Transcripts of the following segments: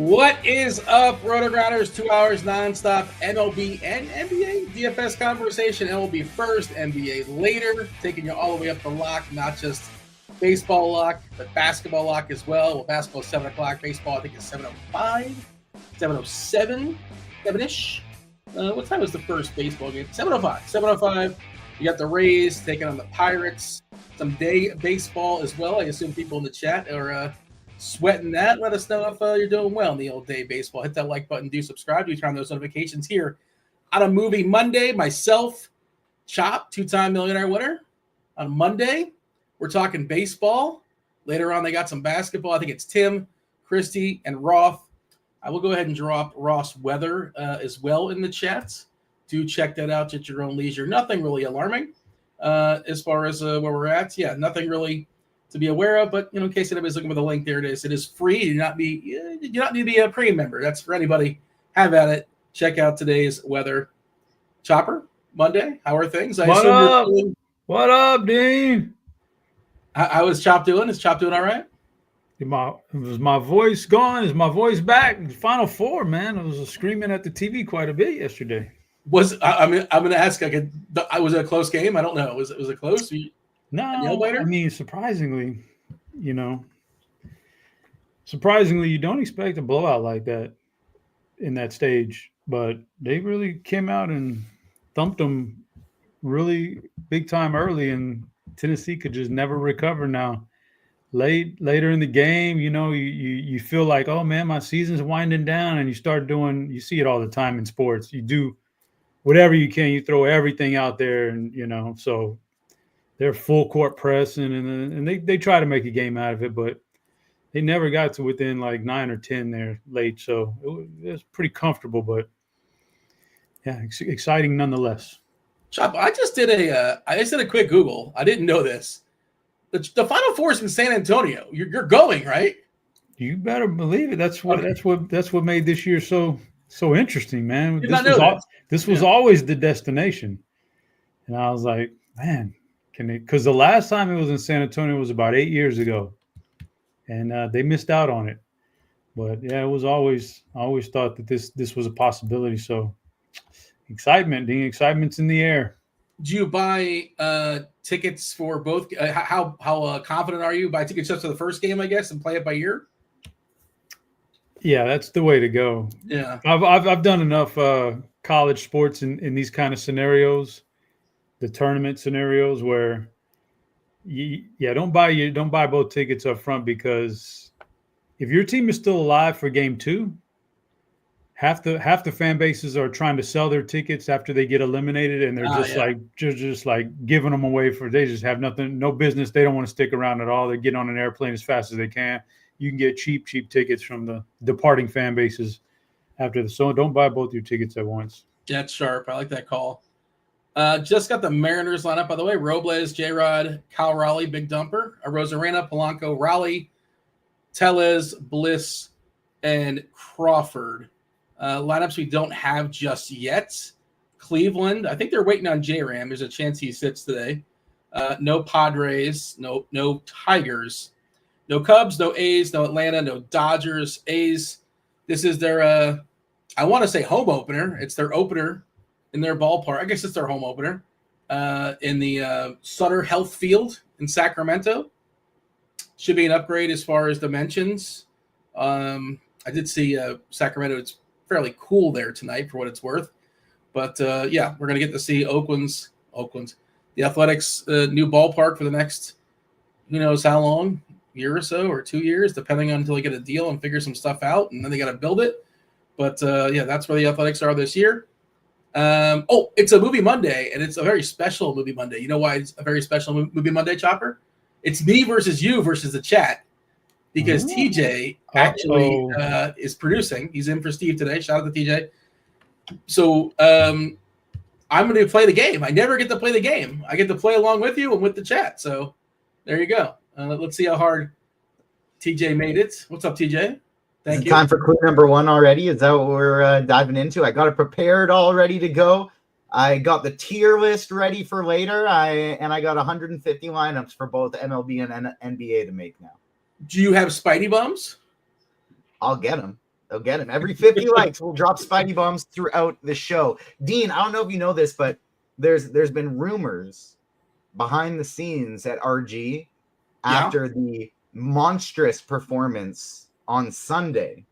What is up, RotoGrinders? 2 hours nonstop MLB and NBA DFS conversation. MLB first, NBA later. Taking you all the way up the lock, not just baseball lock, but basketball lock as well. Well, basketball is 7 o'clock. Baseball, I think, is 7:05, 7:07, 7-ish. What time was the first baseball game? 7:05. 7:05. You got the Rays taking on the Pirates. Some day baseball as well. I assume people in the chat are sweating that. Let us know if you're doing well in the old day baseball. Hit that like button. Do subscribe. Do turn on those notifications here on a Movie Monday. Myself, Chop, two-time millionaire winner. On Monday, we're talking baseball. Later on, they got some basketball. I think it's Tim, Kristi, and Roth. I will go ahead and drop Ross weather as well in the chats. Do check that out at your own leisure. Nothing really alarming as far as where we're at. Yeah, nothing really to be aware of, but in case anybody's looking for the link, there it is. It is free. You do not need to be a premium member. That's for anybody. Have at it. Check out today's weather. Chopper, Monday. How are things? What up, Dean? How is Chop doing? Is Chop doing all right? Was my voice gone? Is my voice back? Final Four, man. I was screaming at the TV quite a bit yesterday. I'm going to ask. Was it a close game? I don't know. Was it close? No, I mean, surprisingly, you don't expect a blowout like that in that stage, but they really came out and thumped them really big time early, and Tennessee could just never recover now. Later in the game, you feel like, oh man, my season's winding down, and you see it all the time in sports. You do whatever you can, you throw everything out there, and so they're full court pressing, and they try to make a game out of it, but they never got to within like 9 or 10 there late. So it was pretty comfortable, but yeah, exciting nonetheless. Chop, I just did a quick Google. I didn't know this. The Final Four is in San Antonio. You're going, right? You better believe it. That's what made this year so interesting, man. This was always the destination, and I was like, man. Because the last time it was in San Antonio was about 8 years ago, and they missed out on it. But yeah, it was I always thought that this was a possibility. So excitement's in the air. Do you buy tickets for both? How confident are you? Buy tickets just for the first game, I guess, and play it by ear. Yeah, that's the way to go. Yeah, I've done enough college sports in these kind of scenarios. The tournament scenarios where don't buy both tickets up front, because if your team is still alive for game 2, half the fan bases are trying to sell their tickets after they get eliminated, and they're just like giving them away they just have no business. They don't want to stick around at all. They get on an airplane as fast as they can. You can get cheap tickets from the departing fan bases so don't buy both your tickets at once. That's sharp. I like that call. Just got the Mariners lineup, by the way. Robles, J-Rod, Cal Raleigh, Big Dumper, Arozarena, Polanco, Raleigh, Tellez, Bliss, and Crawford. Lineups we don't have just yet. Cleveland, I think they're waiting on J-Ram. There's a chance he sits today. No Padres, no Tigers, no Cubs, no A's, no Atlanta, no Dodgers. A's, this is their, I want to say home opener. It's their opener in their ballpark. I guess it's their home opener in the Sutter Health Field in Sacramento. Should be an upgrade as far as dimensions. I did see Sacramento. It's fairly cool there tonight for what it's worth. But, yeah, we're going to get to see Oakland's the Athletics' new ballpark for the next who knows how long, year or so or 2 years, depending on until they get a deal and figure some stuff out, and then they got to build it. But, yeah, that's where the Athletics are this year. It's a Movie Monday, and it's a very special Movie Monday. You know why it's a very special Movie Monday, Chopper? It's me versus you versus the chat, because TJ actually is producing. He's in for Steve today. Shout out to TJ. So I'm going to play the game. I never get to play the game. I get to play along with you and with the chat. So there you go. Let's see how hard TJ made it. What's up, TJ? Thank you. Time for clue number 1 already. Is that what we're diving into? I got it prepared, all ready to go. I got the tier list ready for later. I got 150 lineups for both MLB and NBA to make now. Do you have Spidey bums? I'll get them. They'll get him. Every 50 likes, we'll drop Spidey bombs throughout the show. Dean, I don't know if you know this, but there's been rumors behind the scenes at RG after the monstrous performance on Sunday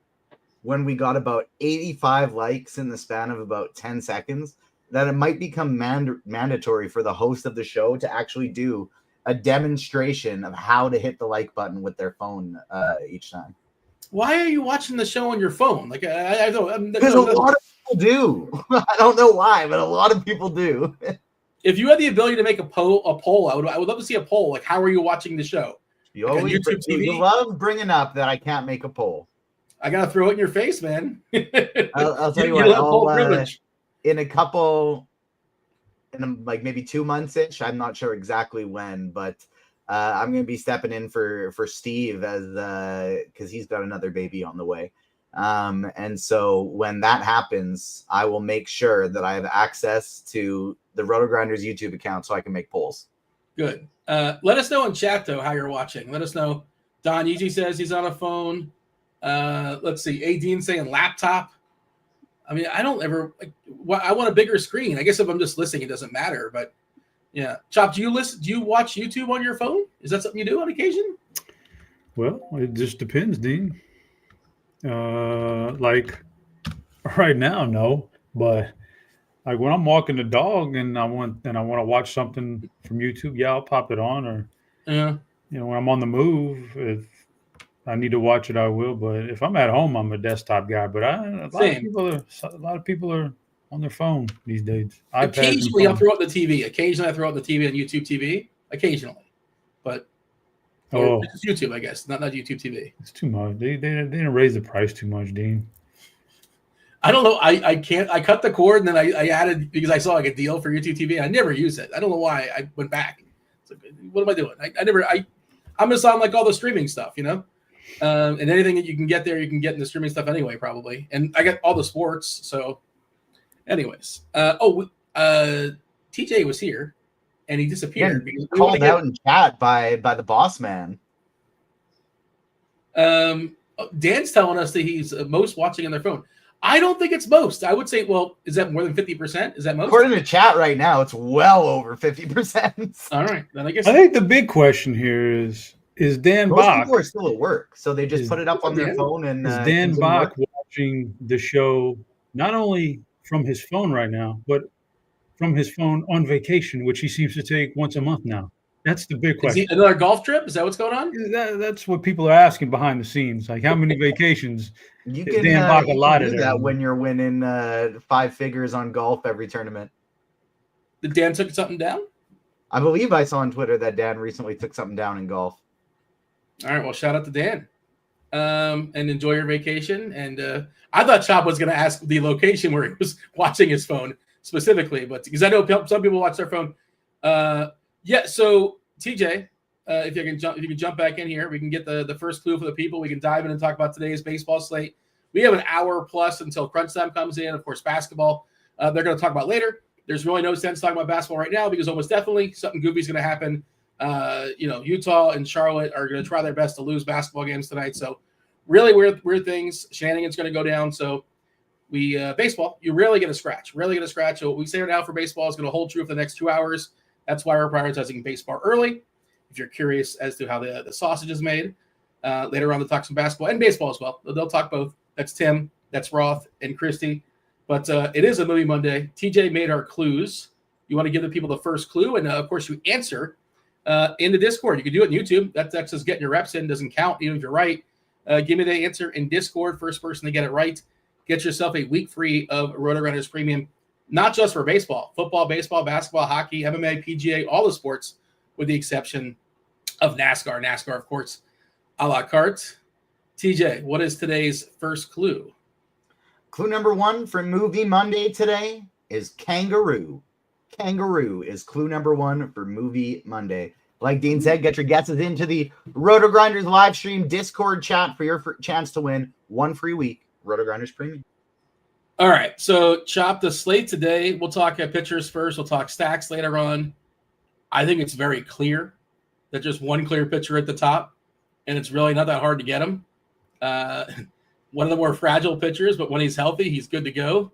when we got about 85 likes in the span of about 10 seconds that it might become mandatory for the host of the show to actually do a demonstration of how to hit the like button with their phone each time. Why are you watching the show on your phone? Like I don't. Because a lot of people do. I don't know why, but a lot of people do. If you had the ability to make a poll, I would love to see a poll. Like, how are you watching the show? You like always YouTube TV? You love bringing up that I can't make a poll. I gotta throw it in your face, man. I'll tell you what. In a couple, in like maybe 2 months ish. I'm not sure exactly when, but I'm going to be stepping in for Steve as because he's got another baby on the way. And so when that happens, I will make sure that I have access to the RotoGrinders YouTube account so I can make polls. Good. Let us know in chat though how you're watching. Let us know. Don Easy says he's on a phone. Let's see. A Dean saying laptop. I mean, I don't ever. I want a bigger screen. I guess if I'm just listening, it doesn't matter. But yeah, Chop, do you watch YouTube on your phone? Is that something you do on occasion? Well, it just depends, Dean. Like right now, no. But like when I'm walking the dog and I want to watch something from YouTube, yeah, I'll pop it on. Or yeah, when I'm on the move, if I need to watch it, I will. But if I'm at home, I'm a desktop guy. But a lot of people are on their phone these days. Occasionally, I'll throw out the TV. Occasionally, I throw out the TV on YouTube TV. Occasionally, but it's YouTube, I guess, not YouTube TV. It's too much. They didn't raise the price too much, Dean. I don't know. I can't. I cut the cord and then I added because I saw like a deal for YouTube TV. I never use it. I don't know why. I went back. It's like, what am I doing? I'm just on like all the streaming stuff, and anything that you can get there, you can get in the streaming stuff anyway, probably. And I got all the sports. So, anyways, TJ was here, and he disappeared because called out in chat by the boss man. Dan's telling us that he's most watching on their phone. I don't think it's most. I would say, well, is that more than 50%? Is that most? According to chat right now, it's well over 50%. All right, then I guess. I think the big question here is Dan Most Bach. people are still at work, so they just put it up on their phone. And is Dan Bach watching the show not only from his phone right now, but from his phone on vacation, which he seems to take once a month now? That's the big question. Is another golf trip? Is that what's going on? That's what people are asking behind the scenes. Like, how many vacations you can Dan Bach allotted do that when you're winning 5 figures on golf every tournament? Did Dan took something down? I believe I saw on Twitter that Dan recently took something down in golf. All right, well, shout out to Dan. And enjoy your vacation. And I thought Chop was going to ask the location where he was watching his phone specifically, but because I know some people watch their phone. So TJ, if you can jump back in here, we can get the first clue for the people. We can dive in and talk about today's baseball slate. We have an hour plus until crunch time comes in. Of course, basketball. They're going to talk about later. There's really no sense talking about basketball right now because almost definitely something goofy is going to happen. Utah and Charlotte are going to try their best to lose basketball games tonight. So really weird things. Shenanigans going to go down. So baseball, you really get a scratch. So what we say right now for baseball is going to hold true for the next 2 hours. That's why we're prioritizing baseball early. If you're curious as to how the sausage is made, later on they'll talk some basketball and baseball as well. They'll talk both. That's Tim, that's Roth, and Kristi. But it is a Movie Monday. TJ made our clues. You want to give the people the first clue, and of course you answer in the Discord. You can do it in YouTube. That's just getting your reps in. Doesn't count even if you're right. Give me the answer in Discord. First person to get it right. Get yourself a week free of RotoGrinders Premium. Not just for baseball, football, baseball, basketball, hockey, MMA, PGA, all the sports, with the exception of NASCAR. NASCAR, of course, a la carte. TJ, what is today's first clue? Clue number 1 for Movie Monday today is kangaroo. Kangaroo is clue number 1 for Movie Monday. Like Dean said, get your guesses into the RotoGrinders live stream Discord chat for your chance to win 1 free week RotoGrinders Premium. All right, so Chop, the slate today. We'll talk pitchers first. We'll talk stacks later on. I think it's very clear that just one clear pitcher at the top, and it's really not that hard to get him. one of the more fragile pitchers, but when he's healthy, he's good to go.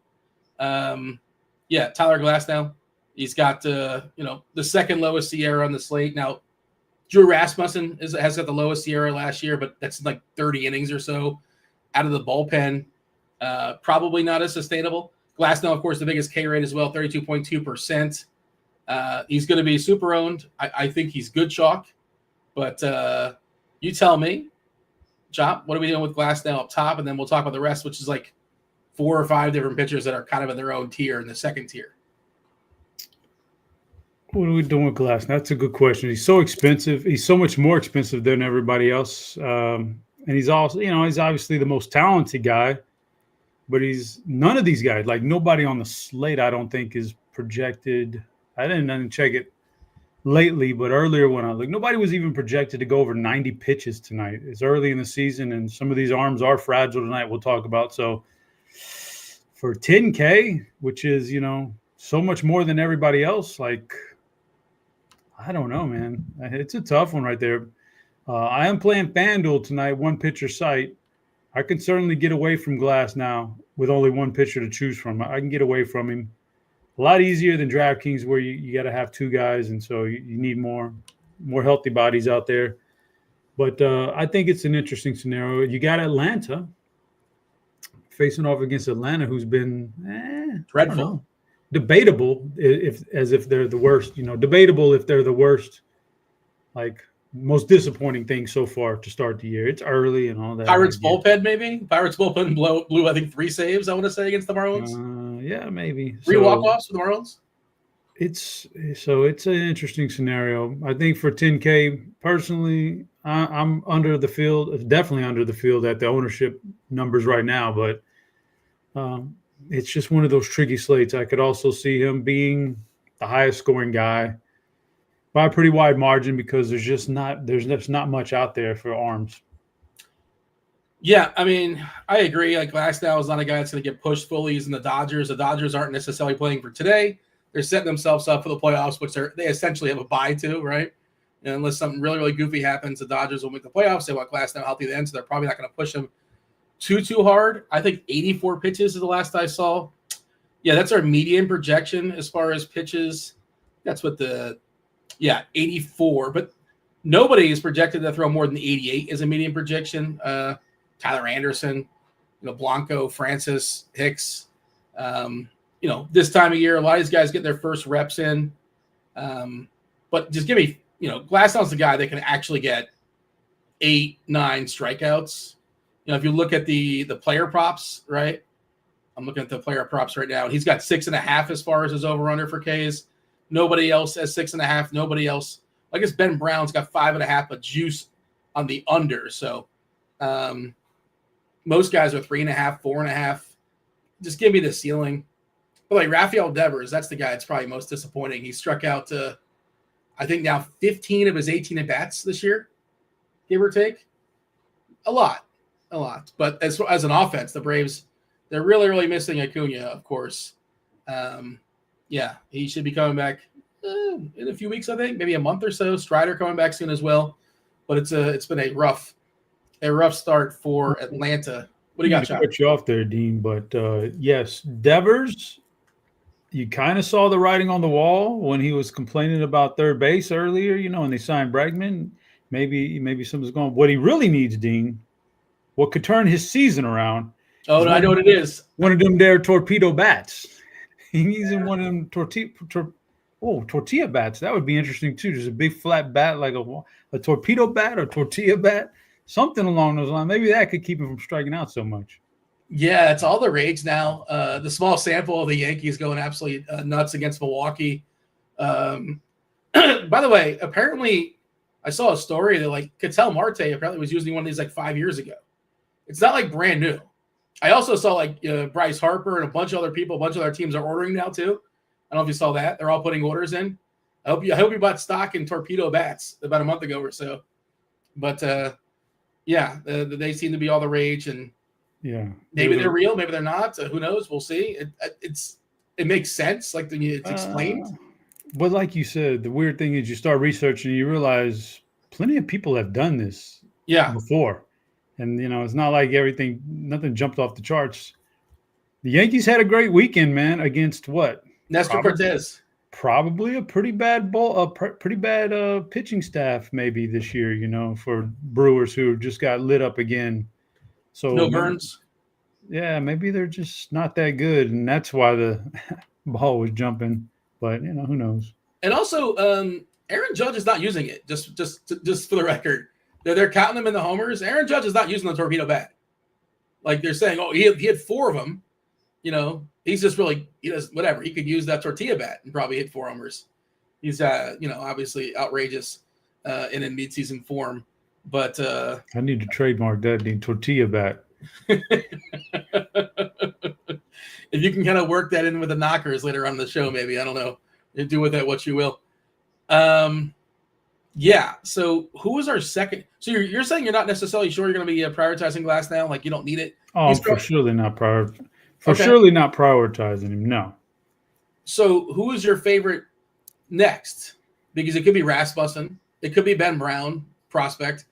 Yeah, Tyler Glasnow. He's got the second lowest SIERA on the slate. Now, Drew Rasmussen has got the lowest SIERA last year, but that's like 30 innings or so out of the bullpen. Probably not as sustainable. Glasnow, of course, the biggest K rate as well, 32.2%. He's going to be super owned. I think he's good chalk, but you tell me, Chop, what are we doing with Glasnow up top? And then we'll talk about the rest, which is like 4 or 5 different pitchers that are kind of in their own tier in the second tier. What are we doing with Glasnow? That's a good question. He's so expensive. He's so much more expensive than everybody else. And he's also, he's obviously the most talented guy, but he's none of these guys, like nobody on the slate, I don't think is projected. I didn't check it lately, but earlier when I was nobody was even projected to go over 90 pitches tonight. It's early in the season, and some of these arms are fragile tonight. We'll talk about. So for 10K, which is, so much more than everybody else, I don't know, man. It's a tough one right there. I am playing FanDuel tonight, one pitcher site. I can certainly get away from Glasnow with only one pitcher to choose from. I can get away from him. A lot easier than DraftKings, where you got to have 2 guys, and so you need more healthy bodies out there. But I think it's an interesting scenario. You got Atlanta facing off against Atlanta, who's been dreadful. Debatable if they're the worst, debatable if they're the worst, most disappointing thing so far to start the year. It's early and all that. Pirates bullpen, maybe? Pirates bullpen blew I think 3 saves, I want to say, against the Marlins. Yeah, maybe. 3 walk-offs for the Marlins? It's an interesting scenario. I think for 10K, personally, I'm under the field, definitely under the field at the ownership numbers right now, but it's just one of those tricky slates. I could also see him being the highest scoring guy by a pretty wide margin because there's just not much out there for arms. Yeah, I mean, I agree. Glasnow is not a guy that's going to get pushed fully. He's in the Dodgers. The Dodgers aren't necessarily playing for today. They're setting themselves up for the playoffs, which they essentially have a bye to, right? And unless something really, really goofy happens, the Dodgers will make the playoffs. They want Glasnow healthy then, so they're probably not going to push him too hard. I think 84 pitches is the last I saw. Yeah, that's our median projection as far as pitches. That's what 84. But nobody is projected to throw more than 88 as a median projection. Tyler Anderson, Blanco, Francis, Hicks. This time of year, a lot of these guys get their first reps in. But just give me, Glasnow's the guy that can actually get 8, 9 strikeouts. If you look at the player props, right? I'm looking at the player props right now. He's got 6.5 as far as his over-under for Ks. Nobody else has 6.5. Nobody else. I guess Ben Brown's got 5.5, but juice on the under. So most guys are 3.5, 4.5. Just give me the ceiling. But Rafael Devers, that's the guy that's probably most disappointing. He struck out to, I think now 15 of his 18 at-bats this year, give or take. A lot. But as an offense, the Braves, they're really, really missing Acuna, of course. Yeah, he should be coming back in a few weeks, I think, maybe a month or so. Strider coming back soon as well. But it's been a rough start for Atlanta. What do you got, Chop? Cut you off there, Dean. But yes, Devers, you kind of saw the writing on the wall when he was complaining about third base earlier. When they signed Bregman, maybe something's going. What he really needs, Dean, what could turn his season around? Oh, no, I know what it is. One of them there torpedo bats. He needs him one of them tortilla bats. That would be interesting too. Just a big flat bat like a torpedo bat or tortilla bat, something along those lines. Maybe that could keep him from striking out so much. Yeah, it's all the rage now. The small sample of the Yankees going absolutely nuts against Milwaukee. By the way, apparently I saw a story that Ketel Marte apparently was using one of these 5 years ago. It's not brand new. I also saw Bryce Harper and a bunch of other people, a bunch of other teams are ordering now too. I don't know if you saw that. They're all putting orders in. I hope you bought stock in torpedo bats about a month ago or so. But yeah, they seem to be all the rage, and yeah, maybe they're real, maybe they're not. Who knows? We'll see. It makes sense, it's explained. But like you said, the weird thing is you start researching, you realize plenty of people have done this before. And, it's not like nothing jumped off the charts. The Yankees had a great weekend, man, against what? Nestor Cortez. Probably a pretty bad pitching staff maybe this year, for Brewers who just got lit up again. So no Burns. Yeah, maybe they're just not that good, and that's why the ball was jumping. But who knows? And also, Aaron Judge is not using it. Just for the record, they're counting them in the homers. Aaron Judge is not using the torpedo bat. Like they're saying, oh, he had 4 of them. He's just really, he does whatever. He could use that tortilla bat and probably hit 4 homers. He's, obviously outrageous in midseason form. But I need to trademark that, the tortilla bat. If you can kind of work that in with the knockers later on in the show, maybe, I don't know. You do with that what you will. Yeah. So who was our second? So you're saying you're not necessarily sure you're going to be prioritizing Glass now? Like you don't need it? Oh, surely not prioritizing him. No. So who is your favorite next? Because it could be Rasmussen. It could be Ben Brown, prospect.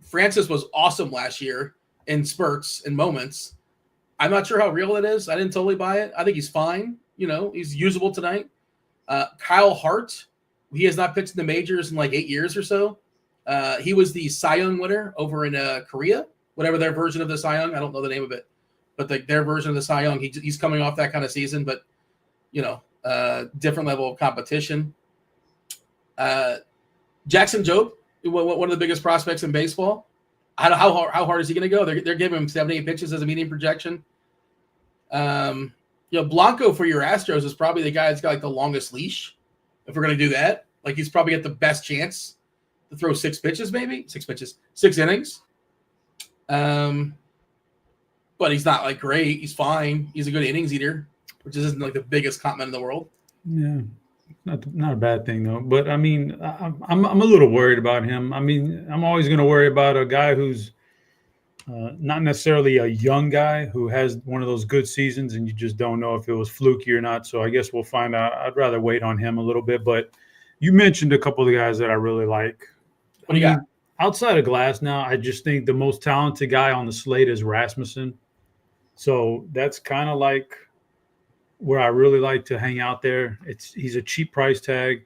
Francis was awesome last year in spurts and moments. I'm not sure how real it is. I didn't totally buy it. I think he's fine. He's usable tonight. Kyle Hart, he has not pitched in the majors in like 8 years or so. He was the Cy Young winner over in Korea, whatever their version of the Cy Young. I don't know the name of it, but their version of the Cy Young. He's coming off that kind of season, but different level of competition. Jackson Jobe, one of the biggest prospects in baseball. How hard is he going to go? They're giving him 78 pitches as a median projection. Blanco for your Astros is probably the guy that's got like the longest leash. If we're going to do that, like he's probably got the best chance to throw 6 pitches, maybe 6 pitches, 6 innings. But he's not like great. He's fine. He's a good innings eater, which isn't like the biggest compliment in the world. Yeah. Not a bad thing though, but I mean, I'm a little worried about him. I mean, I'm always going to worry about a guy who's not necessarily a young guy who has one of those good seasons, and you just don't know if it was fluky or not. So I guess we'll find out. I'd rather wait on him a little bit. But you mentioned a couple of the guys that I really like. What do you got? Outside of Glass now, I just think the most talented guy on the slate is Rasmussen. So that's kind of like where I really like to hang out there. He's a cheap price tag,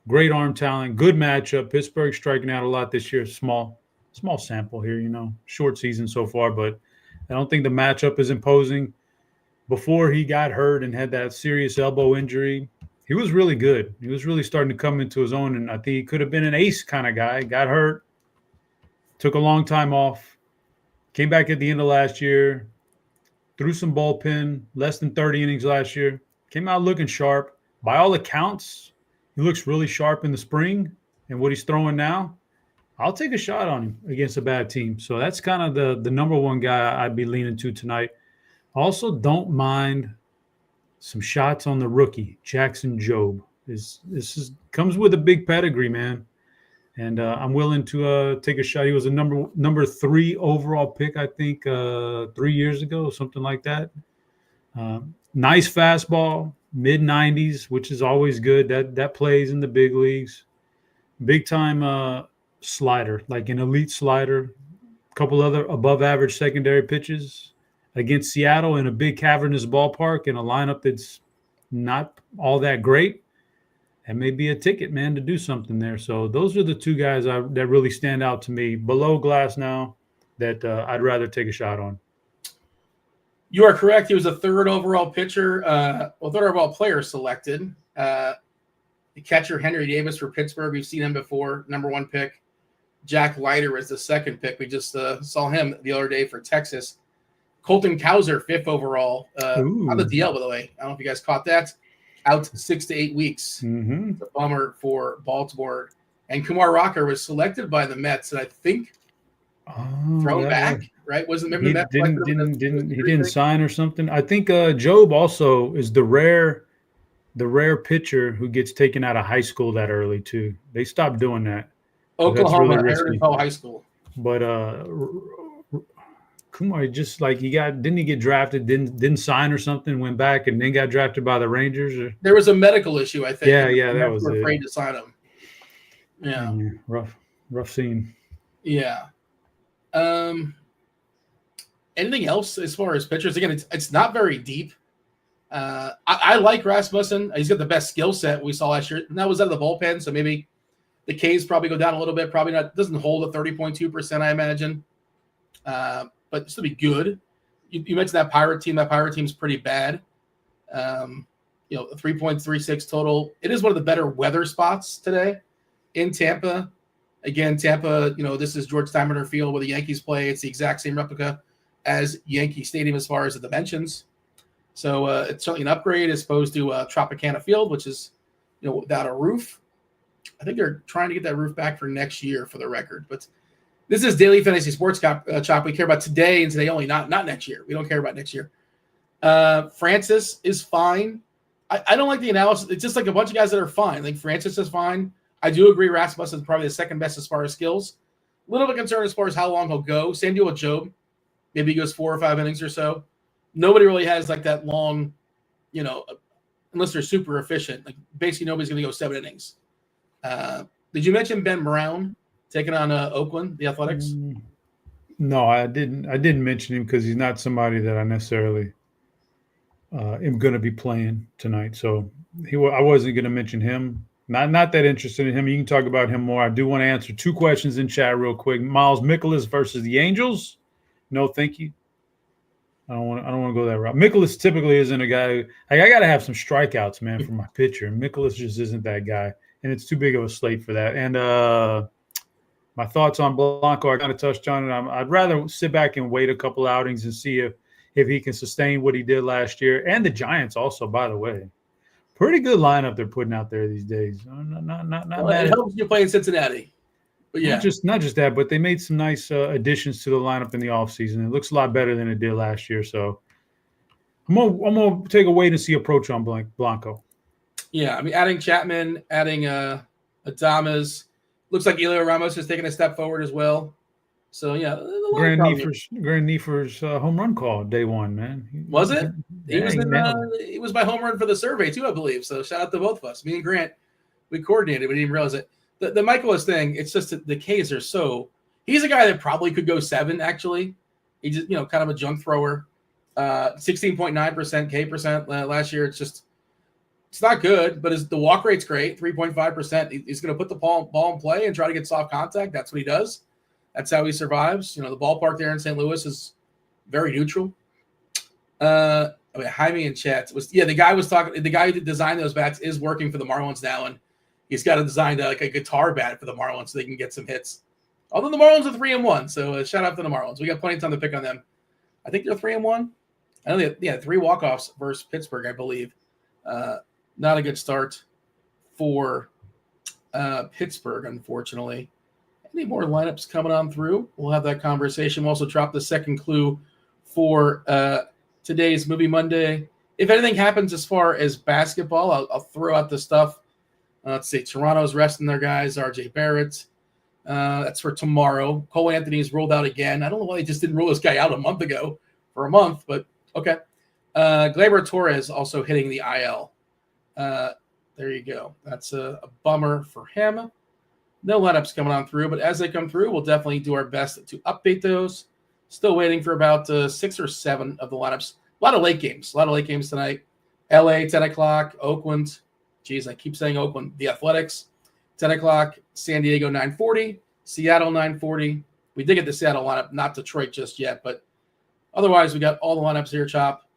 great arm talent, good matchup. Pittsburgh striking out a lot this year. Small sample here, short season so far, but I don't think the matchup is imposing. Before he got hurt and had that serious elbow injury, he was really good. He was really starting to come into his own, and I think he could have been an ace kind of guy. Got hurt, took a long time off, came back at the end of last year, threw some bullpen, less than 30 innings last year. Came out looking sharp. By all accounts, he looks really sharp in the spring. And what he's throwing now, I'll take a shot on him against a bad team. So that's kind of the number one guy I'd be leaning to tonight. Also, don't mind some shots on the rookie, Jackson Jobe. This comes with a big pedigree, man. And I'm willing to take a shot. He was a number 3 overall pick, I think, 3 years ago, something like that. Nice fastball, mid-90s, which is always good. That plays in the big leagues. Big-time slider, like an elite slider. A couple other above-average secondary pitches against Seattle in a big cavernous ballpark in a lineup that's not all that great. And maybe a ticket, man, to do something there. So those are the 2 guys that really stand out to me below Glass now that I'd rather take a shot on. You are correct. He was a 3rd overall pitcher, 3rd overall player selected. The catcher, Henry Davis for Pittsburgh. We've seen him before, number 1 pick. Jack Leiter was the 2nd pick. We just saw him the other day for Texas. Colton Cowser, 5th overall. On the DL, by the way. I don't know if you guys caught that. Out 6 to 8 weeks. Mm-hmm. It's a bummer for Baltimore. And Kumar Rocker was selected by the Mets, and I think thrown back, right? Wasn't maybe the Mets didn't sign or something? I think Jobe also is the rare pitcher who gets taken out of high school that early too. They stopped doing that. Oklahoma, really high school. But Kumar just like didn't he get drafted, didn't sign or something, went back and then got drafted by the Rangers? There was a medical issue, I think. Yeah, that was it. Afraid to sign him. Yeah. Rough scene. Yeah. Anything else as far as pitchers? Again, it's not very deep. I like Rasmussen. He's got the best skill set we saw last year. And that was out of the bullpen, so maybe the Ks probably go down a little bit. Probably not. Doesn't hold a 30.2%, I imagine. But still be good. You mentioned that Pirate team. That Pirate team's pretty bad. 3.36 total. It is one of the better weather spots today in Tampa. Again, Tampa, this is George Steinbrenner Field where the Yankees play. It's the exact same replica as Yankee Stadium as far as the dimensions. So it's certainly an upgrade as opposed to Tropicana Field, which is, without a roof. I think they're trying to get that roof back for next year for the record. But this is Daily Fantasy Sports Chop. We care about today and today only, not next year. We don't care about next year. Francis is fine. I don't like the analysis. It's just like a bunch of guys that are fine. Like Francis is fine. I do agree Rasmussen is probably the second best as far as skills. A little bit concerned as far as how long he'll go. Same deal with Job. Maybe he goes 4 or 5 innings or so. Nobody really has like that long, unless they're super efficient. Like basically nobody's going to go 7 innings. Did you mention Ben Brown taking on Oakland, the Athletics? No, I didn't. I didn't mention him because he's not somebody that I necessarily am going to be playing tonight. So I wasn't going to mention him. Not that interested in him. You can talk about him more. I do want to answer 2 questions in chat real quick. Miles Mikolas versus the Angels. No, thank you. I don't want to go that route. Mikolas typically isn't a guy. I got to have some strikeouts, man, for my pitcher. Mikolas just isn't that guy, and it's too big of a slate for that. And my thoughts on Blanco, I kind of touched on it. I'd rather sit back and wait a couple outings and see if he can sustain what he did last year. And the Giants also, by the way. Pretty good lineup they're putting out there these days. Not it helps you play in Cincinnati. But yeah. Not just that, but they made some nice additions to the lineup in the offseason. It looks a lot better than it did last year. So I'm gonna take a wait-and-see approach on Blanco. Yeah, I mean, adding Chapman, adding Adames. Looks like Elio Ramos is taking a step forward as well. So, yeah. Grand Niefer's home run call day one, man. Was it? He was my home run for the survey, too, I believe. So, shout out to both of us. Me and Grant, we coordinated. We didn't even realize it. The Mikolas thing, it's just that the Ks are so – he's a guy that probably could go 7, actually. He's just, kind of a junk thrower. 16.9% K percent last year. It's not good, but the walk rate's great, 3.5%. He's going to put the ball in play and try to get soft contact. That's what he does. That's how he survives. The ballpark there in St. Louis is very neutral. Jaime in chat the guy was talking. The guy who designed those bats is working for the Marlins now, and he's got to design a guitar bat for the Marlins so they can get some hits. Although the Marlins are 3-1, so shout out to the Marlins. We got plenty of time to pick on them. I think they're 3-1. I know they had 3 walk-offs versus Pittsburgh, I believe. Not a good start for Pittsburgh, unfortunately. Any more lineups coming on through? We'll have that conversation. We'll also drop the second clue for today's Movie Monday. If anything happens as far as basketball, I'll throw out the stuff. Let's see. Toronto's resting their guys. RJ Barrett. That's for tomorrow. Cole Anthony's ruled out again. I don't know why they just didn't rule this guy out a month ago for a month, but okay. Gleyber Torres also hitting the IL. There you go. That's a bummer for him. No lineups coming on through, but as they come through, we'll definitely do our best to update those. Still waiting for about 6 or 7 of the lineups. A lot of late games tonight. LA, 10 o'clock. Oakland. Geez, I keep saying Oakland. The Athletics, 10 o'clock. San Diego, 9:40. Seattle, 9:40. We did get the Seattle lineup, not Detroit just yet, but otherwise we got all the lineups here, Chop.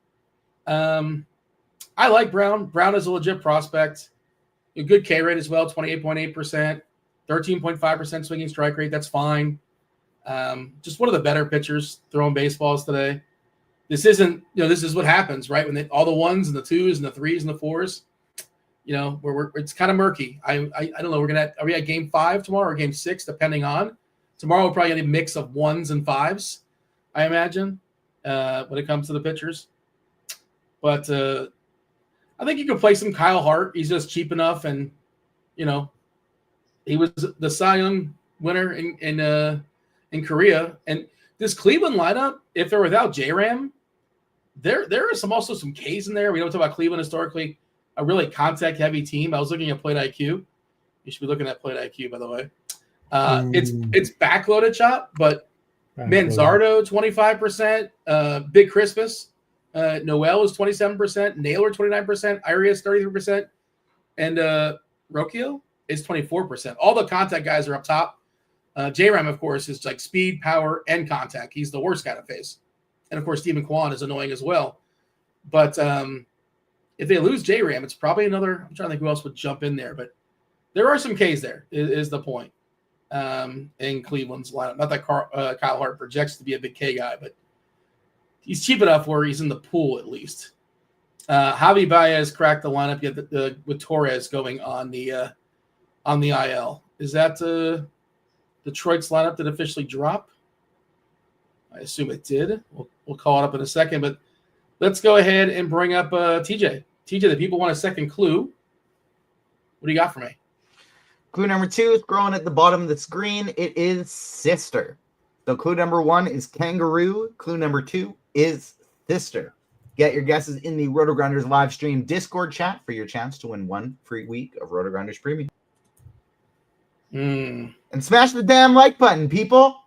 I like Brown. Brown is a legit prospect. A good K rate as well, 28.8%. 13.5% swinging strike rate. That's fine. Just one of the better pitchers throwing baseballs today. This isn't, this is what happens, right? When all the 1s and the 2s and the 3s and the 4s, it's kind of murky. I don't know. Are we at game 5 tomorrow or game 6, depending on? Tomorrow we're probably going to a mix of 1s and 5s, I imagine, when it comes to the pitchers. But I think you could play some Kyle Hart. He's just cheap enough, and, he was the Cy Young winner in Korea. And this Cleveland lineup, if they're without J-Ram, there are also some Ks in there. We don't talk about Cleveland historically, a really contact-heavy team. I was looking at Plate IQ. You should be looking at Plate IQ, by the way. It's backloaded, Chop, but Manzardo 25%. Big Christmas. Noel is 27%. Naylor 29%. Arias 33%. And Rocchio is 24%. All the contact guys are up top. J-Ram, of course, is like speed, power, and contact. He's the worst guy to face. And, of course, Stephen Kwan is annoying as well. But if they lose J-Ram, it's probably another – I'm trying to think who else would jump in there. But there are some Ks there is the point in Cleveland's lineup. Not that Kyle Hart projects to be a big K guy, but he's cheap enough where he's in the pool at least. Javi Baez cracked the lineup with Torres going on the IL. Is that Detroit's lineup that officially dropped? I assume it did. We'll call it up in a second, but let's go ahead and bring up TJ. TJ, the people want a second clue. What do you got for me? Clue number 2 is scrolling at the bottom of the screen. It is sister. So clue number 1 is kangaroo. Clue number 2 is sister. Get your guesses in the RotoGrinders live stream Discord chat for your chance to win 1 free week of RotoGrinders Premium. And smash the damn like button, people.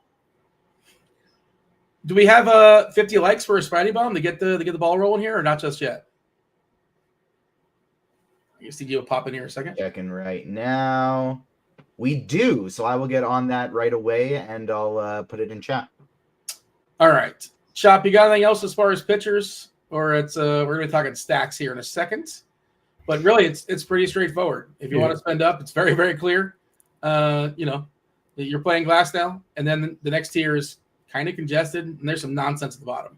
Do we have 50 likes for a Spidey Bomb to get the ball rolling here, or not just yet? I guess TJ will pop in here in a second. Checking right now. We do, so I will get on that right away, and I'll put it in chat. All right. Chop, you got anything else as far as pitchers? Or it's we're going to be talking stacks here in a second. But really, it's pretty straightforward. If you want to spend up, it's very, very clear. You're playing glass now, and then the next tier is kind of congested, and there's some nonsense at the bottom.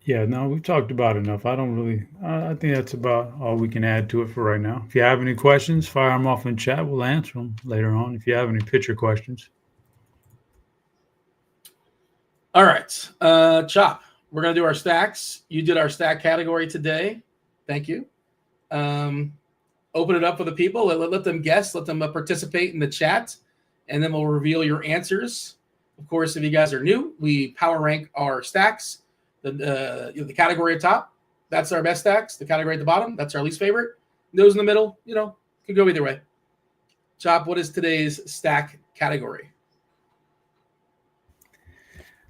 Yeah, no, we've talked about enough. I think that's about all we can add to it for right now. If you have any questions, fire them off in chat. We'll answer them later on if you have any pitcher questions. All right. Chop, we're going to do our stacks. You did our stack category today. Thank you. Open it up for the people. Let them guess. Let them participate in the chat, and then we'll reveal your answers. Of course, if you guys are new, we power rank our stacks. The category at top, that's our best stacks. The category at the bottom, that's our least favorite. Those in the middle, could go either way. Chop, what is today's stack category?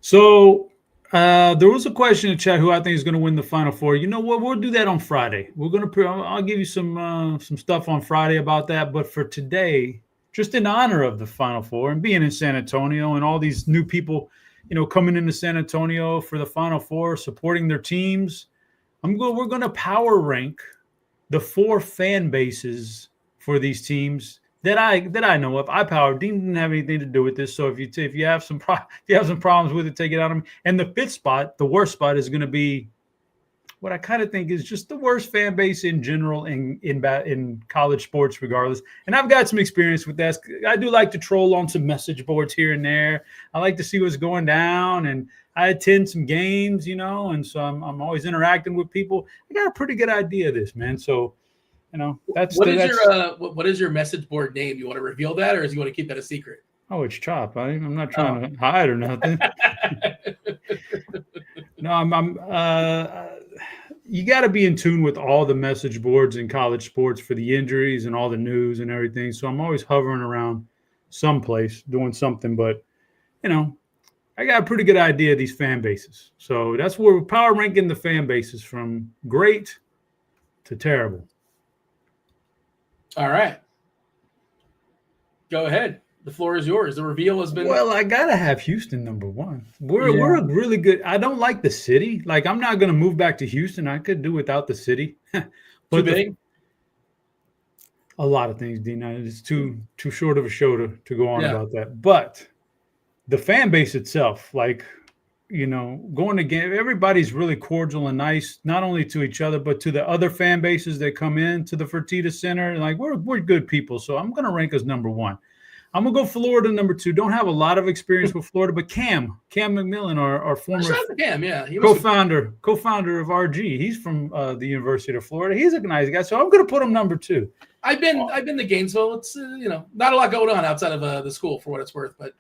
So there was a question in chat who I think is going to win the Final Four. You know what? We'll do that on Friday. I'll give you some stuff on Friday about that. But for today, just in honor of the Final Four and being in San Antonio and all these new people, coming into San Antonio for the Final Four, supporting their teams, we're going to power rank the 4 fan bases for these teams that I know of. Dean didn't have anything to do with this, so if you have some problems with it, take it out of me. And the 5th spot, the worst spot, is going to be what I kind of think is just the worst fan base in general in college sports, regardless. And I've got some experience with that. I do like to troll on some message boards here and there. I like to see what's going down, and I attend some games, and so I'm always interacting with people. I got a pretty good idea of this, man. So, what is your message board name? You want to reveal that, or do you want to keep that a secret? Oh, it's Chop. I'm not trying to hide or nothing. No, you got to be in tune with all the message boards in college sports for the injuries and all the news and everything. So I'm always hovering around someplace doing something. But, I got a pretty good idea of these fan bases. So that's where we're power ranking the fan bases from great to terrible. All right. Go ahead. The floor is yours. The reveal has been. Well, I gotta have Houston number 1. We're a really good. I don't like the city. Like, I'm not gonna move back to Houston. I could do without the city. But too big. A lot of things, Dean. It's too short of a show to go on about that. But the fan base itself, like, going to game, everybody's really cordial and nice, not only to each other but to the other fan bases that come in to the Fertitta Center. Like, we're good people. So I'm gonna rank us number 1. I'm going to go Florida number 2. Don't have a lot of experience with Florida, but Cam McMillan, our former co-founder of RG. He's from the University of Florida. He's a nice guy, so I'm going to put him number 2. I've been to Gainesville. It's not a lot going on outside of the school for what it's worth, but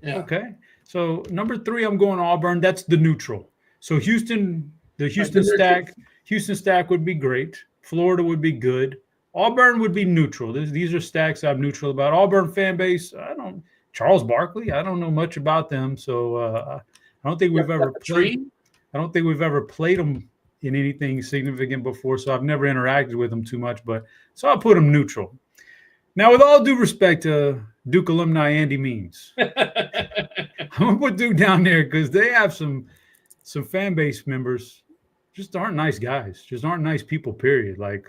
yeah. Okay. So number 3, I'm going Auburn. That's the neutral. So Houston stack would be great. Florida would be good. Auburn would be neutral. These are stacks I'm neutral about. Auburn fan base, Charles Barkley. I don't know much about them, so I don't think we've ever played. I don't think we've ever played them in anything significant before, so I've never interacted with them too much. But so I'll put them neutral. Now, with all due respect to Duke alumni Andy Means, I'm gonna put Duke down there because they have some fan base members just aren't nice guys, just aren't nice people. Period. Like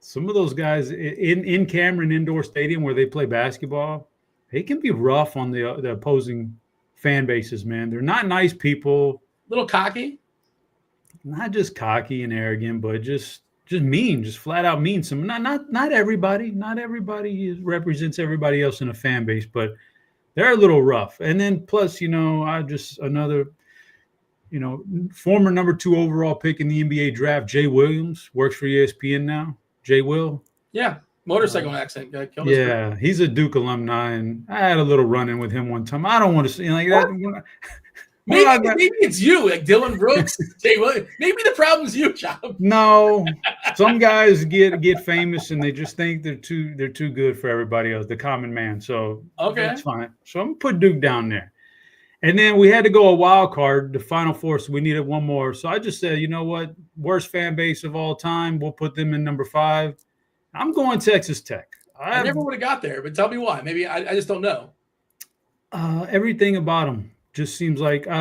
some of those guys in Cameron Indoor Stadium where they play basketball, they can be rough on the opposing fan bases. Man, they're not nice people. A little cocky. Not just cocky and arrogant, but just mean, just flat out mean. Some not everybody represents everybody else in a fan base, but they're a little rough. And then plus, another, former number 2 overall pick in the NBA draft, Jay Williams, works for ESPN now. Jay Will. Yeah, motorcycle accident. Yeah, he's a Duke alumni, and I had a little run-in with him one time. I don't want to say like that. Maybe it's you, like Dylan Brooks. Jay Williams. Maybe the problem's you, Chop. No, some guys get famous and they just think they're too good for everybody else, the common man. So okay, that's fine. So I'm gonna put Duke down there. And then we had to go a wild card, the Final Four, so we needed one more. So I just said, you know what? Worst fan base of all time. We'll put them in number 5. I'm going Texas Tech. I never would have got there, but tell me why. Maybe I just don't know. Everything about them just seems like, they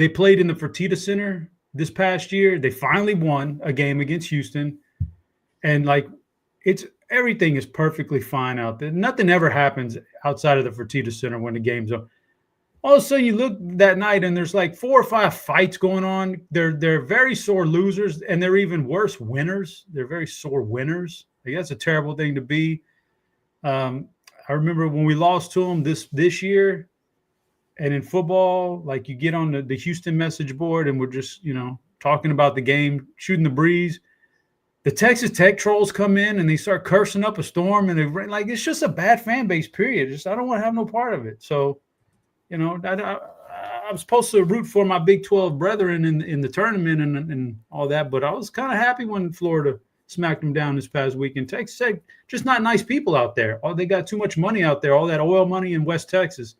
played in the Fertitta Center this past year. They finally won a game against Houston. And, everything is perfectly fine out there. Nothing ever happens outside of the Fertitta Center when the game's on. All of a sudden, you look that night and there's 4 or 5 fights going on. They're very sore losers, and they're even worse winners. They're very sore winners. That's a terrible thing to be. I remember when we lost to them this year, and in football, you get on the Houston message board and we're just talking about the game, shooting the breeze. The Texas Tech trolls come in and they start cursing up a storm, and it's just a bad fan base, period. I don't want to have no part of it. So, I'm supposed to root for my Big 12 brethren in the tournament and all that, but I was kind of happy when Florida smacked them down this past weekend. Texas Tech, just not nice people out there. They got too much money out there, all that oil money in West Texas.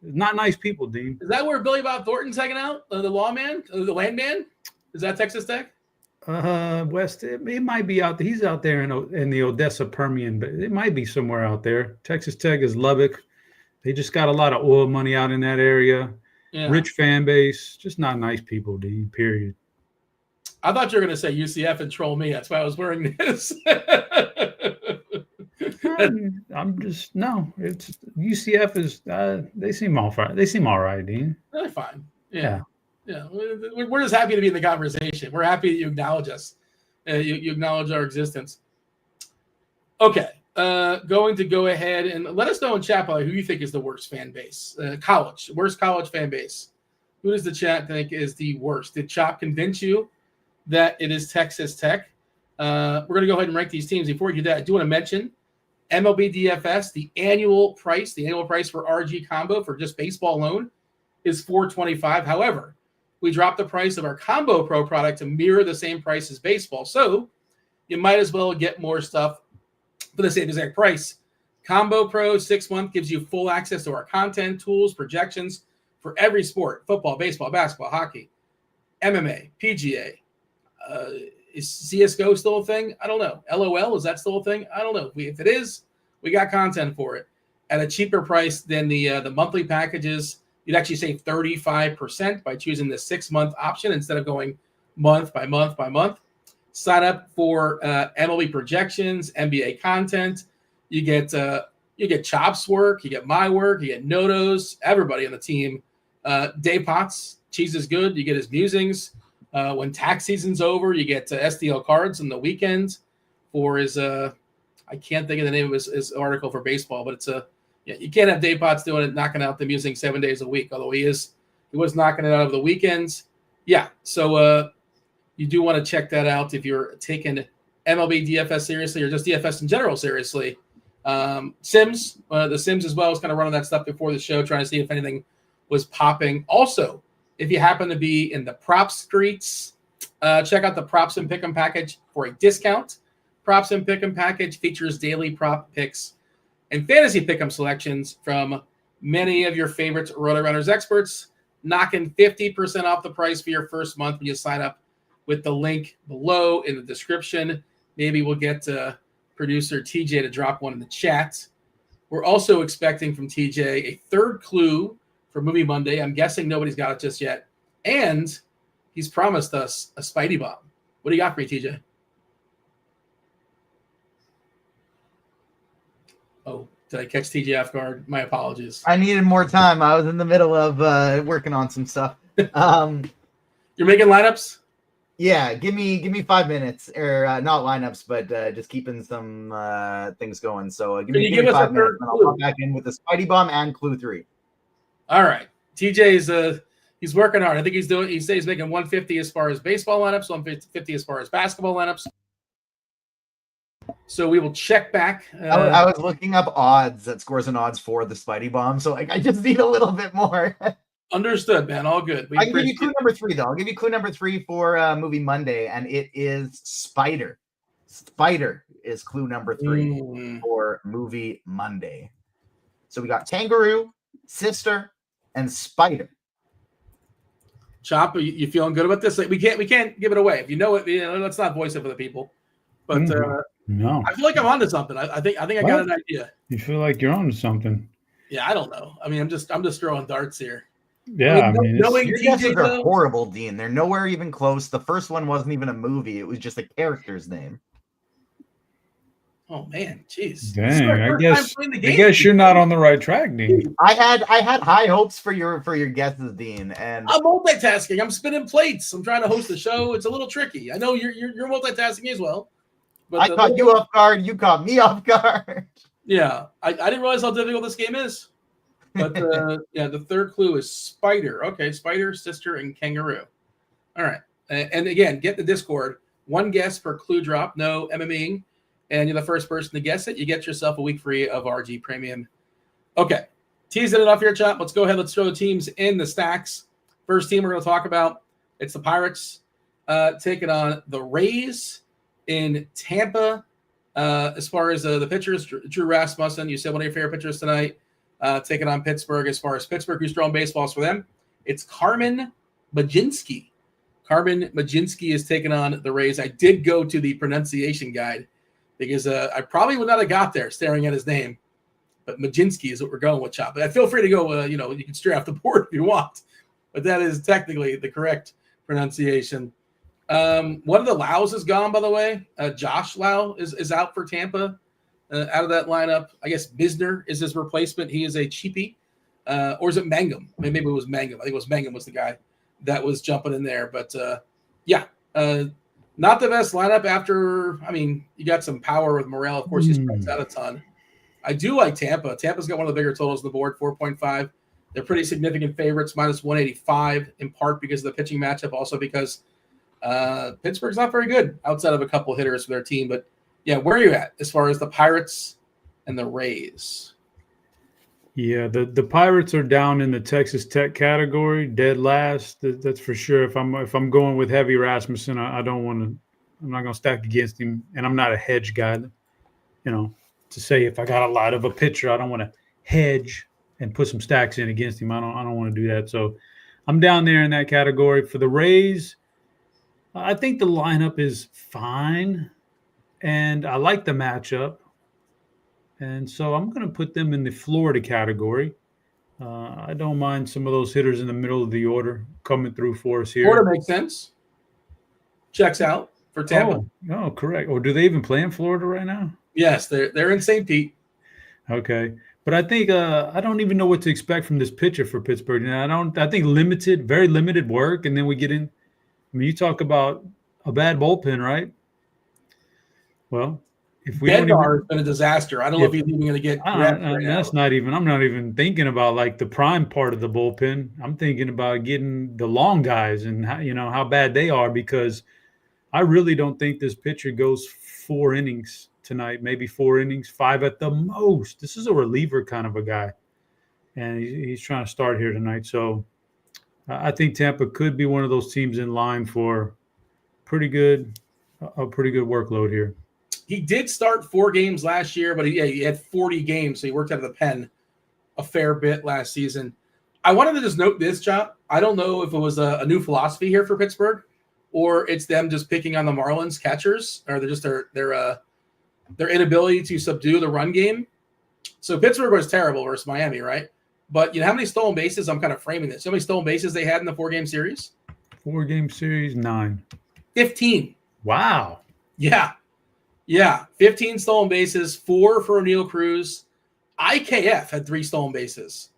Not nice people, Dean. Is that where Billy Bob Thornton's hanging out? The lawman? The landman? Is that Texas Tech? West, it might be out there. He's out there in the Odessa Permian, but it might be somewhere out there. Texas Tech is Lubbock. They just got a lot of oil money out in that area. Yeah. Rich fan base, just not nice people, Dean, period. I thought you were going to say UCF and troll me. That's why I was wearing this. It's UCF is, they seem all right. They seem all right, Dean. They're fine. Yeah. We're just happy to be in the conversation. We're happy that you acknowledge us. You acknowledge our existence. Okay. Going to go ahead and let us know in chat who you think is the worst fan base. Worst college fan base. Who does the chat think is the worst? Did Chop convince you that it is Texas Tech? We're going to go ahead and rank these teams. Before we do that, I do want to mention MLB DFS. The annual price for RG combo for just baseball alone is $425. However, we dropped the price of our Combo Pro product to mirror the same price as baseball. So you might as well get more stuff for the same exact price. Combo Pro 6-month gives you full access to our content, tools, projections for every sport: football, baseball, basketball, hockey, MMA, PGA. Is CSGO still a thing? I don't know. LOL, is that still a thing? I don't know. If it is, we got content for it at a cheaper price than the monthly packages. You'd actually save 35% by choosing the 6-month option instead of going month by month by month. Sign up for MLB projections, NBA content. You get Chop's work, you get my work, you get Noto's, everybody on the team. Dave Potts, Cheese is Good. You get his musings. When tax season's over, you get SDL cards on the weekends for his. I can't think of the name of his article for baseball, but it's you can't have Dave Potts doing it, knocking out the musing 7 days a week. Although he was knocking it out over the weekends. Yeah, so you do want to check that out if you're taking MLB DFS seriously or just DFS in general seriously. Sims, the Sims as well, was kind of running that stuff before the show, trying to see if anything was popping. Also, if you happen to be in the prop streets, check out the Props and Pick'em package for a discount. Props and Pick'em package features daily prop picks and fantasy pick'em selections from many of your favorite RotoGrinders experts, knocking 50% off the price for your first month when you sign up with the link below in the description. Maybe we'll get producer TJ to drop one in the chat. We're also expecting from TJ a third clue for Movie Monday. I'm guessing nobody's got it just yet. And he's promised us a Spidey bomb. What do you got for me, TJ? Oh, did I catch TJ off guard? My apologies. I needed more time. I was in the middle of working on some stuff. You're making lineups? Yeah, give me 5 minutes, or not lineups, but just keeping some things going. So give me 5 minutes, and I'll come back in with the Spidey bomb and clue 3. All right, TJ he's working hard. I think he says he's making 150 as far as baseball lineups, 150 as far as basketball lineups. So we will check back. I was looking up odds that scores and odds for the Spidey bomb, so I just need a little bit more. Understood, man. All good. I can give you clue number 3, though. I'll give you clue number 3 for Movie Monday, and it is Spider. Spider is clue number 3 for Movie Monday. So we got Kangaroo, Sister, and Spider. Chop, you feeling good about this? We can't give it away. If you know it, let's not voice it for the people. But no, I feel like I'm onto something. I think I got an idea. You feel like you're onto something? Yeah, I don't know. I mean, I'm just throwing darts here. Yeah, knowing your guesses are horrible, Dean. They're nowhere even close. The first one wasn't even a movie; it was just a character's name. Oh man, jeez! Dang, I guess you're not on the right track, Dean. I had high hopes for your guesses, Dean, and I'm multitasking. I'm spinning plates. I'm trying to host the show. It's a little tricky. I know you're multitasking as well. But I caught you off guard. You caught me off guard. Yeah, I didn't realize how difficult this game is. But yeah, the third clue is Spider. Okay, Spider, Sister, and Kangaroo. All right. And again, get the Discord. One guess per clue drop. No MMEing. And you're the first person to guess it. You get yourself a week free of RG Premium. Okay. Teasing it off here, Chop. Let's go ahead. Let's throw the teams in the stacks. First team we're going to talk about, it's the Pirates taking on the Rays in Tampa. As far as the pitchers, Drew Rasmussen, you said one of your favorite pitchers tonight. Taking on Pittsburgh. As far as Pittsburgh, who's throwing baseballs for them, it's Carmen Mlodzinski. Carmen Mlodzinski is taking on the Rays. I did go to the pronunciation guide because I probably would not have got there staring at his name. But Mlodzinski is what we're going with, Chop. But feel free to go, you can stray off the board if you want. But that is technically the correct pronunciation. One of the Laus is gone, by the way. Josh Lau is out for Tampa. Out of that lineup, I guess Bisner is his replacement. He is a cheapie. Or is it Mangum? Maybe it was Mangum. I think it was Mangum was the guy that was jumping in there. But, yeah, not the best lineup after, you got some power with Morel. Of course, he strikes out a ton. I do like Tampa. Tampa's got one of the bigger totals on the board, 4.5. They're pretty significant favorites, minus 185, in part because of the pitching matchup, also because Pittsburgh's not very good outside of a couple hitters for their team. But, yeah, where are you at as far as the Pirates and the Rays? Yeah, the Pirates are down in the Texas Tech category, dead last. That's for sure. If I'm going with Heavy Rasmussen, I don't want to. I'm not going to stack against him, and I'm not a hedge guy. To say if I got a lot of a pitcher, I don't want to hedge and put some stacks in against him. I don't want to do that. So I'm down there in that category. For the Rays, I think the lineup is fine, and I like the matchup. And so I'm going to put them in the Florida category. I don't mind some of those hitters in the middle of the order coming through for us here. Florida makes sense. Checks out for Tampa. Oh, correct. Or do they even play in Florida right now? Yes, they're in St. Pete. Okay. But I think I don't even know what to expect from this pitcher for Pittsburgh. I think very limited work, and then we get in. You talk about a bad bullpen, right? Well, if we Bednar has been a disaster. I don't know if he's even going to get. That's not even. I'm not even thinking about like the prime part of the bullpen. I'm thinking about getting the long guys and how bad they are, because I really don't think this pitcher goes 4 innings tonight. Maybe 4 innings, 5 at the most. This is a reliever kind of a guy, and he's trying to start here tonight. So I think Tampa could be one of those teams in line for a pretty good workload here. He did start 4 games last year, but he had 40 games, so he worked out of the pen a fair bit last season. I wanted to just note this, Chop. I don't know if it was a new philosophy here for Pittsburgh, or it's them just picking on the Marlins catchers, or they're just their inability to subdue the run game. So Pittsburgh was terrible versus Miami, right? But you know how many stolen bases? I'm kind of framing this. You know how many stolen bases they had in the 4-game series? 4-game series, 9. 15. Wow. Yeah. 15 stolen bases, 4 for O'Neal Cruz. IKF had 3 stolen bases.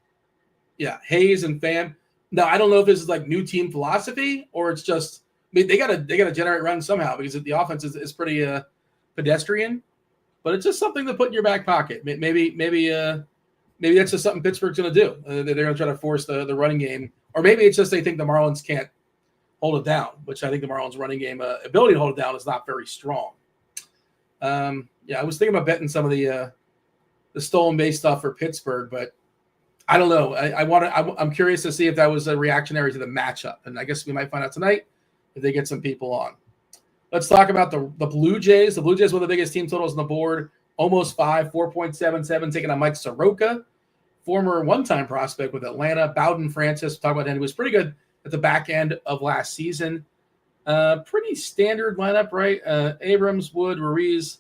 Yeah, Hayes and Pham. Now I don't know if this is like new team philosophy or it's just they gotta generate runs somehow because the offense is pretty pedestrian. But it's just something to put in your back pocket. Maybe that's just something Pittsburgh's going to do. They're going to try to force the running game, or maybe it's just they think the Marlins can't hold it down, which I think the Marlins' running game ability to hold it down is not very strong. I was thinking about betting some of the stolen base stuff for Pittsburgh, but I don't know. I'm curious to see if that was a reactionary to the matchup, and I guess we might find out tonight if they get some people on. Let's talk about the Blue Jays. The Blue Jays were the biggest team totals on the board, almost 5, 4.77, taking on Mike Soroka, former one-time prospect with Atlanta. Bowden Francis, we'll talk about him. He was pretty good at the back end of last season. Pretty standard lineup, right? Abrams, Wood, Ruiz,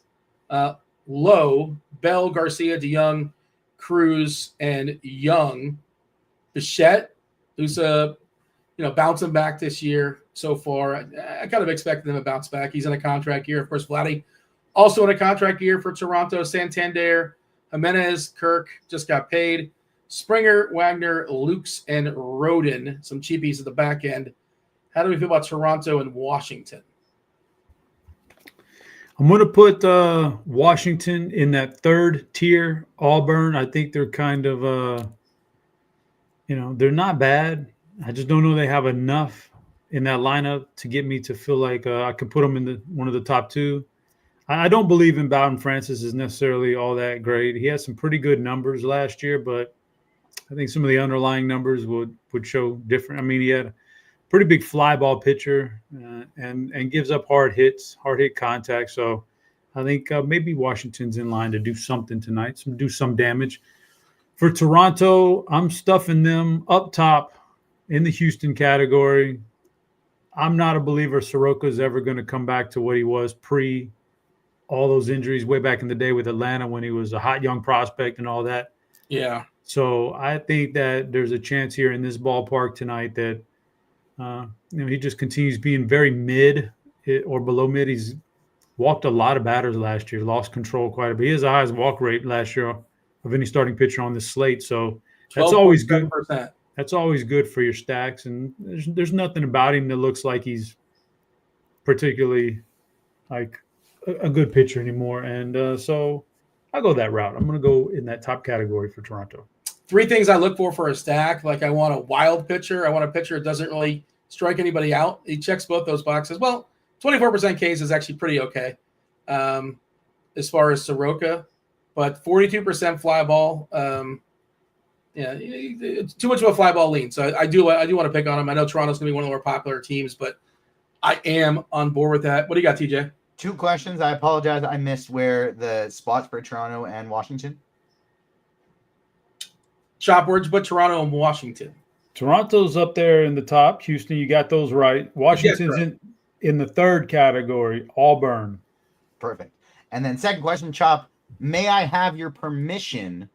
Lowe, Bell, Garcia, DeYoung, Cruz, and Young. Bichette, who's bouncing back this year so far. I kind of expected him to bounce back. He's in a contract year. Of course, Vladdy also in a contract year for Toronto. Santander, Jimenez, Kirk just got paid. Springer, Wagner, Lukes, and Roden, some cheapies at the back end. How do we feel about Toronto and Washington? I'm going to put Washington in that third tier. Auburn, I think they're kind of, they're not bad. I just don't know they have enough in that lineup to get me to feel like I could put them in one of the top 2. I don't believe in Bowden Francis is necessarily all that great. He had some pretty good numbers last year, but I think some of the underlying numbers would show different. I mean, he had a pretty big fly ball pitcher and gives up hard hit contact. So I think maybe Washington's in line to do something tonight, do some damage. For Toronto, I'm stuffing them up top in the Houston category. I'm not a believer Soroka is ever going to come back to what he was pre all those injuries way back in the day with Atlanta when he was a hot young prospect and all that. Yeah. So I think that there's a chance here in this ballpark tonight that he just continues being very mid or below mid. He's walked a lot of batters last year, lost control quite a bit. He has the highest walk rate last year of any starting pitcher on this slate. So that's always good. That's always good for your stacks. And there's nothing about him that looks like he's particularly like a good pitcher anymore. And so I'll go that route. I'm going to go in that top category for Toronto. 3 things I look for a stack. Like I want a wild pitcher. I want a pitcher that doesn't really strike anybody out. He checks both those boxes. Well, 24% Ks is actually pretty okay as far as Soroka, but 42% fly ball. It's too much of a fly ball lean. So I do want to pick on him. I know Toronto's going to be one of the more popular teams, but I am on board with that. What do you got, TJ? 2 questions. I apologize. I missed where the spots for Toronto and Washington. Chop, where'd you put Toronto and Washington? Toronto's up there in the top. Houston, you got those right. Washington's in the third category, Auburn. Perfect. And then second question, Chop, may I have your permission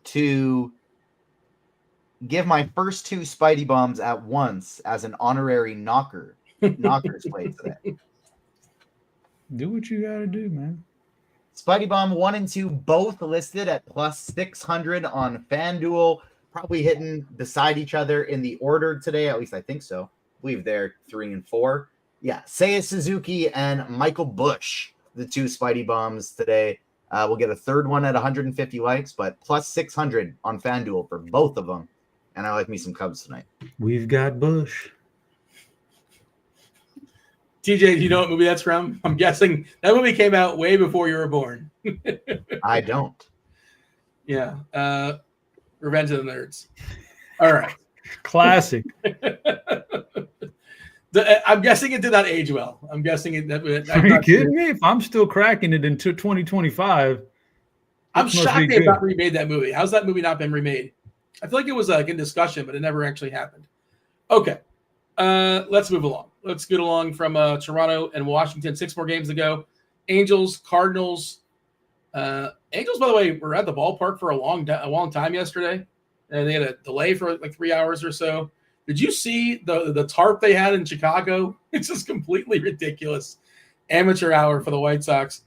to give my first 2 Spidey bombs at once as an honorary knockers play today? Do what you got to do, man. Spidey Bomb 1 and 2 both listed at plus 600 on FanDuel. Probably hitting beside each other in the order today. At least I think so. I believe they're 3 and 4. Yeah, Seiya Suzuki and Michael Busch, the 2 Spidey Bombs today. We'll get a third one at 150 likes, but plus 600 on FanDuel for both of them. And I like me some Cubs tonight. We've got Busch. TJ, do you know what movie that's from? I'm guessing that movie came out way before you were born. I don't. Yeah. Revenge of the Nerds. All right. Classic. I'm guessing it did not age well. I'm guessing it. Are you kidding me? If I'm still cracking it until 2025, I'm shocked they have not remade that movie. How's that movie not been remade? I feel like it was like in discussion, but it never actually happened. Okay, let's move along. Let's get along from Toronto and Washington. 6 more games to go. Angels, Cardinals. Angels, by the way, were at the ballpark for a long time yesterday, and they had a delay for like 3 hours or so. Did you see the tarp they had in Chicago? It's just completely ridiculous. Amateur hour for the White Sox.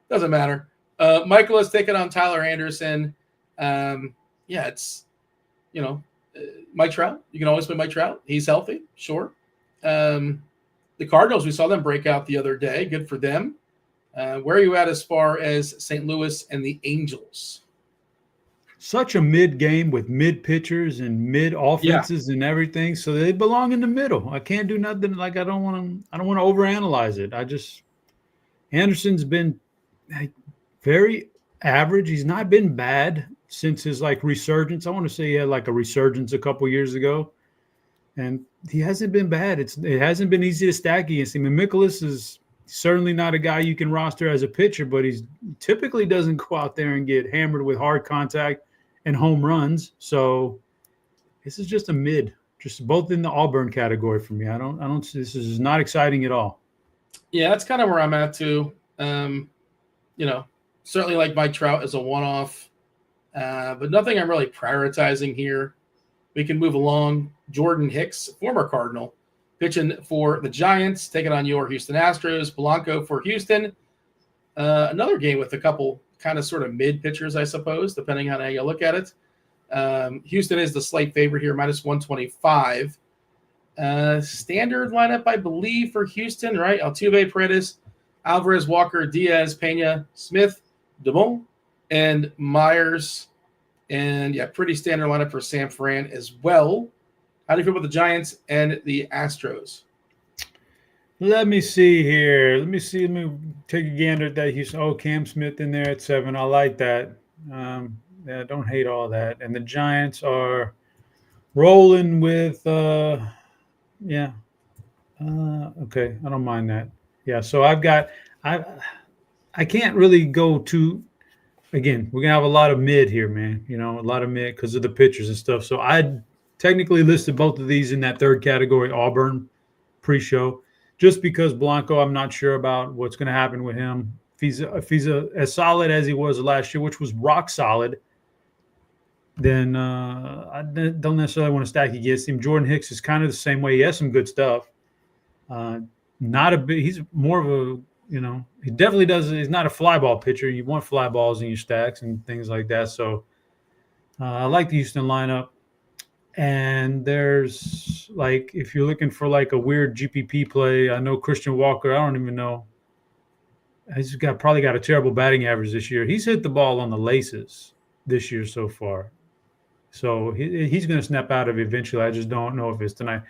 Doesn't matter. Michael is taking on Tyler Anderson. It's, Mike Trout. You can always play Mike Trout. He's healthy, sure. The Cardinals, we saw them break out the other day. Good for them. Where are you at as far as St. Louis and the Angels? Such a mid game with mid pitchers and mid offenses and everything. So they belong in the middle. I can't do nothing. Like I don't want to overanalyze it. Anderson's been very average. He's not been bad since his resurgence. I want to say he had a resurgence a couple years ago, and he hasn't been bad. It hasn't been easy to stack against him. And Mikolas is certainly not a guy you can roster as a pitcher, but he typically doesn't go out there and get hammered with hard contact and home runs. So this is just a mid, just both in the Auburn category for me. I don't. This is not exciting at all. Yeah, that's kind of where I'm at too. Certainly like Mike Trout as a one-off, but nothing I'm really prioritizing here. We can move along. Jordan Hicks, former Cardinal, pitching for the Giants, taking on your Houston Astros. Polanco for Houston. Another game with a couple kind of sort of mid pitchers, I suppose, depending on how you look at it. Houston is the slight favorite here, minus 125. Standard lineup, I believe, for Houston, right? Altuve, Paredes, Alvarez, Walker, Diaz, Pena, Smith, DeBon, and Myers. And, pretty standard lineup for San Fran as well. How do you feel about the Giants and the Astros? Let me see here. Let me take a gander at that Houston. Oh, Cam Smith in there at 7. I like that. Don't hate all that. And the Giants are rolling with okay. I don't mind that. Yeah, so I can't really go to, again, we're going to have a lot of mid here, man. A lot of mid because of the pitchers and stuff. So I technically listed both of these in that third category, Auburn pre-show. Just because Blanco, I'm not sure about what's going to happen with him. If he's as solid as he was last year, which was rock solid, then I don't necessarily want to stack against him. Jordan Hicks is kind of the same way. He has some good stuff. He's more of a, he definitely does. He's not a fly ball pitcher. You want fly balls in your stacks and things like that. So I like the Houston lineup. And there's if you're looking for a weird GPP play, I know Christian Walker. I don't even know. He's probably got a terrible batting average this year. He's hit the ball on the laces this year so far. So he's going to snap out of it eventually. I just don't know if it's tonight.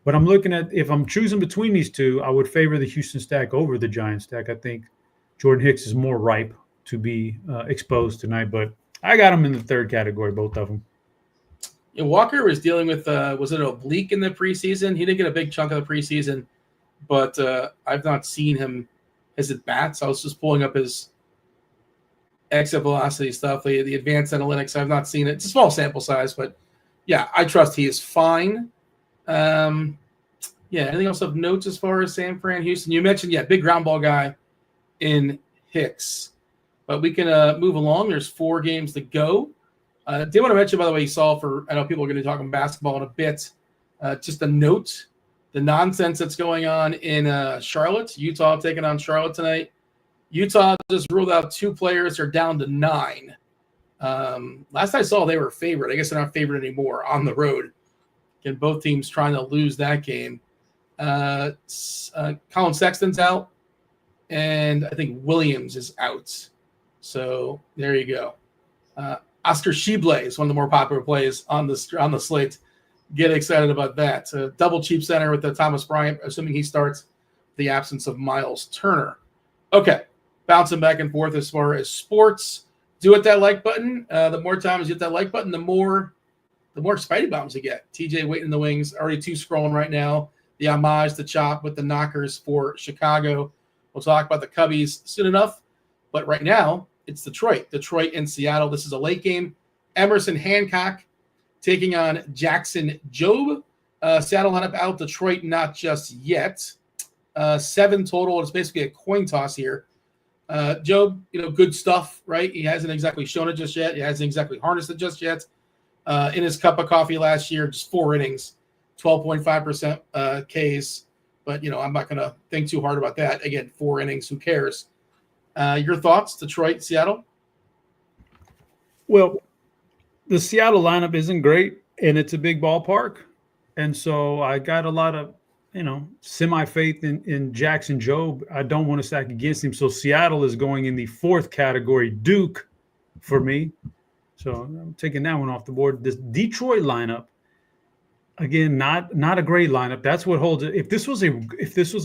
But I'm looking at, if I'm choosing between these two, I would favor the Houston stack over the Giants stack. I think Jordan Hicks is more ripe to be exposed tonight. But I got him in the third category, both of them. Yeah, Walker was dealing with, was it oblique in the preseason? He didn't get a big chunk of the preseason, but I've not seen him his at-bats. I was just pulling up his exit velocity stuff, the advanced analytics. I've not seen it. It's a small sample size, but yeah, I trust he is fine. Anything else of notes as far as San Fran, Houston? You mentioned, big ground ball guy in Hicks. But we can move along. There's 4 games to go. I did want to mention, by the way, I know people are going to talk about basketball in a bit. Just a note, the nonsense that's going on in Charlotte. Utah taking on Charlotte tonight. Utah just ruled out 2 players. They're down to 9. Last I saw, they were favored. I guess they're not favored anymore on the road. Again, both teams trying to lose that game. Colin Sexton's out, and I think Williams is out. So there you go. Oscar Schieble is one of the more popular plays on the slate. Get excited about that. Double cheap center with the Thomas Bryant, assuming he starts, the absence of Miles Turner. Okay, bouncing back and forth as far as sports. Do hit that like button. The more times you hit that like button, the more Spidey bombs you get. TJ waiting in the wings. Already 2 scrolling right now. the homage, the chop with the knockers for Chicago. We'll talk about the Cubbies soon enough. But right now, it's Detroit and Seattle. This is a late game. Emerson Hancock taking on Jackson Jobe. Seattle lineup out. Detroit not just yet. 7 total. It's basically a coin toss here. Jobe, good stuff, right? He hasn't exactly shown it just yet. He hasn't exactly harnessed it just yet. In his cup of coffee last year, just 4 innings, 12.5% Ks. But, I'm not going to think too hard about that. Again, 4 innings, who cares? Your thoughts, Detroit, Seattle? Well, the Seattle lineup isn't great, and it's a big ballpark. And so I got a lot of, semi-faith in Jackson Jobe. I don't want to stack against him. So Seattle is going in the 4th category, Duke, for me. So I'm taking that one off the board. This Detroit lineup, again, not a great lineup. That's what holds it. If this was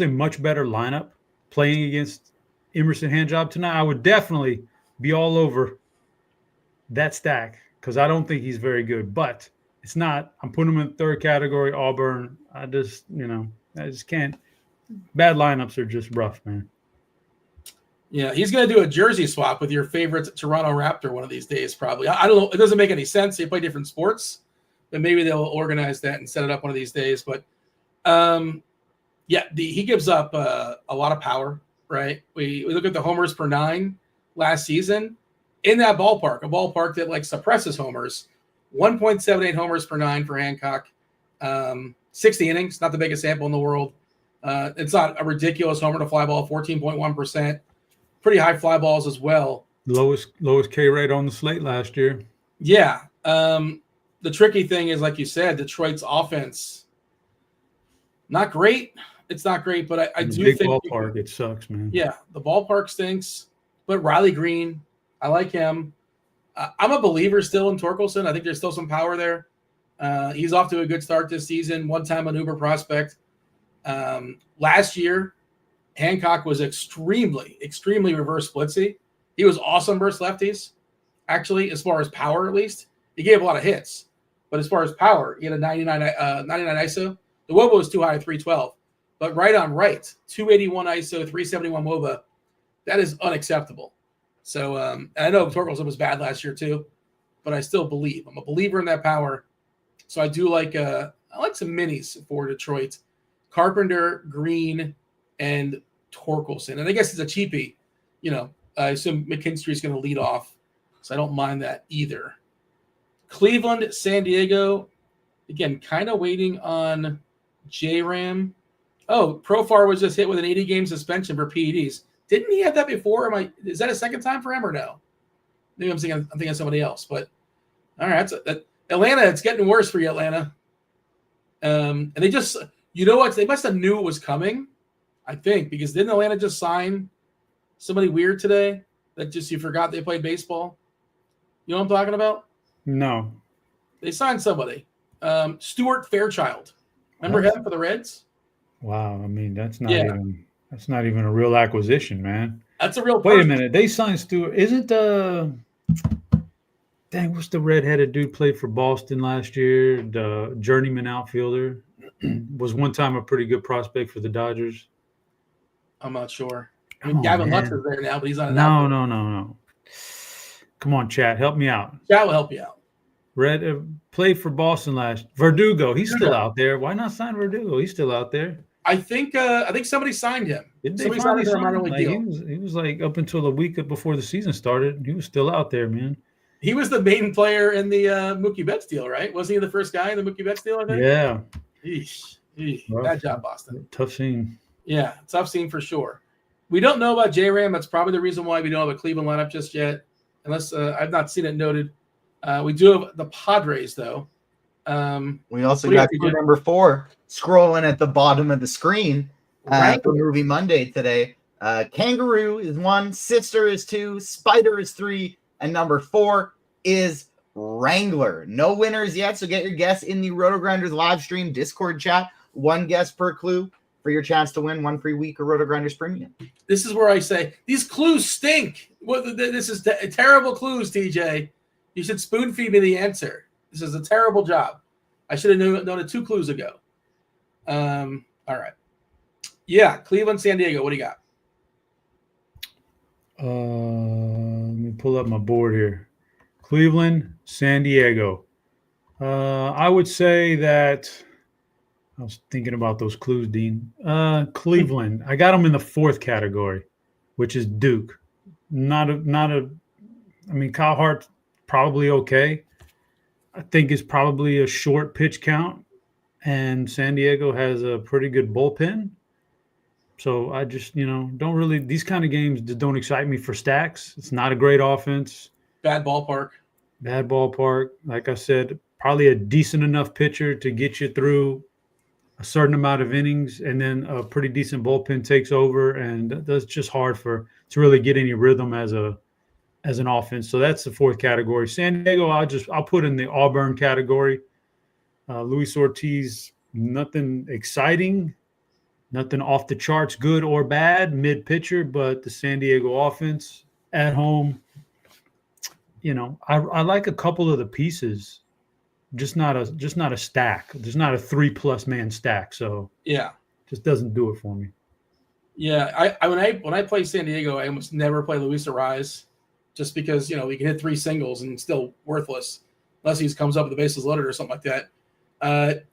a much better lineup playing against Emerson Handjob tonight, I would definitely be all over that stack because I don't think he's very good. But it's not. I'm putting him in the 3rd category, Auburn. I just can't. Bad lineups are just rough, man. Yeah, he's going to do a jersey swap with your favorite Toronto Raptor one of these days, probably. I don't know. It doesn't make any sense. They play different sports, but maybe they'll organize that and set it up one of these days. But, he gives up a lot of power, right? We look at the homers per 9 last season in that ballpark, a ballpark that suppresses homers. 1.78 homers per 9 for Hancock. 60 innings, not the biggest sample in the world. It's not a ridiculous homer to fly ball, 14.1%. Pretty high fly balls as well. Lowest K rate on the slate last year. Yeah. The tricky thing is, like you said, Detroit's offense, not great. It's not great, but I do big think ballpark. It sucks, man. Yeah, the ballpark stinks. But Riley Green, I like him. I'm a believer still in Torkelson. I think there's still some power there. He's off to a good start this season. One-time an Uber prospect. Last year, Hancock was extremely, extremely reverse splitsy. He was awesome versus lefties, actually, as far as power at least. He gave a lot of hits. But as far as power, he had a 99 ISO. The WOBA was too high at 312. But right on right, 281 ISO, 371 WOBA. That is unacceptable. So I know Torkelson was bad last year too, but I still believe. I'm a believer in that power. So I do like I like some minis for Detroit. Carpenter, Green, and Torkelson. And I guess it's a cheapie. I assume McKinstry's going to lead off. So I don't mind that either. Cleveland, San Diego. Again, kind of waiting on J-Ram. Oh, Profar was just hit with an 80-game suspension for PEDs. Didn't he have that before? Is that a second time for him or no? Maybe I'm thinking of somebody else. But all right, Atlanta. It's getting worse for you, Atlanta. And they just, what? They must have knew it was coming, I think, because didn't Atlanta just sign somebody weird today that just you forgot they played baseball? You know what I'm talking about? No. They signed somebody, Stuart Fairchild. Remember him for the Reds? Wow, I mean that's not even a real acquisition, man. That's a real. Wait a minute, they signed Stewart. Isn't what's the redheaded dude played for Boston last year? The journeyman outfielder was one time a pretty good prospect for the Dodgers. I'm not sure. Gavin Lux is there now, but he's on. No. Come on, chat, help me out. Chat will help you out. Played for Boston last. Verdugo, he's still out there. Why not sign Verdugo? He's still out there. I think somebody signed him. Somebody signed him? He was up until a week before the season started. He was still out there, man. He was the main player in the Mookie Betts deal, right? Wasn't he the first guy in the Mookie Betts deal, I think? Yeah. Eesh. Bad job, Boston. Tough scene. Yeah, tough scene for sure. We don't know about J-Ram. That's probably the reason why we don't have a Cleveland lineup just yet, unless I've not seen it noted. We do have the Padres, though. We also got number 4 scrolling at the bottom of the screen for Movie Monday today. Kangaroo is 1, Sister is 2, Spider is 3, and number 4 is Wrangler. No winners yet, so get your guess in the RotoGrinders live stream Discord chat. 1 guess per clue for your chance to win 1 free week of RotoGrinders Premium. This is where I say, these clues stink. This is terrible clues, TJ. You should spoon feed me the answer. This is a terrible job. I should have known it 2 clues ago. All right. Yeah, Cleveland, San Diego. What do you got? Let me pull up my board here. Cleveland, San Diego. I would say that I was thinking about those clues, Dean. Cleveland. I got them in the fourth category, which is Duke. Not a. I mean, Kyle Hart's probably okay. I think it's probably a short pitch count, and San Diego has a pretty good bullpen. So I just, don't really, these kind of games just don't excite me for stacks. It's not a great offense. Bad ballpark. Bad ballpark. Like I said, probably a decent enough pitcher to get you through a certain amount of innings, and then a pretty decent bullpen takes over, and that's just hard to really get any rhythm as an offense. So that's the fourth category. San Diego, I'll put in the Auburn category. Luis Ortiz, nothing exciting. Nothing off the charts, good or bad, mid pitcher, but the San Diego offense at home, I like a couple of the pieces, just not a stack. There's not a 3+ man stack, so yeah, just doesn't do it for me. Yeah, when I play San Diego, I almost never play Luis Ariz, just because he can hit 3 singles and still worthless unless he comes up with the bases loaded or something like that.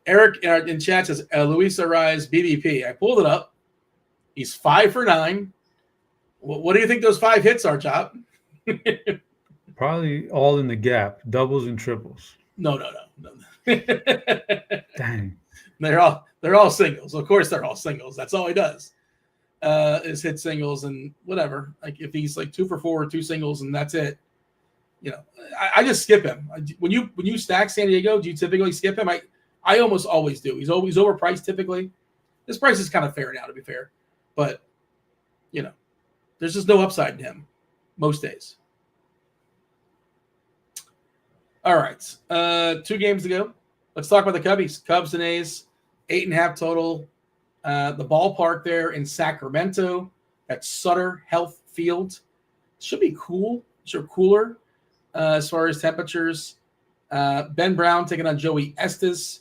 Eric in chat says Luis Ariz BBP. I pulled it up. He's 5 for 9. What do you think those 5 hits are, Chop? Probably all in the gap, doubles and triples. No. Dang. They're all singles. Of course, they're all singles. That's all he does. Is hit singles and whatever. Like if he's like 2 for 4, 2 singles, and that's it. I just skip him. When you stack San Diego, do you typically skip him? I almost always do. He's always overpriced typically. This price is kind of fair now, to be fair. But, there's just no upside in him most days. All right. 2 games to go. Let's talk about the Cubbies. Cubs and A's, 8.5 total. The ballpark there in Sacramento at Sutter Health Field. Should be cool. Sure, cooler as far as temperatures. Ben Brown taking on Joey Estes.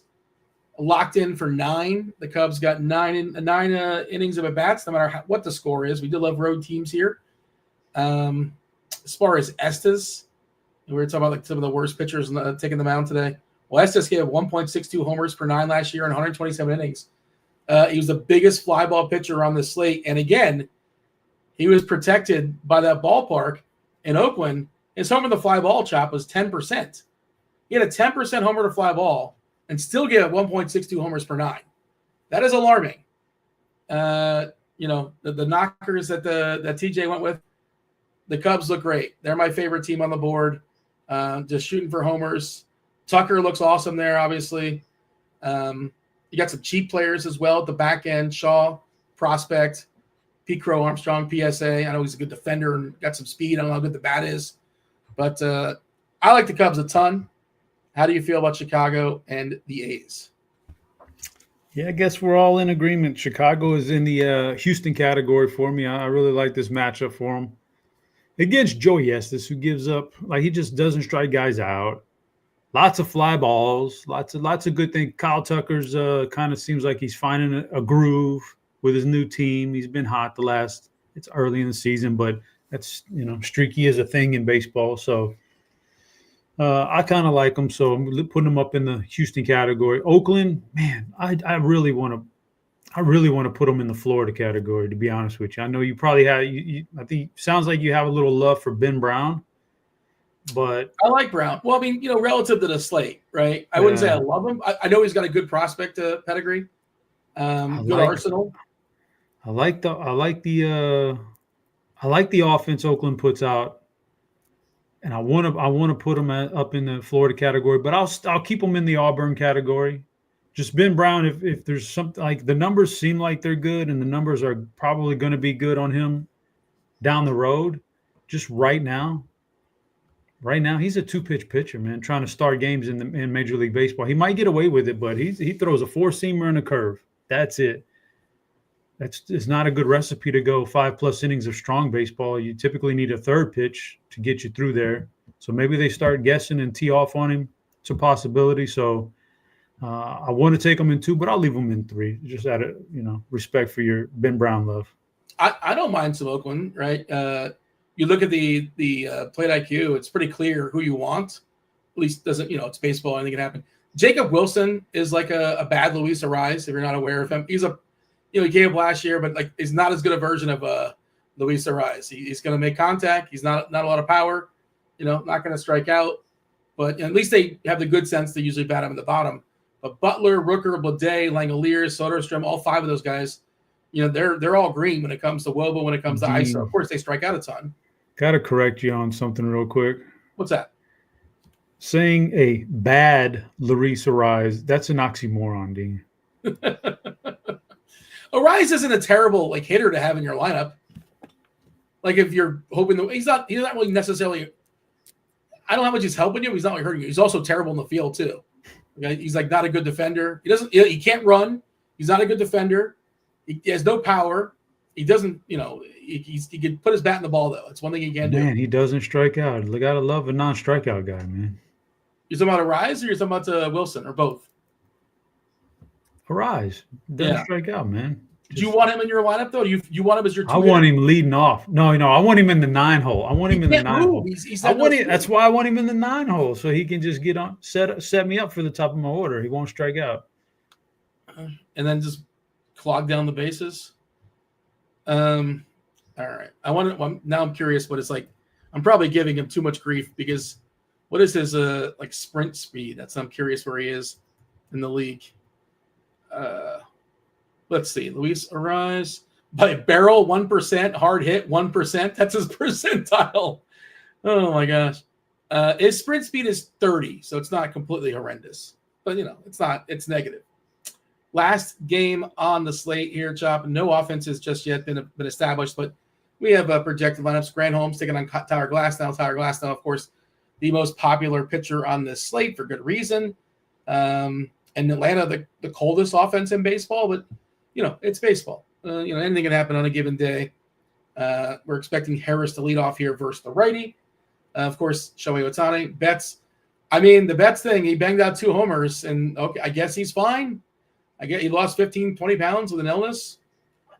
Locked in for 9. The Cubs got 9 innings of at-bats, no matter what the score is. We do love road teams here. As far as Estes, we were talking about like some of the worst pitchers taking the mound today. Well, Estes gave 1.62 homers per 9 last year in 127 innings. He was the biggest fly ball pitcher on the slate. And again, he was protected by that ballpark in Oakland. His homer to fly ball chop was 10%. He had a 10% homer to fly ball and still gave 1.62 homers per 9. That is alarming. The knockers that TJ went with, the Cubs look great. They're my favorite team on the board. Just shooting for homers. Tucker looks awesome there, obviously. You got some cheap players as well at the back end. Shaw, prospect, Pete Crow Armstrong, PSA. I know he's a good defender and got some speed. I don't know how good the bat is. But I like the Cubs a ton. How do you feel about Chicago and the A's? Yeah, I guess we're all in agreement. Chicago is in the Houston category for me. I really like this matchup for him. Against Joey Estes, who gives up, he just doesn't strike guys out. Lots of fly balls, lots of good things. Kyle Tucker's kind of seems like he's finding a groove with his new team. He's been hot it's early in the season, but that's, streaky is a thing in baseball. So I kind of like him. So I'm putting him up in the Houston category. Oakland, man, I really want to put him in the Florida category, to be honest with you. I know you probably have, I think sounds like you have a little love for Ben Brown. But I like Brown. Well, I mean, relative to the slate, right? I wouldn't say I love him. I know he's got a good prospect pedigree. Good arsenal. I like the offense Oakland puts out, and I want to put him up in the Florida category. But I'll keep him in the Auburn category. Just Ben Brown. If there's something like the numbers seem like they're good, and the numbers are probably going to be good on him down the road. Just right now, he's a 2-pitch pitcher, man, trying to start games in Major League Baseball. He might get away with it, but he throws a 4-seamer and a curve. That's it. It's not a good recipe to go 5+ innings of strong baseball. You typically need a 3rd pitch to get you through there. So maybe they start guessing and tee off on him. It's a possibility. So I want to take him in 2, but I'll leave him in 3. Just out of respect for your Ben Brown love. I don't mind some Oakland, right? You look at the plate IQ; it's pretty clear who you want. At least doesn't it's baseball, anything can happen. Jacob Wilson is like a bad Luis Ariz, if you're not aware of him. He's he gave up last year, but like he's not as good a version of Luis Ariz. He's going to make contact. He's not a lot of power. Not going to strike out. But at least they have the good sense to usually bat him at the bottom. But Butler, Rooker, Blade, Langoliers, Soderstrom, all 5 of those guys, they're all green when it comes to Woba, when it comes to ISO. Of course, they strike out a ton. Got to correct you on something real quick. What's that? Saying a bad Luis Ariz, that's an oxymoron, Dean. Ariz isn't a terrible hitter to have in your lineup. Like if you're hoping he's not really necessarily. I don't know how much he's helping you. He's not really hurting you. He's also terrible in the field too. Okay? He's not a good defender. He can't run. He's not a good defender. He has no power. He doesn't. He can put his bat in the ball though. It's one thing he can do. Man, he doesn't strike out. You gotta love a non-strikeout guy, man. You're talking about Ariz or you're talking about Wilson or both? Ariz doesn't strike out, man. Do you want him in your lineup though? Do you want him as your? I want him leading off. No, I want him in the 9 hole. I want him in the 9 hole. That's why I want him in the 9 hole, so he can just get on set me up for the top of my order. He won't strike out, and then just clog down the bases. All right. Now I'm curious what it's like. I'm probably giving him too much grief because what is his sprint speed? I'm curious where he is in the league. Let's see. Luis Ariz by barrel 1%, hard hit 1%. That's his percentile. Oh my gosh. His sprint speed is 30, so it's not completely horrendous. But it's negative. Last game on the slate here, Chop. No offense has just yet been established, but we have projected lineups. Grant Holmes taking on Tyler Glasnow. Tyler Glasnow, of course, the most popular pitcher on this slate for good reason. And Atlanta, the coldest offense in baseball, but it's baseball. Anything can happen on a given day. We're expecting Harris to lead off here versus the righty. Of course, Shohei Ohtani. Betts. The Betts thing, he banged out 2 homers, and okay, I guess he's fine. I guess he lost 15, 20 pounds with an illness.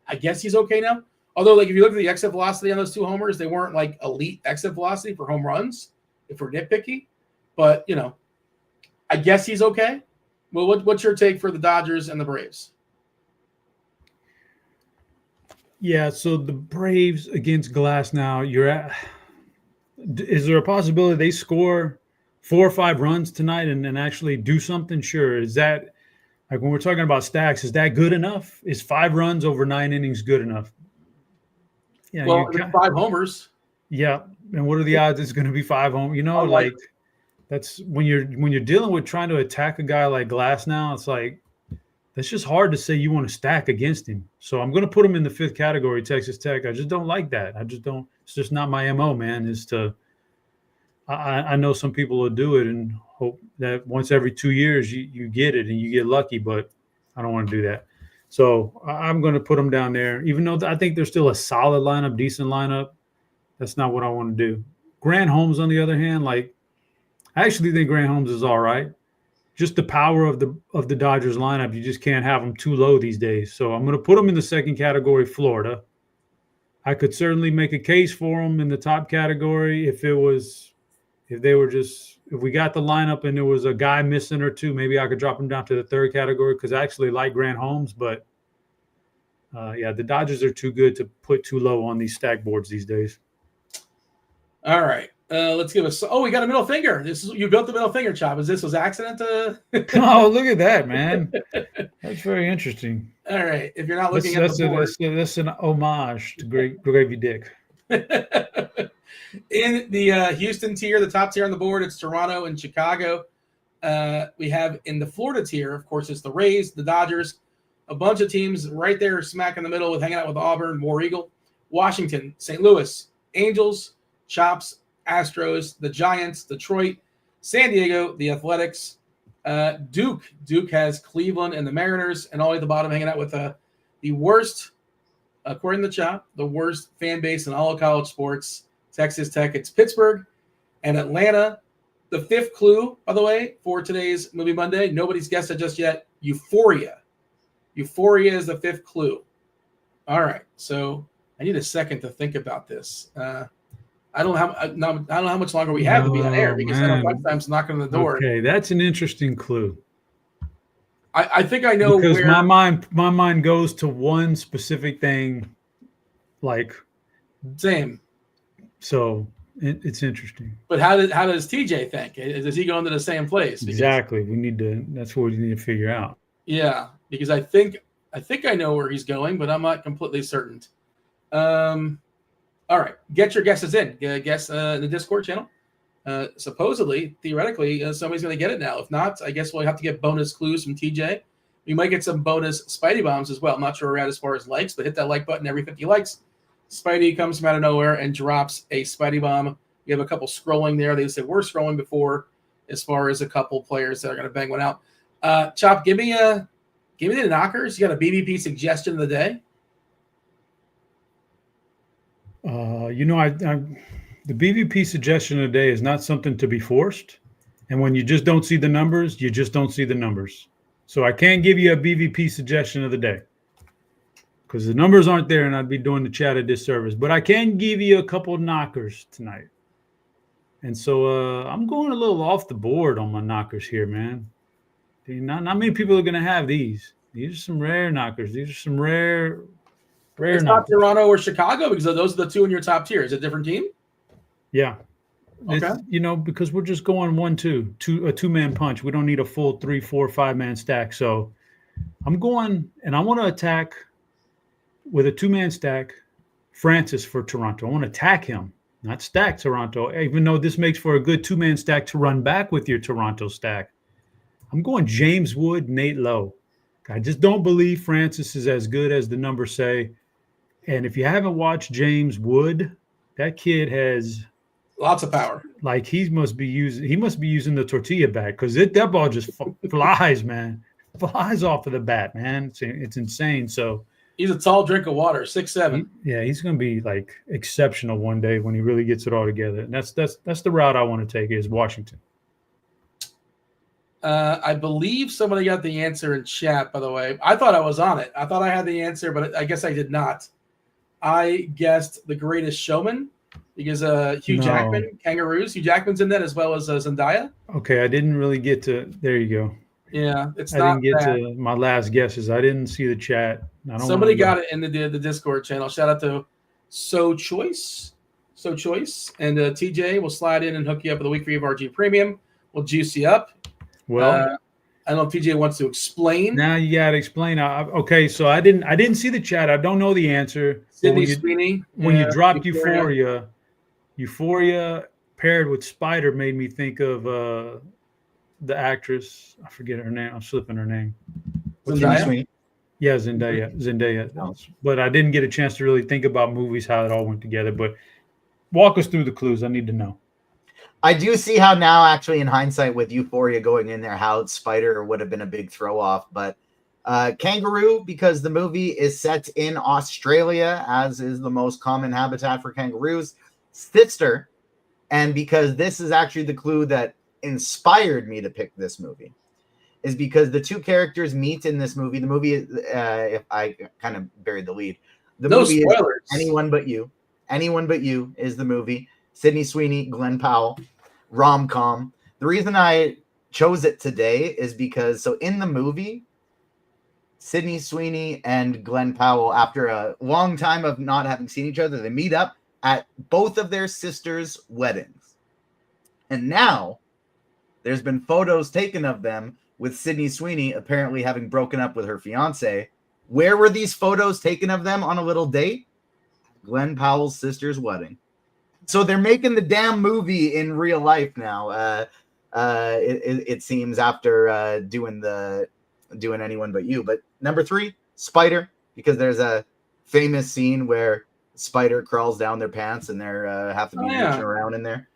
I guess he's okay now. Although, if you look at the exit velocity on those 2 homers, they weren't elite exit velocity for home runs, if we're nitpicky. But, I guess he's okay. Well, what's your take for the Dodgers and the Braves? Yeah, so the Braves against Glasnow, is there a possibility they score 4 or 5 runs tonight and actually do something? Sure. Is that, when we're talking about stacks, is that good enough? Is 5 runs over 9 innings good enough? Yeah. Well, 5 homers. Yeah. And what are the odds it's going to be 5 homers? That's when you're dealing with trying to attack a guy like Glasnow, it's that's just hard to say you want to stack against him. So I'm going to put him in the 5th category, Texas Tech. I just don't like that. It's just not my MO, man, I know some people will do it and hope that once every 2 years you get it and you get lucky, but I don't want to do that. So I'm going to put them down there, even though I think they're still a solid lineup, decent lineup. That's not what I want to do. Grant Holmes, on the other hand, I actually think Grant Holmes is all right. Just the power of the Dodgers lineup, you just can't have them too low these days. So I'm going to put them in the 2nd category, Florida. I could certainly make a case for them in the top category if we got the lineup and there was a guy missing or 2, maybe I could drop them down to the 3rd category because I actually like Grant Holmes. But the Dodgers are too good to put too low on these stack boards these days. All right. Let's give us. Oh, we got a middle finger. You built the middle finger, Chop. Was accident? Oh, look at that, man. That's very interesting. All right. If you're not looking at the board, that's an homage to Gravy Dick. In the Houston tier, the top tier on the board, it's Toronto and Chicago. We have in the Florida tier, of course, it's the Rays, the Dodgers, a bunch of teams right there smack in the middle with hanging out with Auburn, War Eagle, Washington, St. Louis, Angels, Chops, Astros, the Giants, Detroit, San Diego, the Athletics, Duke. Duke has Cleveland and the Mariners, and all at the bottom hanging out with the worst, according to Chop, the worst fan base in all of college sports, Texas Tech. It's Pittsburgh and Atlanta. The fifth clue, by the way, for today's Movie Monday, nobody's guessed it just yet. Euphoria. Euphoria is the fifth clue. All right, so I need a second to think about this. I don't know how much longer we have to be on air because I know lunchtime's knocking on the door. Okay, that's an interesting clue. I think I know because where my mind goes to one specific thing, like same. So it's interesting. But how does TJ think? Does he go into the same place? Because, exactly. That's what we need to figure out. Yeah, because I think I know where he's going, but I'm not completely certain. All right, get your guesses in. Guess in the Discord channel. Supposedly, theoretically, somebody's going to get it now. If not, I guess we'll have to get bonus clues from TJ. We might get some bonus Spidey bombs as well. I'm not sure where we're at as far as likes, but hit that like button every 50 likes. Spidey comes from out of nowhere and drops a Spidey bomb. You have a couple scrolling there. They said we're scrolling before as far as a couple players that are going to bang one out. Chop, give me the knockers. You got a BBP suggestion of the day? The BVP suggestion of the day is not something to be forced. And when you just don't see the numbers, you just don't see the numbers. So I can't give you a BVP suggestion of the day because the numbers aren't there and I'd be doing the chat a disservice. But I can give you a couple of knockers tonight. And so I'm going a little off the board on my knockers here, man. Not many people are going to have these. These are some rare knockers. These are some rare It's not Toronto or Chicago because those are the two in your top tier. Is it a different team? Yeah. Okay. Because we're just going 1-2, a two-man punch. We don't need a full 3, 4, 5-man stack. So I'm going, and I want to attack with a two-man stack Francis for Toronto. I want to attack him, not stack Toronto, even though this makes for a good two-man stack to run back with your Toronto stack. I'm going James Wood, Nate Lowe. I just don't believe Francis is as good as the numbers say. And if you haven't watched James Wood, that kid has lots of power. Like he must be using the tortilla bag because that ball just flies, man. Flies off of the bat, man. It's insane. So he's a tall drink of water, 6'7". He's going to be like exceptional one day when he really gets it all together. And that's the route I want to take is Washington. I believe somebody got the answer in chat, by the way. I thought I was on it. I thought I had the answer, but I guess I did not. I guessed The Greatest Showman because Hugh Jackman, Kangaroos. Hugh Jackman's in that as well as Zendaya. Okay, I didn't really get to – there you go. Yeah, I didn't get to my last guesses. I didn't see the chat. Somebody got it in the Discord channel. Shout out to So Choice. And TJ will slide in and hook you up with a week free of RG Premium. We'll juice you up. Well, I don't know if TJ wants to explain. Now you got to explain. Okay, so I didn't see the chat. I don't know the answer. Sydney Sweeney. When you dropped Euphoria paired with Spider made me think of the actress. I forget her name. I'm slipping her name. Zendaya? Yeah, Zendaya. But I didn't get a chance to really think about movies, how it all went together. But walk us through the clues. I need to know. I do see how now, actually, in hindsight, with Euphoria going in there, how Spider would have been a big throw off. But kangaroo, because the movie is set in Australia, as is the most common habitat for kangaroos. Sister, and because this is actually the clue that inspired me to pick this movie, is because the two characters meet in this movie. The movie is, if I kind of buried the lead, the movie spoilers. Is Anyone But You. Anyone But You is the movie. Sydney Sweeney, Glenn Powell, rom-com. The reason I chose it today is because, so in the movie, Sydney Sweeney and Glenn Powell, after a long time of not having seen each other, they meet up at both of their sisters' weddings. And now there's been photos taken of them with Sydney Sweeney apparently having broken up with her fiance. Where were these photos taken of them on a little date? Glenn Powell's sister's wedding. So they're making the damn movie in real life now. It seems after doing Anyone But You. But number 3, Spider, because there's a famous scene where Spider crawls down their pants and they're have to be reaching around in there.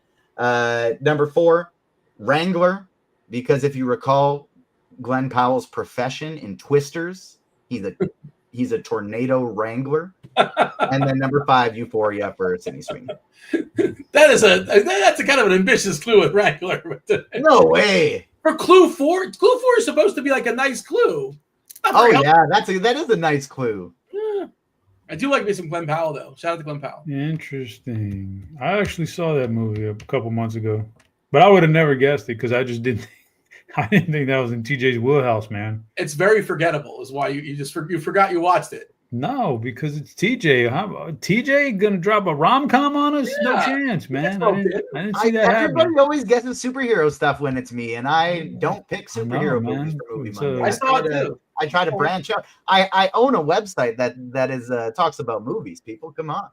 Number 4, Wrangler, because if you recall Glenn Powell's profession in Twisters, he's he's a tornado wrangler. And then number 5, Euphoria for Sydney Sweeney. That's a kind of an ambitious clue with Wrangler. No way. For clue 4 is supposed to be like a nice clue. Oh yeah, that is a nice clue. Yeah. I do like me some Glenn Powell though. Shout out to Glenn Powell. Interesting. I actually saw that movie a couple months ago, but I would have never guessed it because I didn't think that was in TJ's wheelhouse, man. It's very forgettable, is why you forgot you watched it. No, because it's TJ. TJ gonna drop a rom-com on us? Yeah. No chance, man. I didn't see that happen. Everybody always guesses superhero stuff when it's me, and I don't pick superhero movies for Movie Monday. I saw it too. I try to branch out. I own a website that is talks about movies. People, come on.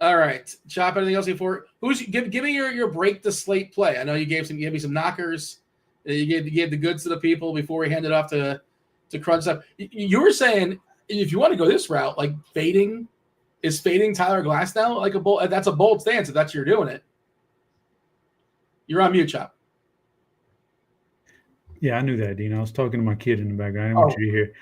All right, Chop. Anything else before? Give me your break the slate play. I know you gave me some knockers. You gave the goods to the people before we handed off to Crunch Time. You were saying, if you want to go this route, like fading Tyler Glass now, like that's a bold stance if that's you're doing it. You're on mute, Chop. Yeah, I knew that, Dean. I was talking to my kid in the background. I didn't want you to hear.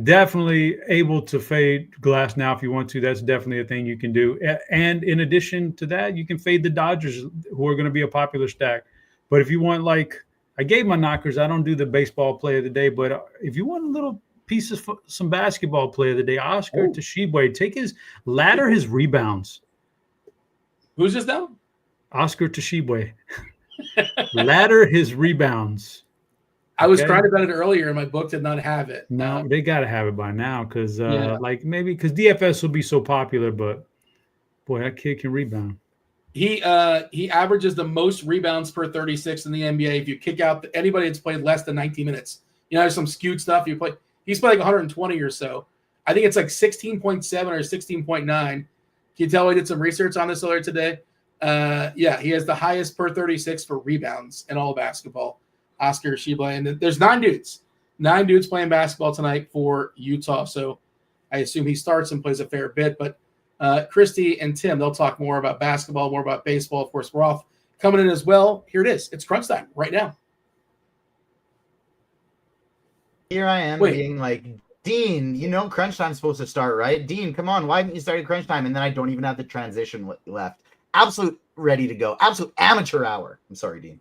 Definitely able to fade Glass now if you want to. That's definitely a thing you can do. And in addition to that, you can fade the Dodgers, who are going to be a popular stack. But if you want, like, I gave my knockers. I don't do the baseball play of the day, but if you want a little piece of some basketball play of the day, Oscar Tshiebwe, ladder his rebounds. Who's this now? Oscar Tshiebwe. Ladder his rebounds. I was trying to bet it earlier, and my book did not have it. No, they got to have it by now because, maybe because DFS will be so popular. But boy, that kid can rebound. He averages the most rebounds per 36 in the NBA. If you kick out anybody that's played less than 19 minutes, there's some skewed stuff. He's played like 120 or so. I think it's like 16.7 or 16.9. Can you tell we did some research on this earlier today? He has the highest per 36 for rebounds in all of basketball. Oscar Tshiebwe, and there's 9 dudes playing basketball tonight for Utah. So I assume he starts and plays a fair bit. But Kristi and Tim, they'll talk more about basketball, more about baseball. Of course, Roth coming in as well. Here it is. It's crunch time right now. Here I am being like, Dean, crunch time's supposed to start, right? Dean, come on. Why didn't you start at crunch time? And then I don't even have the transition left. Absolute ready to go. Absolute amateur hour. I'm sorry, Dean.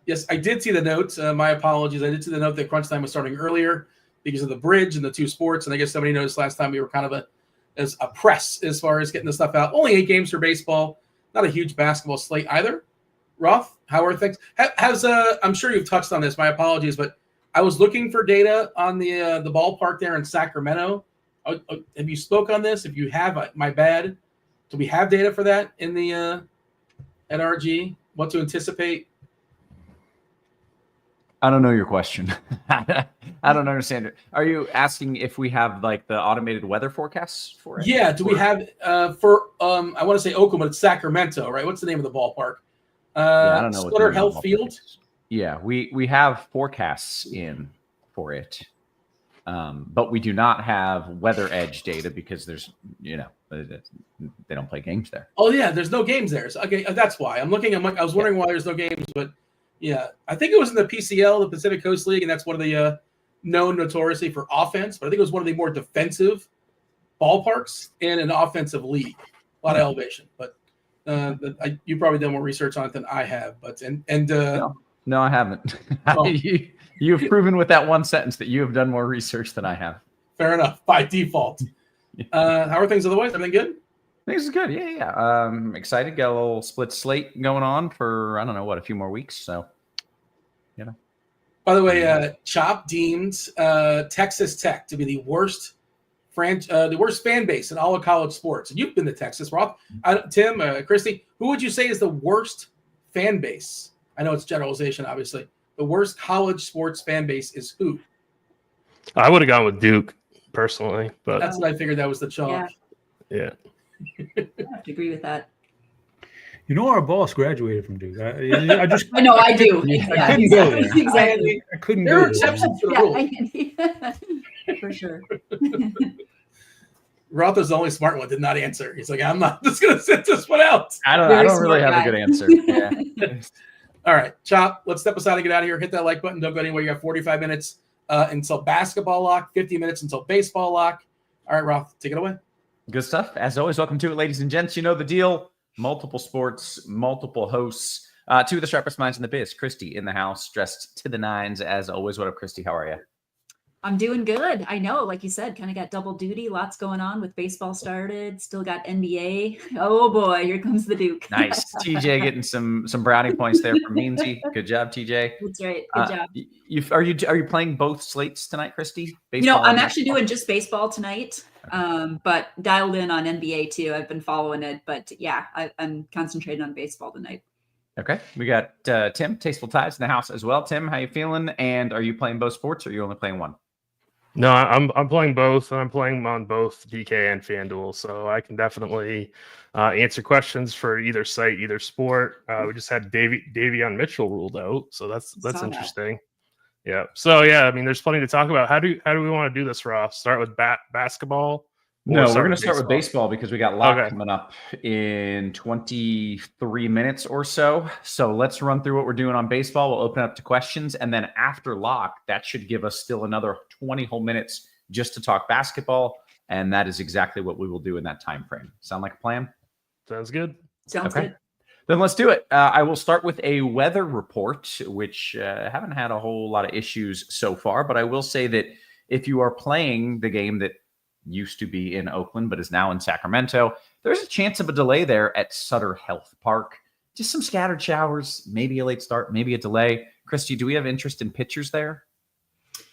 Yes, I did see the note. My apologies. I did see the note that crunch time was starting earlier because of the bridge and the 2 sports. And I guess somebody noticed last time we were kind of as a press as far as getting the stuff out. Only 8 games for baseball. Not a huge basketball slate either. Roth, how are things? I'm sure you've touched on this. My apologies, but I was looking for data on the ballpark there in Sacramento. Have you spoke on this? If you have, my bad. Do we have data for that in the at RG? What to anticipate? I don't know your question. I don't understand it. Are you asking if we have like the automated weather forecasts for it? Yeah. Do we have for I want to say Oakland, but it's Sacramento, right? What's the name of the ballpark? I don't know. Scudder Health Field. Yeah, we have forecasts in for it, but we do not have weather edge data because there's they don't play games there. Oh yeah, there's no games there. So, okay, that's why I'm looking. I was wondering why there's no games, but yeah, I think it was in the PCL, the Pacific Coast League, and that's one of the known notoriously for offense. But I think it was one of the more defensive ballparks in an offensive league. A lot of elevation, but you probably done more research on it than I have. But No, I haven't. Oh. You've proven with that one sentence that you have done more research than I have. Fair enough, by default. How are things otherwise? Everything good? Things are good. Yeah. Excited. Got a little split slate going on for, I don't know, a few more weeks. So, By the way, Chop deemed Texas Tech to be the worst fan base in all of college sports. And you've been to Texas, Roth. Tim, Kristi, who would you say is the worst fan base? I know it's generalization, obviously. The worst college sports fan base is who? I would have gone with Duke, personally. But that's what I figured that was the chalk. Yeah. I have to agree with that. Our boss graduated from Duke. I just I know I do. I couldn't go there. Exactly. I couldn't there go are exceptions to the rule. For sure. Roth is the only smart one, did not answer. He's like, I'm not just going to sit this one out. I don't really have a good answer. Yeah. All right, Chop, let's step aside and get out of here. Hit that like button. Don't go anywhere. You got 45 minutes until basketball lock, 50 minutes until baseball lock. All right, Roth, take it away. Good stuff. As always, welcome to it, ladies and gents. You know the deal. Multiple sports, multiple hosts. Two of the sharpest minds in the biz. Kristi in the house, dressed to the nines. As always, what up, Kristi? How are you? I'm doing good. I know, like you said, kind of got double duty. Lots going on with baseball started. Still got NBA. Oh boy, here comes the Duke. Nice. TJ getting some brownie points there from Meansy. Good job, TJ. That's right. Good job. Are you playing both slates tonight, Kristi? I'm actually doing just baseball tonight, but dialed in on NBA too. I've been following it, but yeah, I'm concentrating on baseball tonight. Okay, we got Tim, TastefulTides in the house as well. Tim, how you feeling? And are you playing both sports, or are you only playing one? No, I'm playing both, and I'm playing on both DK and FanDuel, so I can definitely answer questions for either site, either sport. We just had Davion Mitchell ruled out, so that's interesting. Yeah. So yeah, I mean, there's plenty to talk about. How do we want to do this, Ross? Start with basketball? No, we're going to start with baseball because we got lock coming up in 23 minutes or so. So let's run through what we're doing on baseball. We'll open up to questions. And then after lock, that should give us still another 20 whole minutes just to talk basketball. And that is exactly what we will do in that time frame. Sound like a plan? Sounds good. Sounds good. Then let's do it. I will start with a weather report, which haven't had a whole lot of issues so far. But I will say that if you are playing the game that used to be in Oakland, but is now in Sacramento, there's a chance of a delay there at Sutter Health Park. Just some scattered showers, maybe a late start, maybe a delay. Kristi, do we have interest in pitchers there?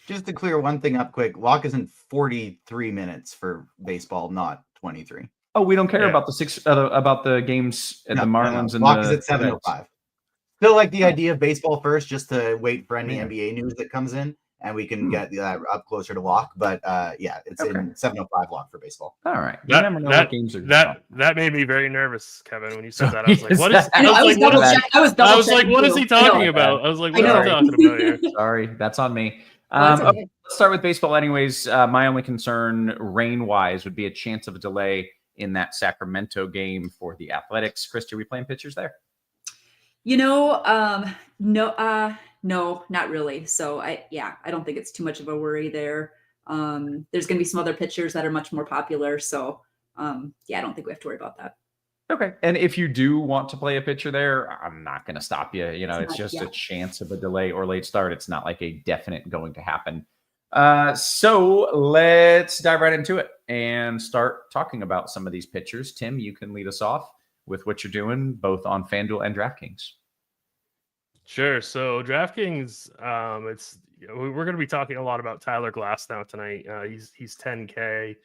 Just to clear one thing up quick, lock is in 43 minutes for baseball, not 23. Oh, we don't care about the games at the Marlins and lock is at 7:05. Still like the idea of baseball first, just to wait for any NBA news that comes in, and we can get up closer to lock. But it's in 7:05 lock for baseball. All right. That made me very nervous, Kevin, when you said that. I was like, what is? I was like, what is he talking about? I was like, what are we talking about here? Sorry, that's on me. Okay, let's start with baseball anyways. My only concern rain-wise would be a chance of a delay in that Sacramento game for the Athletics. Kristi, are we playing pitchers there? No, not really. So I don't think it's too much of a worry there. There's going to be some other pitchers that are much more popular. So I don't think we have to worry about that. Okay. And if you do want to play a pitcher there, I'm not going to stop you. It's just a chance of a delay or late start. It's not like a definite going to happen. So let's dive right into it and start talking about some of these pitchers. Tim, you can lead us off with what you're doing both on FanDuel and DraftKings. Sure. So DraftKings, we're going to be talking a lot about Tyler Glasnow tonight. He's 10K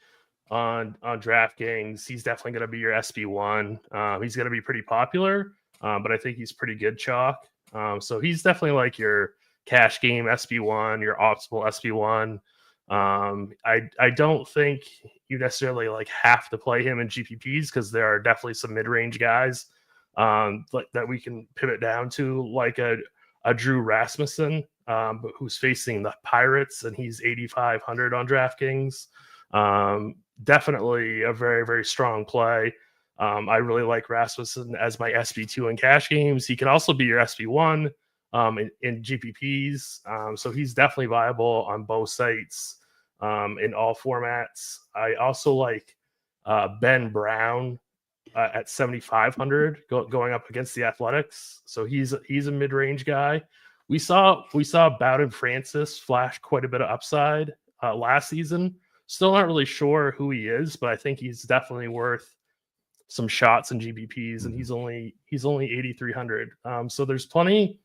on DraftKings. He's definitely going to be your SB1. He's going to be pretty popular, but I think he's pretty good chalk. So he's definitely like your cash game SB1, your optimal SB1. I don't think you necessarily have to play him in GPPs because there are definitely some mid-range guys that we can pivot down to, like a Drew Rasmussen, but who's facing the Pirates, and he's 8,500 on DraftKings. Definitely a very, very strong play. I really like Rasmussen as my SB2 in cash games. He can also be your SB1 in GPPs. So he's definitely viable on both sites in all formats. I also like Ben Brown at 7,500 going up against the Athletics. So he's a mid-range guy. We saw Bowden Francis flash quite a bit of upside last season. Still not really sure who he is, but I think he's definitely worth some shots in GPPs, and he's only 8,300. So there's plenty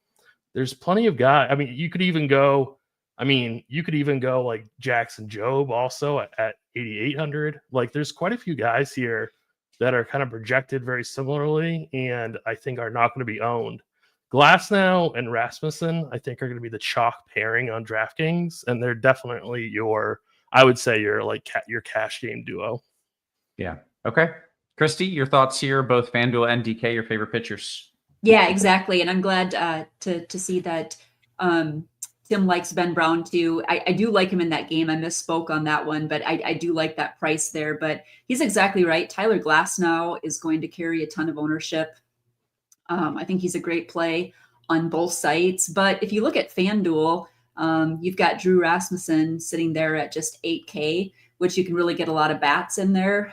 of guys. I mean, you could even go like Jackson Jobe also at 8,800. Like, there's quite a few guys here that are kind of projected very similarly, and I think are not going to be owned. Glasnow and Rasmussen, I think, are going to be the chalk pairing on DraftKings, and they're definitely your cash game duo. Yeah. Okay. Kristi, your thoughts here, both FanDuel and DK, your favorite pitchers. Yeah, exactly. And I'm glad to see that Tim likes Ben Brown too. I do like him in that game. I misspoke on that one, but I do like that price there. But he's exactly right. Tyler Glasnow is going to carry a ton of ownership. I think he's a great play. on both sites. But if you look at FanDuel, you've got Drew Rasmussen sitting there at just 8K, which you can really get a lot of bats in there.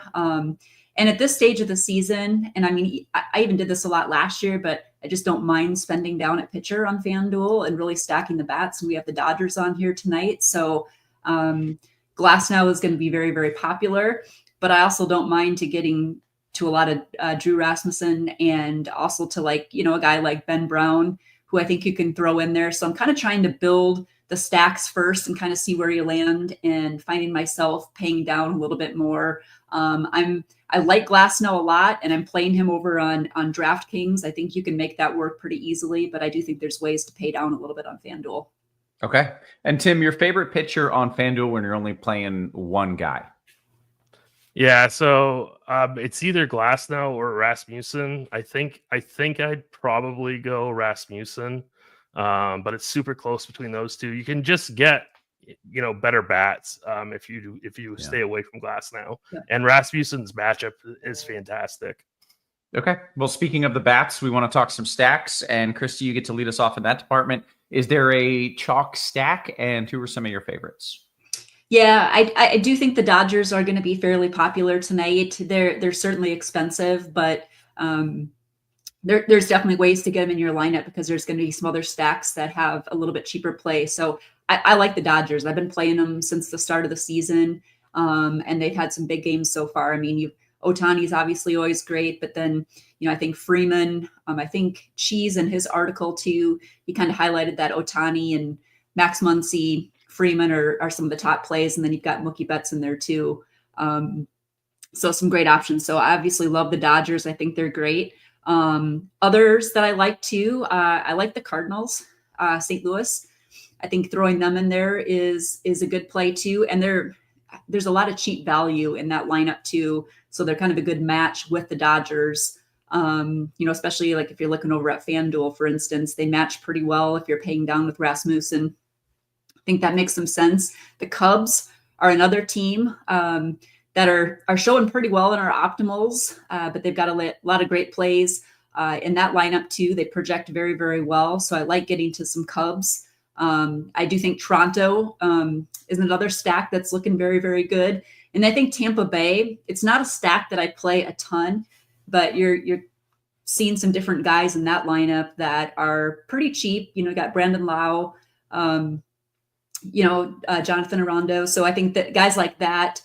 And at this stage of the season, and I mean, I even did this a lot last year, but I just don't mind spending down at pitcher on FanDuel and really stacking the bats. And we have the Dodgers on here tonight. So Glasnow is going to be very, very popular, but I also don't mind to getting to a lot of Drew Rasmussen and also to like, you know, a guy like Ben Brown, who I think you can throw in there. So I'm kind of trying to build the stacks first and kind of see where you land, and finding myself paying down a little bit more. I like Glasnow a lot, and I'm playing him over on DraftKings. I think you can make that work pretty easily, but I do think there's ways to pay down a little bit on FanDuel. Okay. And Tim, your favorite pitcher on FanDuel when you're only playing one guy? Yeah, so it's either Glasnow or Rasmussen. I think I'd probably go Rasmussen, but it's super close between those two. You can just get, you know, better bats if you stay away from Glasnow. Yeah. And Rasmussen's matchup is fantastic. Okay. Well, speaking of the bats, we want to talk some stacks, and Kristi, you get to lead us off in that department. Is there a chalk stack, and who are some of your favorites? Yeah, I do think the Dodgers are going to be fairly popular tonight. They're certainly expensive, but there's definitely ways to get them in your lineup because there's going to be some other stacks that have a little bit cheaper play. So I like the Dodgers. I've been playing them since the start of the season, and they've had some big games so far. I mean, Ohtani's obviously always great, but then, you know, I think Freeman, I think Cheese in his article too, he kind of highlighted that Ohtani and Max Muncy, Freeman are some of the top plays, and then you've got Mookie Betts in there too. So some great options. So I obviously love the Dodgers. I think they're great. Others that I like too, I like the Cardinals, St. Louis. I think throwing them in there is a good play too. And there's a lot of cheap value in that lineup too. So they're kind of a good match with the Dodgers. You know, especially like if you're looking over at FanDuel, for instance, they match pretty well if you're paying down with Rasmussen. I think that makes some sense. The Cubs are another team that are showing pretty well in our optimals, but they've got a lot of great plays in that lineup too. They project very, very well. So I like getting to some Cubs. I do think Toronto is another stack that's looking very, very good. And I think Tampa Bay, it's not a stack that I play a ton, but you're seeing some different guys in that lineup that are pretty cheap. You know, you got Brandon Lau, Jonathan Arando. So I think that guys like that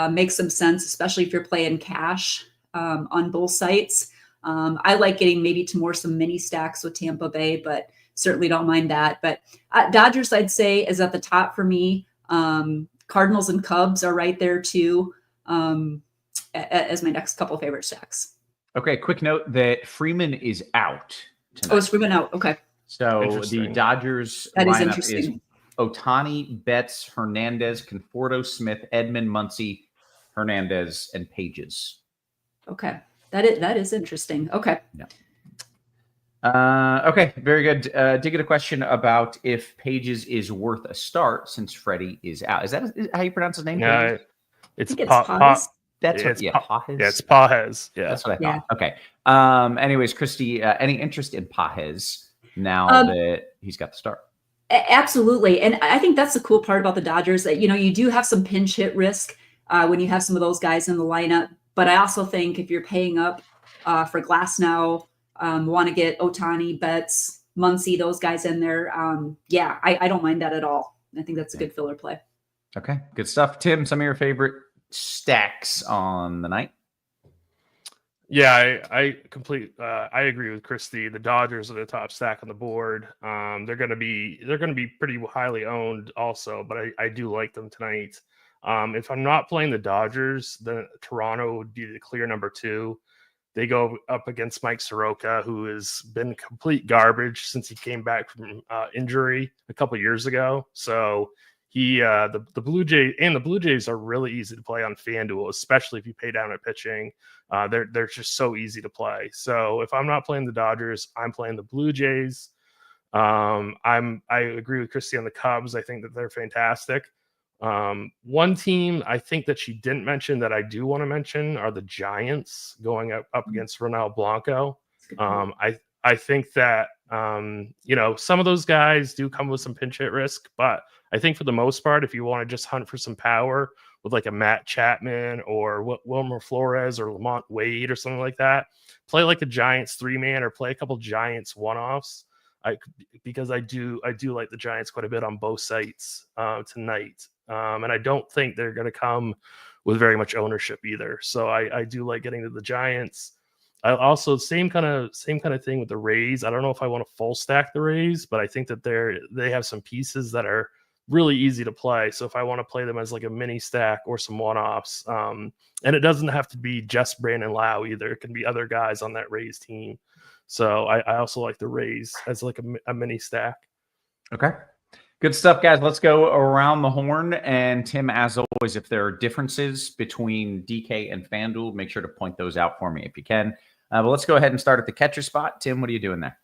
make some sense, especially if you're playing cash on both sites. I like getting maybe to some mini stacks with Tampa Bay, but certainly don't mind that. But Dodgers, I'd say, is at the top for me. Cardinals and Cubs are right there too, as my next couple of favorite stacks. Okay, quick note that Freeman is out tonight. Oh, is Freeman out? Okay. So the Dodgers lineup is Ohtani, Betts, Hernandez, Conforto, Smith, Edman, Muncy, Hernandez, and Pages. Okay. That is interesting. Okay. Yeah. Okay, very good. Did get a question about if Pages is worth a start since Freddie is out. Is that how you pronounce his name? No, it's Pages. That's what, Pages. Yeah, it's Pages. Yeah, that's what I thought. Okay. Anyways, Kristi, any interest in Pages now that he's got the start? Absolutely, and I think that's the cool part about the Dodgers that you do have some pinch hit risk when you have some of those guys in the lineup. But I also think if you're paying up for Glasnow, want to get Ohtani, Betts, Muncy, those guys in there, I don't mind that at all. I think that's a good filler play. Okay, good stuff. Tim, some of your favorite stacks on the night? Yeah, I agree with Kristi. The Dodgers are the top stack on the board. They're going to be pretty highly owned also, but I do like them tonight. If I'm not playing the Dodgers, then Toronto would be the clear number 2. They go up against Mike Soroka, who has been complete garbage since he came back from injury a couple years ago. So the Blue Jays are really easy to play on FanDuel, especially if you pay down at pitching. They're just so easy to play. So if I'm not playing the Dodgers, I'm playing the Blue Jays. I agree with Kristi on the Cubs. I think that they're fantastic. One team I think that she didn't mention that I do want to mention are the Giants going up against Ronald Blanco. I think that Some of those guys do come with some pinch hit risk, but I think for the most part, if you want to just hunt for some power with like a Matt Chapman or Wilmer Flores or Lamont Wade or something like that, play like a Giants 3-man or play a couple Giants one-offs. Because I do like the Giants quite a bit on both sites tonight, and I don't think they're going to come with very much ownership either. So I do like getting to the Giants. I also same kind of thing with the Rays. I don't know if I want to full stack the Rays, but I think that they have some pieces that are really easy to play. So if I want to play them as like a mini stack or some one-offs, and it doesn't have to be just Brandon Lau either. It can be other guys on that Rays team. So I also like the Rays as like a mini stack. Okay. Good stuff, guys. Let's go around the horn. And Tim, as always, if there are differences between DK and FanDuel, make sure to point those out for me if you can. But let's go ahead and start at the catcher spot. Tim, what are you doing there?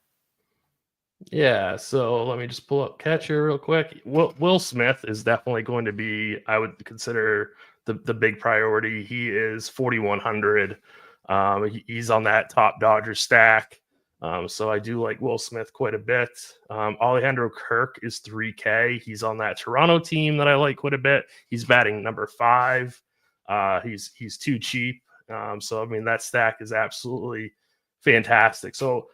Yeah, so let me just pull up catcher real quick. Will Smith is definitely going to be, I would consider, the big priority. He is 4,100. He's on that top Dodgers stack. So I do like Will Smith quite a bit. Alejandro Kirk is 3K. He's on that Toronto team that I like quite a bit. He's batting number 5. He's too cheap. So I mean, that stack is absolutely fantastic. So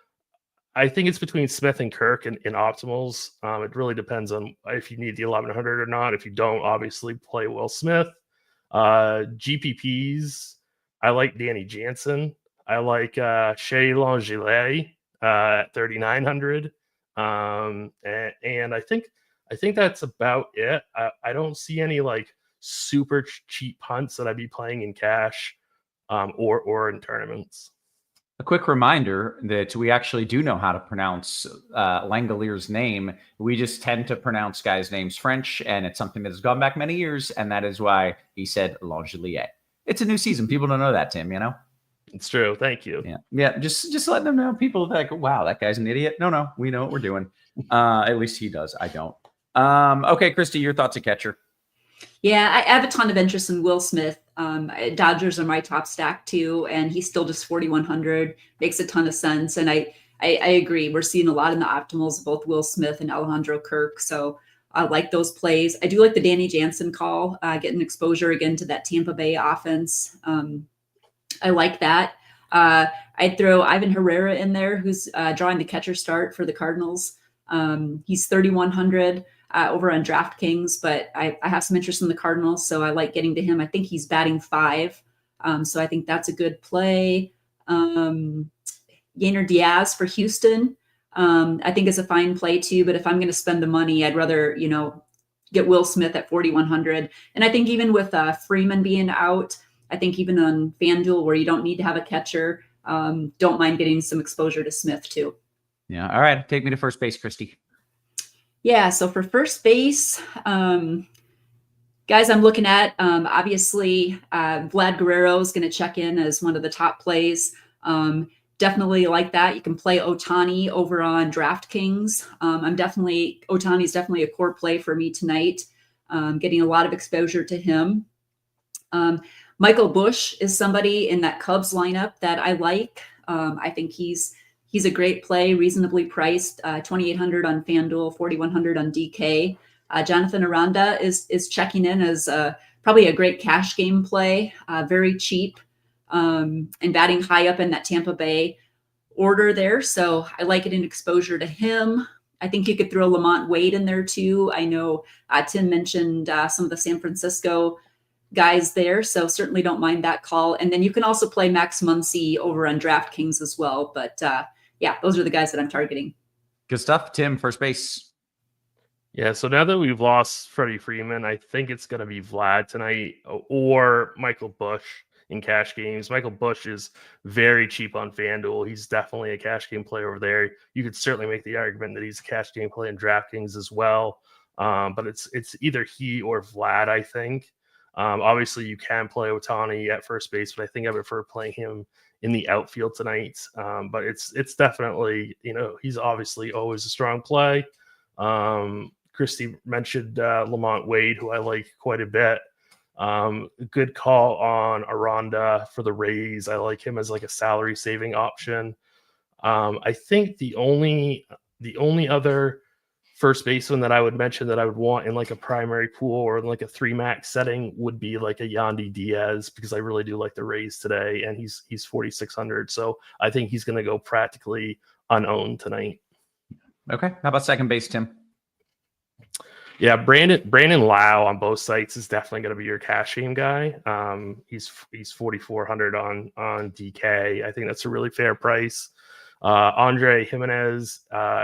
I think it's between Smith and Kirk in optimals. It really depends on if you need the 1,100 or not. If you don't, obviously play Will Smith. GPPs, I like Danny Jansen. I like Shea Langelier at 3,900. And I think that's about it. I don't see any like super cheap punts that I'd be playing in cash or in tournaments. A quick reminder that we actually do know how to pronounce Langelier's name. We just tend to pronounce guys' names French, and it's something that has gone back many years, and that is why he said Langelier. It's a new season. People don't know that, Tim, you know? It's true. Thank you. Yeah. Just letting them know. People are like, wow, that guy's an idiot. No, we know what we're doing. At least he does. I don't. Okay, Kristi, your thoughts of catcher? Yeah, I have a ton of interest in Will Smith. Dodgers are my top stack too, and he's still just 4,100. Makes a ton of sense. And I agree. We're seeing a lot in the optimals of both Will Smith and Alejandro Kirk. So I like those plays. I do like the Danny Jansen call, getting exposure again to that Tampa Bay offense. I like that. I'd throw Ivan Herrera in there, who's drawing the catcher start for the Cardinals. He's 3,100 over on DraftKings, but I have some interest in the Cardinals, so I like getting to him. I think he's batting 5, so I think that's a good play. Yainer Diaz for Houston, I think is a fine play too, but if I'm going to spend the money, I'd rather, get Will Smith at 4,100. And I think even with Freeman being out, I think even on FanDuel where you don't need to have a catcher, don't mind getting some exposure to Smith too. Yeah. All right. Take me to first base, Kristi. Yeah. So for first base, guys I'm looking at, obviously Vlad Guerrero is going to check in as one of the top plays. Definitely like that. You can play Ohtani over on DraftKings. Ohtani is definitely a core play for me tonight. Getting a lot of exposure to him. Michael Busch is somebody in that Cubs lineup that I like. I think he's a great play, reasonably priced, 2,800 on FanDuel, 4,100 on DK. Jonathan Aranda is checking in as probably a great cash game play, very cheap, and batting high up in that Tampa Bay order there. So I like it in exposure to him. I think you could throw Lamont Wade in there too. I know Tim mentioned some of the San Francisco guys there, so certainly don't mind that call. And then you can also play Max Muncy over on DraftKings as well. But yeah, those are the guys that I'm targeting. Good stuff. Tim, first base. Yeah, so now that we've lost Freddie Freeman, I think it's going to be Vlad tonight or Michael Busch in cash games. Michael Busch is very cheap on FanDuel. He's definitely a cash game play over there. You could certainly make the argument that he's a cash game play in DraftKings as well. But it's either he or Vlad, I think. Obviously, you can play Ohtani at first base, but I think I prefer playing him in the outfield tonight. But it's definitely, he's obviously always a strong play. Kristi mentioned Lamont Wade, who I like quite a bit. Good call on Aranda for the Rays. I like him as like a salary saving option. I think the only The only other first baseman that I would mention that I would want in like a primary pool or in like a 3-max setting would be like a Yandy Diaz, because I really do like the Rays today, and he's 4,600. So I think he's going to go practically unowned tonight. Okay. How about second base, Tim? Yeah, Brandon Lau on both sites is definitely going to be your cash game guy. He's 4,400 on DK. I think that's a really fair price. Andre Jimenez,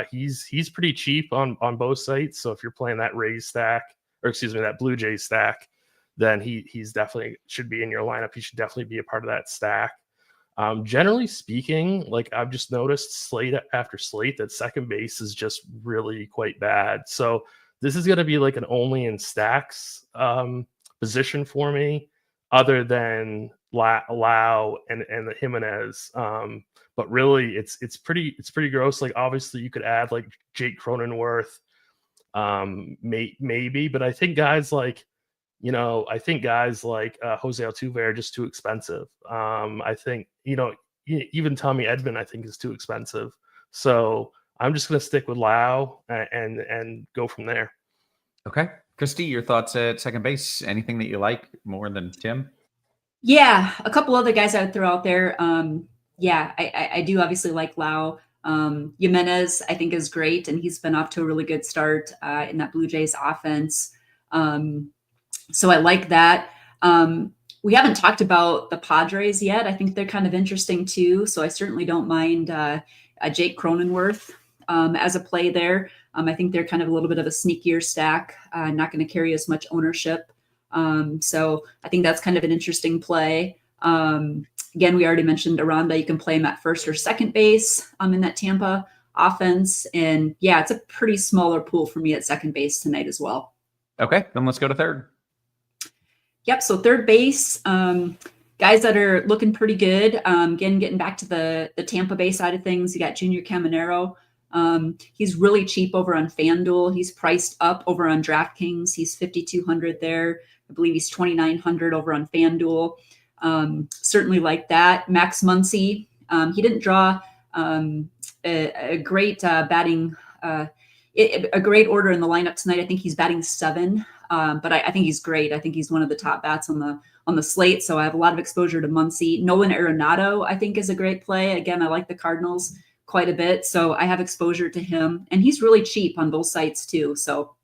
he's pretty cheap on both sites. So if you're playing that Rays stack, or excuse me, that Blue Jays stack, then he's definitely should be in your lineup. He should definitely be a part of that stack. Generally speaking, like I've just noticed slate after slate that second base is just really quite bad. So this is going to be like an only in stacks position for me, other than Lau and the Jimenez. But really, it's pretty gross. Like obviously, you could add like Jake Cronenworth, maybe, but I think guys like Jose Altuve are just too expensive. I think even Tommy Edman I think is too expensive. So I'm just going to stick with Lau and go from there. Okay. Kristi, your thoughts at second base? Anything that you like more than Tim? Yeah, a couple other guys I would throw out there. I do obviously like Lau. Jimenez, I think, is great, and he's been off to a really good start in that Blue Jays offense. So I like that. We haven't talked about the Padres yet. I think they're kind of interesting too. So I certainly don't mind Jake Cronenworth as a play there. I think they're kind of a little bit of a sneakier stack, not going to carry as much ownership. So I think that's kind of an interesting play. Again, we already mentioned Aranda. You can play him at first or second base in that Tampa offense. And yeah, it's a pretty smaller pool for me at second base tonight as well. Okay, then let's go to third. Yep. So third base, guys that are looking pretty good. Again, getting back to the Tampa Bay side of things, you got Junior Caminero. He's really cheap over on FanDuel. He's priced up over on DraftKings. He's 5,200 there. I believe he's 2,900 over on FanDuel. Certainly like that. Max Muncy, he didn't draw a great batting, a great order in the lineup tonight. I think he's batting 7, but I think he's great. I think he's one of the top bats on the slate. So I have a lot of exposure to Muncy. Nolan Arenado, I think, is a great play. Again, I like the Cardinals quite a bit, so I have exposure to him, and he's really cheap on both sites too. So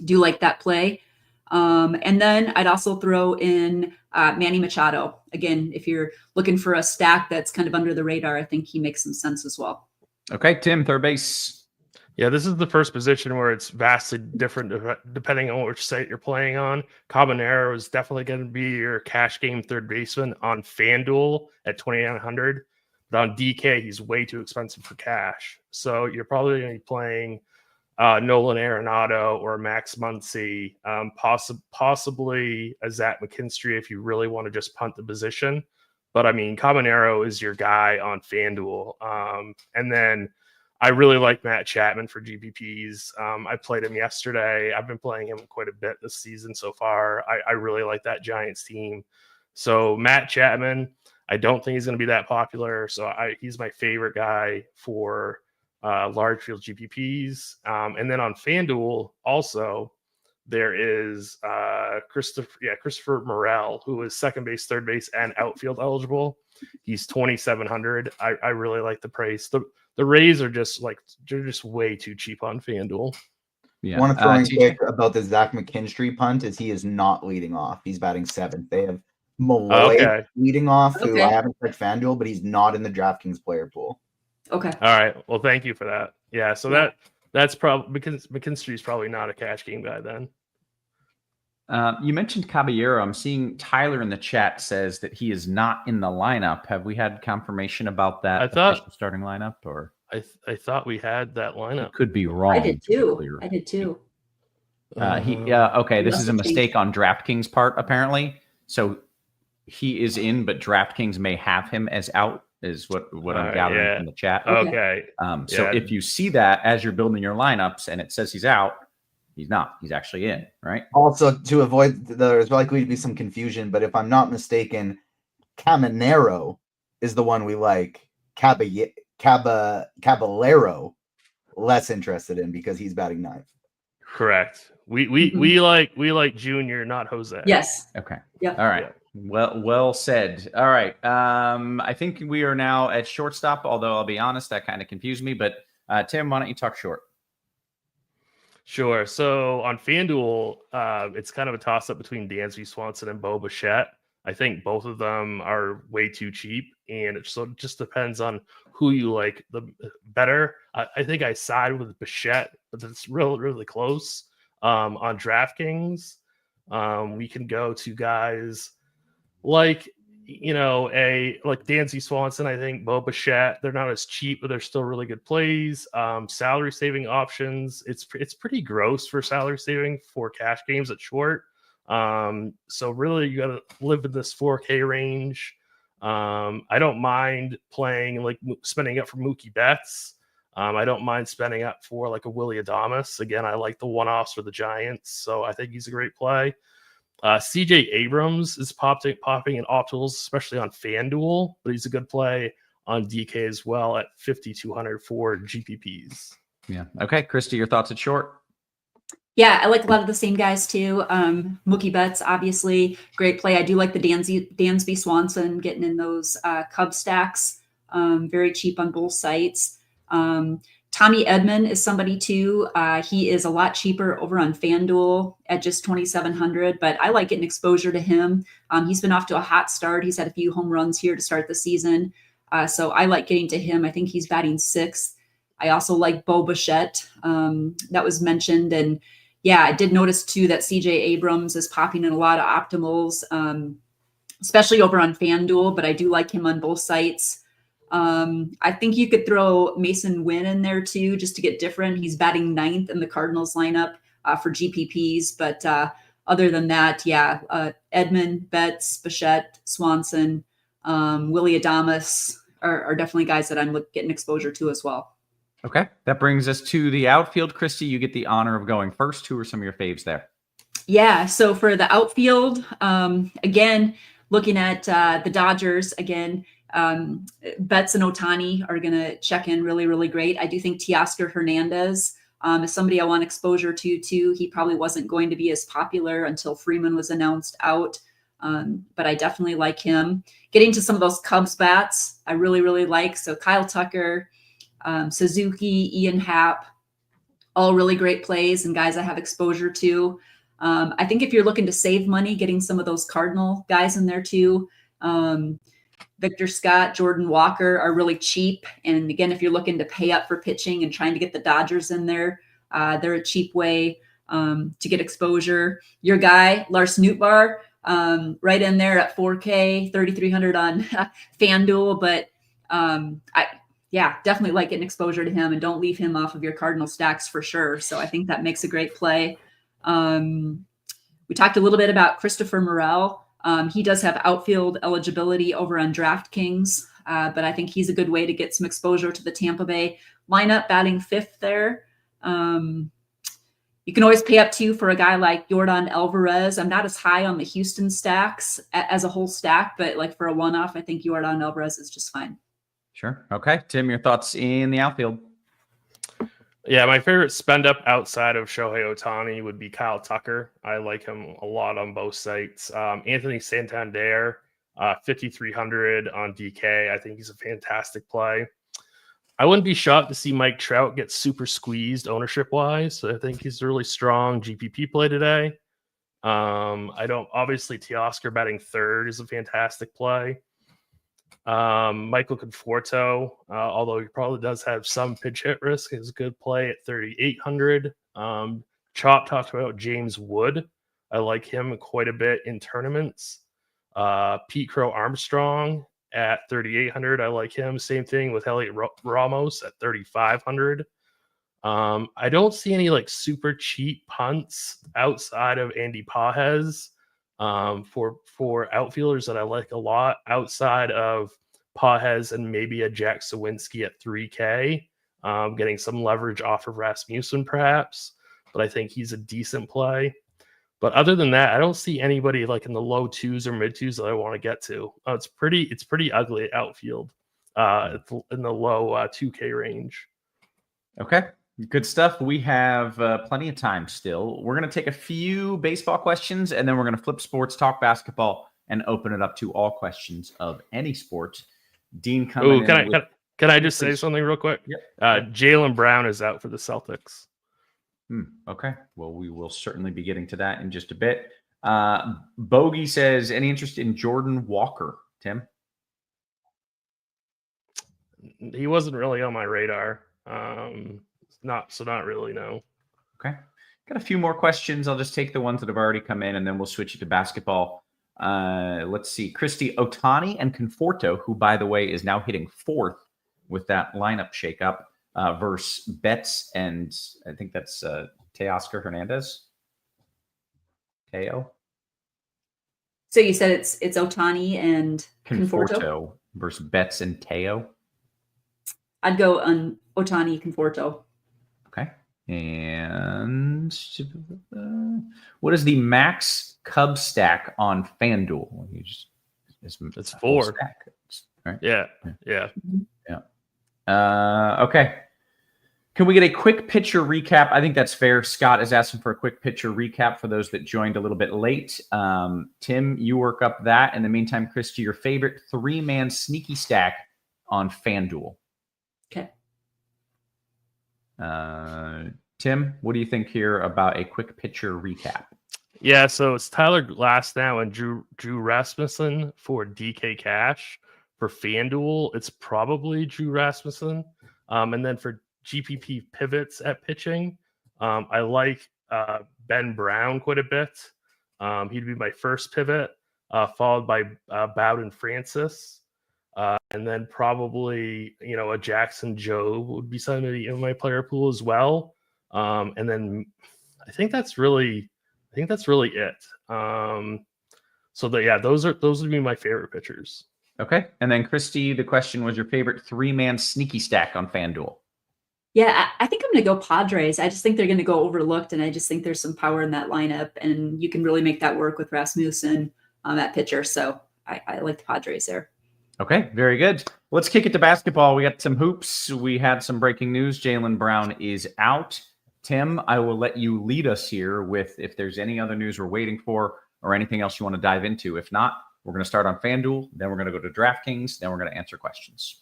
do like that play. And then I'd also throw in Manny Machado. Again, if you're looking for a stack that's kind of under the radar, I think he makes some sense as well. Okay, Tim, third base. Yeah, this is the first position where it's vastly different depending on which site you're playing on. Cabanero is definitely going to be your cash game third baseman on FanDuel at 2,900. But on DK, he's way too expensive for cash. So you're probably going to be playing Nolan Arenado or Max Muncy, possibly a Zach McKinstry if you really want to just punt the position. But I mean, Cabanero is your guy on FanDuel. And then I really like Matt Chapman for GPPs. I played him yesterday. I've been playing him quite a bit this season so far. I really like that Giants team. So Matt Chapman, I don't think he's going to be that popular. So he's my favorite guy for large field GPPs. And then on FanDuel also, there is Christopher Morel, who is second base, third base, and outfield eligible. He's 2,700. I really like the price. The Rays are just they're just way too cheap on FanDuel. Yeah. Want to throw in quick about the Zach McKinstry punt is he is not leading off. He's batting 7th. They have Malloy leading off, who I haven't checked FanDuel, but he's not in the DraftKings player pool. Okay. All right. Well, thank you for that. Yeah. So that's probably because McKinstry's probably not a cash game guy then. You mentioned Caballero. I'm seeing Tyler in the chat says that he is not in the lineup. Have we had confirmation about that? I thought starting lineup, or I thought we had that lineup. It could be wrong. I did too. Okay. This is a mistake on DraftKings part apparently. So he is in, but DraftKings may have him as out. Is what I'm gathering from the chat. Okay. So if you see that as you're building your lineups and it says he's out, he's not. He's actually in, right? Also, to avoid, there's likely to be some confusion, but if I'm not mistaken, Caminero is the one we like. Caballero less interested in because he's batting ninth. Correct. We like Junior, not Jose. Yes. Okay. Yep. All right. Yeah. Well said. All right. I think we are now at shortstop, although I'll be honest, that kind of confused me. But Tim, why don't you talk short? Sure. So on FanDuel, it's kind of a toss-up between Dansby Swanson and Bo Bichette. I think both of them are way too cheap, and it just depends on who you like the better. I think I side with Bichette, but it's really close. On DraftKings, we can go to guys like like Dansby Swanson. I think Bo Bichette. They're not as cheap, but they're still really good plays. Salary saving options. It's pretty gross for salary saving for cash games at short. So really, you got to live in this 4K range. I don't mind playing spending up for Mookie Betts. I don't mind spending up for like a Willy Adames. Again, I like the one-offs for the Giants, so I think he's a great play. CJ Abrams is popping in optimals, especially on FanDuel, but he's a good play on DK as well at 5,200 for GPPs. Yeah. Okay, Kristi, your thoughts at short? Yeah, I like a lot of the same guys too. Mookie Betts, obviously, great play. I do like the Dansby Swanson getting in those Cub stacks. Very cheap on both sites. Tommy Edman is somebody too. He is a lot cheaper over on FanDuel at just 2,700, but I like getting exposure to him. He's been off to a hot start. He's had a few home runs here to start the season. So I like getting to him. I think he's batting sixth. I also like Bo Bichette. That was mentioned. And yeah, I did notice too that CJ Abrams is popping in a lot of optimals, especially over on FanDuel, but I do like him on both sites. I think you could throw Mason Wynn in there too, just to get different. He's batting ninth in the Cardinals lineup for GPPs. But other than that, yeah, Edman, Betts, Bichette, Swanson, Willy Adames are definitely guys that I'm getting exposure to as well. Okay. That brings us to the outfield. Kristi, you get the honor of going first. Who are some of your faves there? Yeah. So for the outfield, again, looking at the Dodgers again, Betts and Ohtani are going to check in really, really great. I do think Teoscar Hernandez is somebody I want exposure to too. He probably wasn't going to be as popular until Freeman was announced out. But I definitely like him. Getting to some of those Cubs bats, I really, really like. So Kyle Tucker, Suzuki, Ian Happ, all really great plays and guys I have exposure to. I think if you're looking to save money, getting some of those Cardinal guys in there too. Victor Scott, Jordan Walker are really cheap. And again, if you're looking to pay up for pitching and trying to get the Dodgers in there, they're a cheap way to get exposure. Your guy, Lars Nootbaar, right in there at 4K, 3,300 on FanDuel. But definitely like getting exposure to him, and don't leave him off of your Cardinal stacks for sure. So I think that makes a great play. We talked a little bit about Christopher Morel. He does have outfield eligibility over on DraftKings, but I think he's a good way to get some exposure to the Tampa Bay lineup, batting fifth there. You can always pay up too for a guy like Yordan Alvarez. I'm not as high on the Houston stacks as a whole stack, but like for a one-off, I think Yordan Alvarez is just fine. Sure. Okay. Tim, your thoughts in the outfield? Yeah, my favorite spend up outside of Shohei Ohtani would be Kyle Tucker. I like him a lot on both sites. Anthony Santander, 5,300 on DK. I think he's a fantastic play. I wouldn't be shocked to see Mike Trout get super squeezed ownership wise. So I think he's a really strong GPP play today. Obviously Teoscar batting third is a fantastic play. Michael Conforto, although he probably does have some pitch hit risk, is a good play at 3,800. Chop talked about James Wood. I like him quite a bit in tournaments. Pete Crow Armstrong at 3,800. I like him. Same thing with Elliot Ramos at 3,500. I don't see any like super cheap punts outside of Andy Pages. For outfielders that I like a lot outside of Pages and maybe a Jack Sawinski at 3K, getting some leverage off of Rasmussen perhaps, but I think he's a decent play. But other than that, I don't see anybody like in the low twos or mid twos that I want to get to. It's pretty ugly at outfield in the low 2K range. Okay. Good stuff. We have plenty of time still. We're going to take a few baseball questions, and then we're going to flip sports, talk basketball, and open it up to all questions of any sport. Dean coming in. Can I just say something real quick? Yep. Jaylen Brown is out for the Celtics. Okay. Well, we will certainly be getting to that in just a bit. Bogey says, any interest in Jordan Walker, Tim? He wasn't really on my radar. Not really, no. Okay. Got a few more questions. I'll just take the ones that have already come in, and then we'll switch it to basketball. Let's see. Kristi, Ohtani and Conforto, who, by the way, is now hitting 4th with that lineup shakeup, versus Betts and I think that's Teoscar Hernandez. Teo? So you said it's Ohtani and Conforto versus Betts and Teo. I'd go on Ohtani Conforto. Okay. And what is the max Cub stack on FanDuel? It's 4. Stack, right? Yeah. Okay. Can we get a quick pitcher recap? I think that's fair. Scott is asking for a quick pitcher recap for those that joined a little bit late. Tim, you work up that. In the meantime, Kristi, your favorite 3-man sneaky stack on FanDuel. Okay. Tim, what do you think here about a quick pitcher recap? Yeah, so it's Tyler Glasnow and Drew Rasmussen for DK Cash. For FanDuel, it's probably Drew Rasmussen. And then for GPP pivots at pitching, I like Ben Brown quite a bit. He'd be my first pivot, followed by Bowden Francis. And then probably, a Jackson Jobe would be somebody in my player pool as well. And then I think that's really it. Those would be my favorite pitchers. Okay. And then Kristi, the question was your favorite 3-man sneaky stack on FanDuel. Yeah, I think I'm going to go Padres. I just think they're going to go overlooked, and I just think there's some power in that lineup, and you can really make that work with Rasmussen at pitcher. So I like the Padres there. Okay, very good. Let's kick it to basketball. We got some hoops. We had some breaking news. Jaylen Brown is out. Tim, I will let you lead us here with if there's any other news we're waiting for or anything else you want to dive into. If not, we're going to start on FanDuel, then we're going to go to DraftKings, then we're going to answer questions.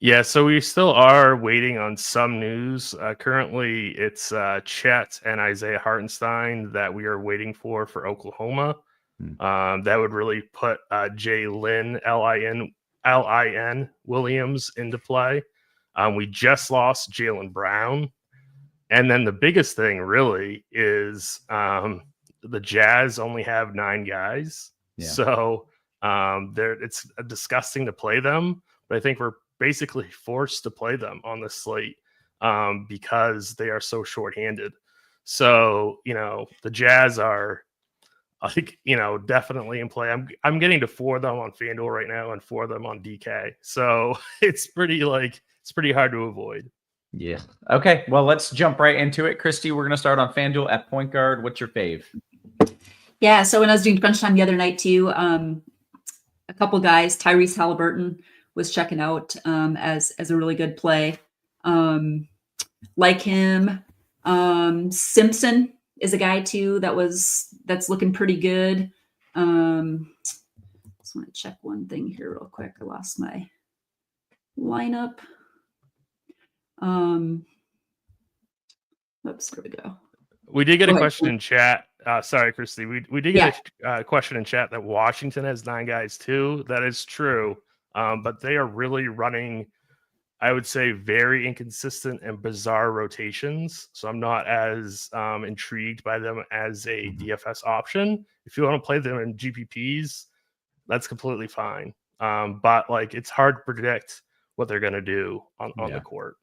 Yeah, so we still are waiting on some news. Currently, it's Chet and Isaiah Hartenstein that we are waiting for Oklahoma. That would really put Jalen L-I-N Williams into play. We just lost Jaylen Brown. And then the biggest thing really is the Jazz only have 9 guys. Yeah. So it's disgusting to play them. But I think we're basically forced to play them on the slate because they are so shorthanded. So, the Jazz are, I think, definitely in play. I'm getting to 4 of them on FanDuel right now and 4 of them on DK. So it's pretty hard to avoid. Yeah. Okay. Well, let's jump right into it. Kristi, we're going to start on FanDuel at point guard. What's your fave? Yeah. So when I was doing crunch time the other night too, a couple guys, Tyrese Halliburton was checking out as a really good play. Like him, Simpson is a guy too that's looking pretty good. Just want to check one thing here real quick. I lost my lineup. Oops, there we go. We did get a question in chat. Sorry, Kristi. We did get a question in chat that Washington has 9 guys too. That is true. But they are really running, I would say, very inconsistent and bizarre rotations. So I'm not as intrigued by them as a DFS option. If you want to play them in GPPs, that's completely fine. But it's hard to predict what they're going to do on the court.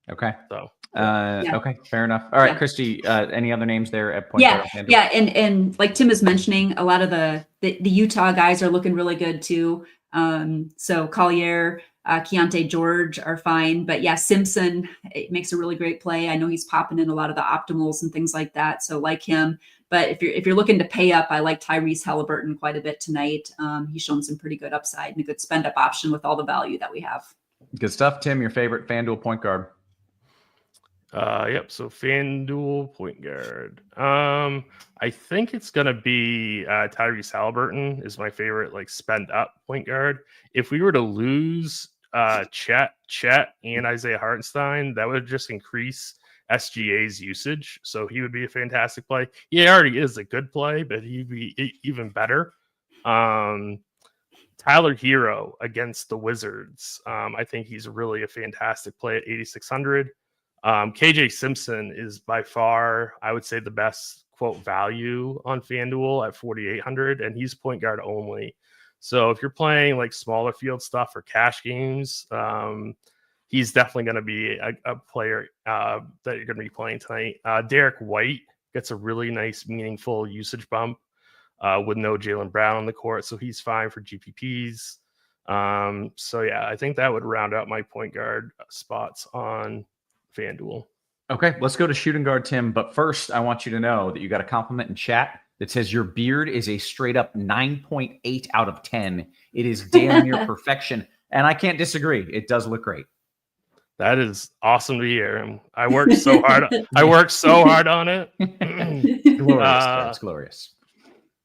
Okay. So. Okay, fair enough. All right, Kristi, any other names there at point guard? Yeah, and like Tim is mentioning, a lot of the Utah guys are looking really good too. So Collier, Keontae George are fine, but yeah, Simpson, it makes a really great play. I know he's popping in a lot of the optimals and things like that, so like him. But if you're looking to pay up, I like Tyrese Halliburton quite a bit tonight. He's shown some pretty good upside and a good spend up option with all the value that we have. Good stuff, Tim. Your favorite FanDuel point guard? Yep. So FanDuel point guard. I think it's gonna be Tyrese Halliburton is my favorite, like spend up point guard. If we were to lose Chet and Isaiah Hartenstein, that would just increase SGA's usage. So he would be a fantastic play. He already is a good play, but he'd be even better. Tyler Hero against the Wizards. I think he's really a fantastic play at 8,600. KJ Simpson is by far, I would say, the best quote value on FanDuel at 4,800, and he's point guard only. So if you're playing like smaller field stuff or cash games, he's definitely going to be a player that you're going to be playing tonight. Derek White gets a really nice, meaningful usage bump with no Jaylen Brown on the court, so he's fine for GPPs. So yeah, I think that would round out my point guard spots on FanDuel. Okay, let's go to shooting guard, Tim. But first, I want you to know that you got a compliment in chat that says your beard is a straight up 9.8 out of 10. It is damn near perfection. And I can't disagree. It does look great. That is awesome to hear. I worked so hard. I worked so hard on it. Glorious. It's glorious.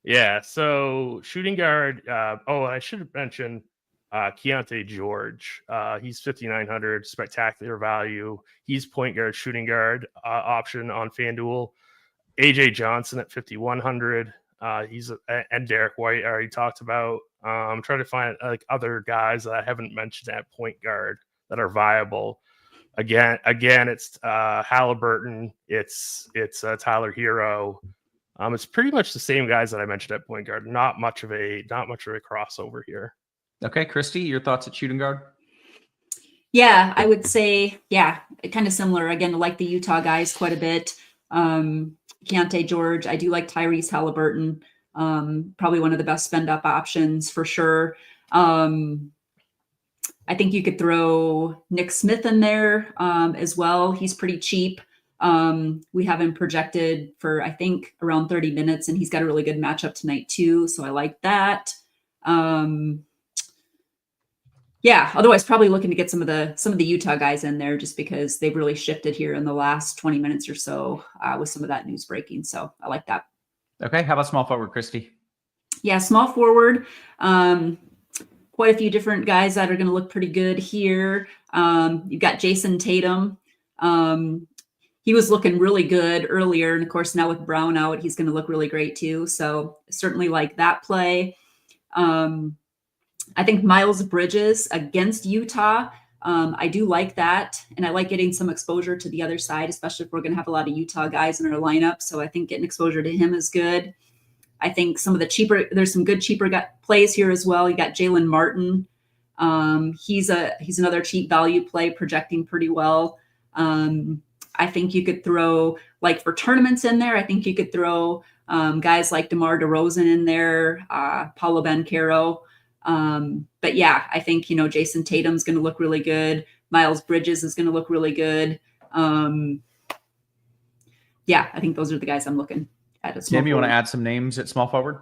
Yeah. So shooting guard. I should have mentioned Keontae George. He's 5,900, spectacular value. He's point guard, shooting guard option on FanDuel. AJ Johnson at 5,100. And Derek White I already talked about. I'm trying to find like other guys that I haven't mentioned at point guard that are viable. Again, it's Halliburton. It's Tyler Hero. It's pretty much the same guys that I mentioned at point guard. Not much of a crossover here. Okay, Kristi, your thoughts at shooting guard? Yeah, I would say, kind of similar. Again, I like the Utah guys quite a bit. Keontae George, I do like Tyrese Halliburton. Probably one of the best spend up options for sure. I think you could throw Nick Smith in there as well. He's pretty cheap. We have him projected for, I think, around 30 minutes, and he's got a really good matchup tonight too. So I like that. Otherwise probably looking to get some of the Utah guys in there just because they've really shifted here in the last 20 minutes or so with some of that news breaking. So I like that. Okay. How about small forward, Kristi? Yeah, small forward. Quite a few different guys that are going to look pretty good here. You've got Jason Tatum. He was looking really good earlier. And of course, now with Brown out, he's going to look really great too. So certainly like that play. I think Miles Bridges against Utah. I do like that. And I like getting some exposure to the other side, especially if we're going to have a lot of Utah guys in our lineup. So I think getting exposure to him is good. I think there's some good cheaper plays here as well. You got Jalen Martin. He's another cheap value play, projecting pretty well. I think you could throw, like for tournaments in there, I think you could throw guys like DeMar DeRozan in there, Paolo Banchero. But yeah, I think, Jason Tatum's going to look really good. Miles Bridges is going to look really good. I think those are the guys I'm looking at. Tim, you want to add some names at small forward?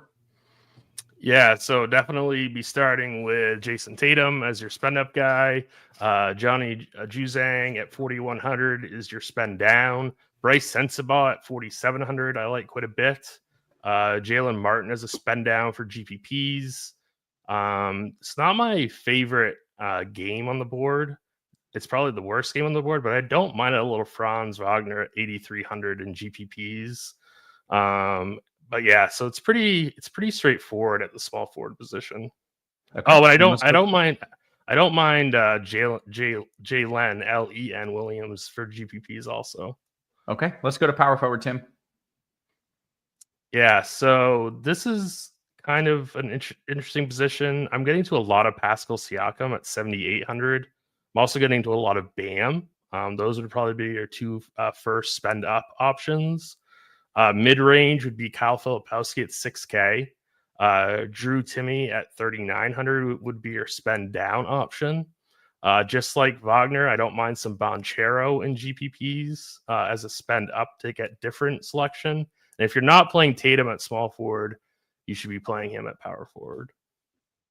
Yeah, so definitely be starting with Jason Tatum as your spend up guy. Johnny Juzang at 4,100 is your spend down. Bryce Sensabaugh at 4,700 I like quite a bit. Jalen Martin as a spend down for GPPs. It's not my favorite game on the board. It's probably the worst game on the board, but I don't mind a little Franz Wagner at 8,300 in GPPs. But yeah, so it's pretty straightforward at the small forward position. Okay. Oh, but I don't mind Jalen Len Williams for GPPs also. Okay, let's go to power forward, Tim. Yeah, so this is kind of an interesting position. I'm getting to a lot of Pascal Siakam at 7,800. I'm also getting to a lot of Bam. Those would probably be your two first spend up options. Mid-range would be Kyle Filipowski at 6K. Drew Timmy at 3,900 would be your spend down option. Just like Wagner, I don't mind some Banchero in GPPs as a spend up to get different selection. And if you're not playing Tatum at small forward, you should be playing him at power forward.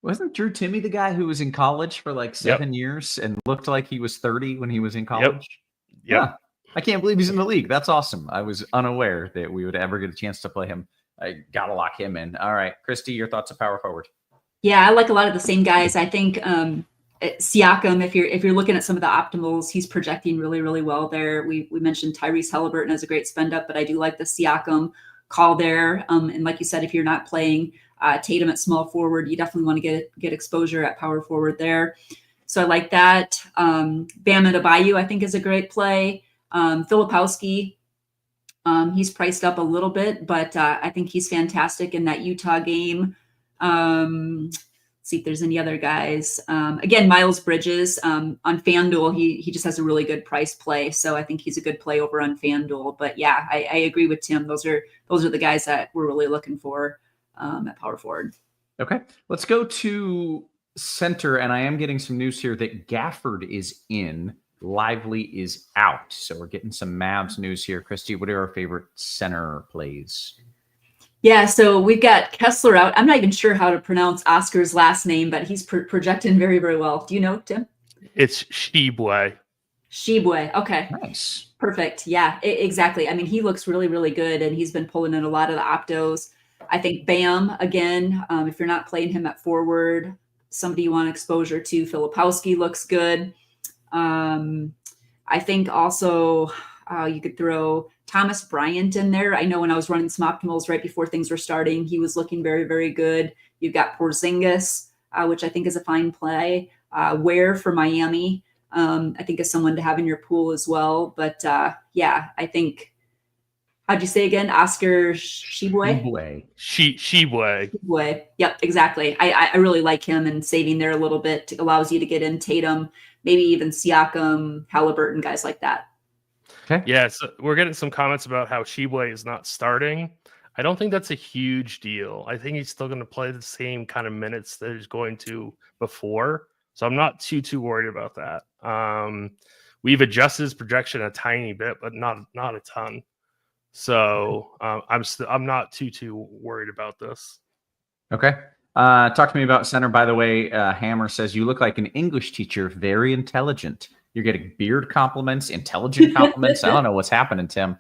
Wasn't Drew Timmy the guy who was in college for like 7 years and looked like he was 30 when he was in college? Yep. I can't believe he's in the league. That's awesome. I was unaware that we would ever get a chance to play him. I got to lock him in. All right. Kristi, your thoughts of power forward? Yeah, I like a lot of the same guys. I think Siakam, if you're looking at some of the optimals, he's projecting really, really well there. We mentioned Tyrese Halliburton as a great spend up, but I do like the Siakam call there. And like you said, if you're not playing Tatum at small forward, you definitely want to get exposure at power forward there. So I like that. Bam Adebayo, I think, is a great play. Filipowski, he's priced up a little bit, but I think he's fantastic in that Utah game. Let's see if there's any other guys. Again, Miles Bridges on FanDuel, he just has a really good price play, so I think he's a good play over on FanDuel. But yeah, I agree with Tim. Those are the guys that we're really looking for at power forward. Okay, let's go to center, and I am getting some news here that Gafford is in. Lively is out. So we're getting some Mavs news here. Kristi, what are our favorite center plays? Yeah, so we've got Kessler out. I'm not even sure how to pronounce Oscar's last name, but he's projecting very, very well. Do you know, Tim? It's Shibwe. Shibwe. Okay. Nice. Perfect. Yeah, exactly. I mean, he looks really, really good, and he's been pulling in a lot of the optos. I think Bam, again, if you're not playing him at forward, somebody you want exposure to, Filipowski looks good. I think also you could throw Thomas Bryant in there. I know when I was running some optimals right before things were starting, he was looking very, very good. You've got Porzingis, which I think is a fine play. Ware for Miami, I think is someone to have in your pool as well. But yeah, I think, how'd you say again? Oscar Shibwe? Shibwe. Yep, exactly. I really like him, and saving there a little bit allows you to get in Tatum, maybe even Siakam, Halliburton, guys like that. Okay. Yeah, so we're getting some comments about how Shibwe is not starting. I don't think that's a huge deal. I think he's still going to play the same kind of minutes that he's going to before. So I'm not too worried about that. We've adjusted his projection a tiny bit, but not a ton. So I'm not too worried about this. Okay. Talk to me about center. By the way, Hammer says you look like an English teacher, very intelligent. You're getting beard compliments, intelligent compliments. I don't know what's happening, Tim.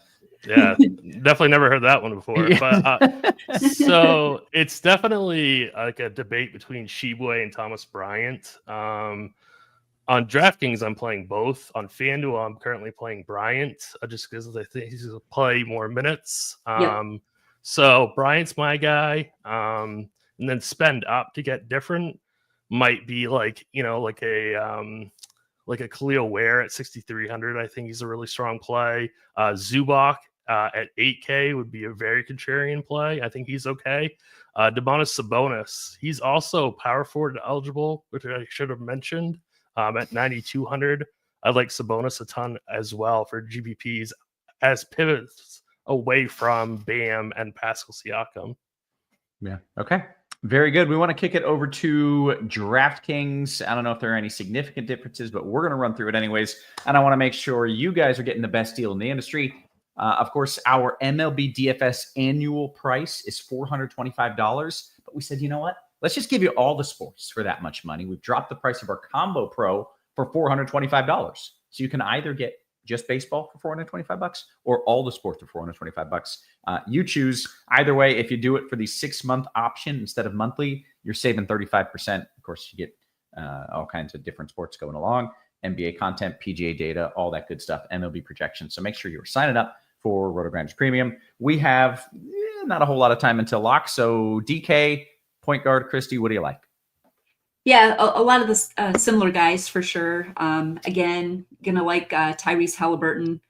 Yeah, definitely never heard that one before. Yeah. But so it's definitely like a debate between Shibwe and Thomas Bryant. On DraftKings, I'm playing both. On FanDuel, I'm currently playing Bryant just because I think he's going to play more minutes. So Bryant's my guy. And then spend up to get different might be like a Khalil Ware at 6,300. I think he's a really strong play. Zubac at 8K would be a very contrarian play. I think he's okay. Domantas Sabonis, he's also power forward eligible, which I should have mentioned. At 9,200, I like Sabonis a ton as well for GPPs as pivots away from Bam and Pascal Siakam. Yeah. Okay. Very good. We want to kick it over to DraftKings. I don't know if there are any significant differences, but we're going to run through it anyways. And I want to make sure you guys are getting the best deal in the industry. Of course, our MLB DFS annual price is $425. But we said, you know what? Let's just give you all the sports for that much money. We've dropped the price of our Combo Pro for $425. So you can either get just baseball for $425 or all the sports for $425. You choose. Either way, if you do it for the 6-month option instead of monthly, you're saving 35%. Of course, you get all kinds of different sports going along, NBA content, PGA data, all that good stuff, MLB projections. So make sure you're signing up for RotoGrinders Premium. We have not a whole lot of time until lock. So DK, point guard, Kristi, what do you like? Yeah, a lot of the similar guys for sure. Again, gonna like Tyrese Halliburton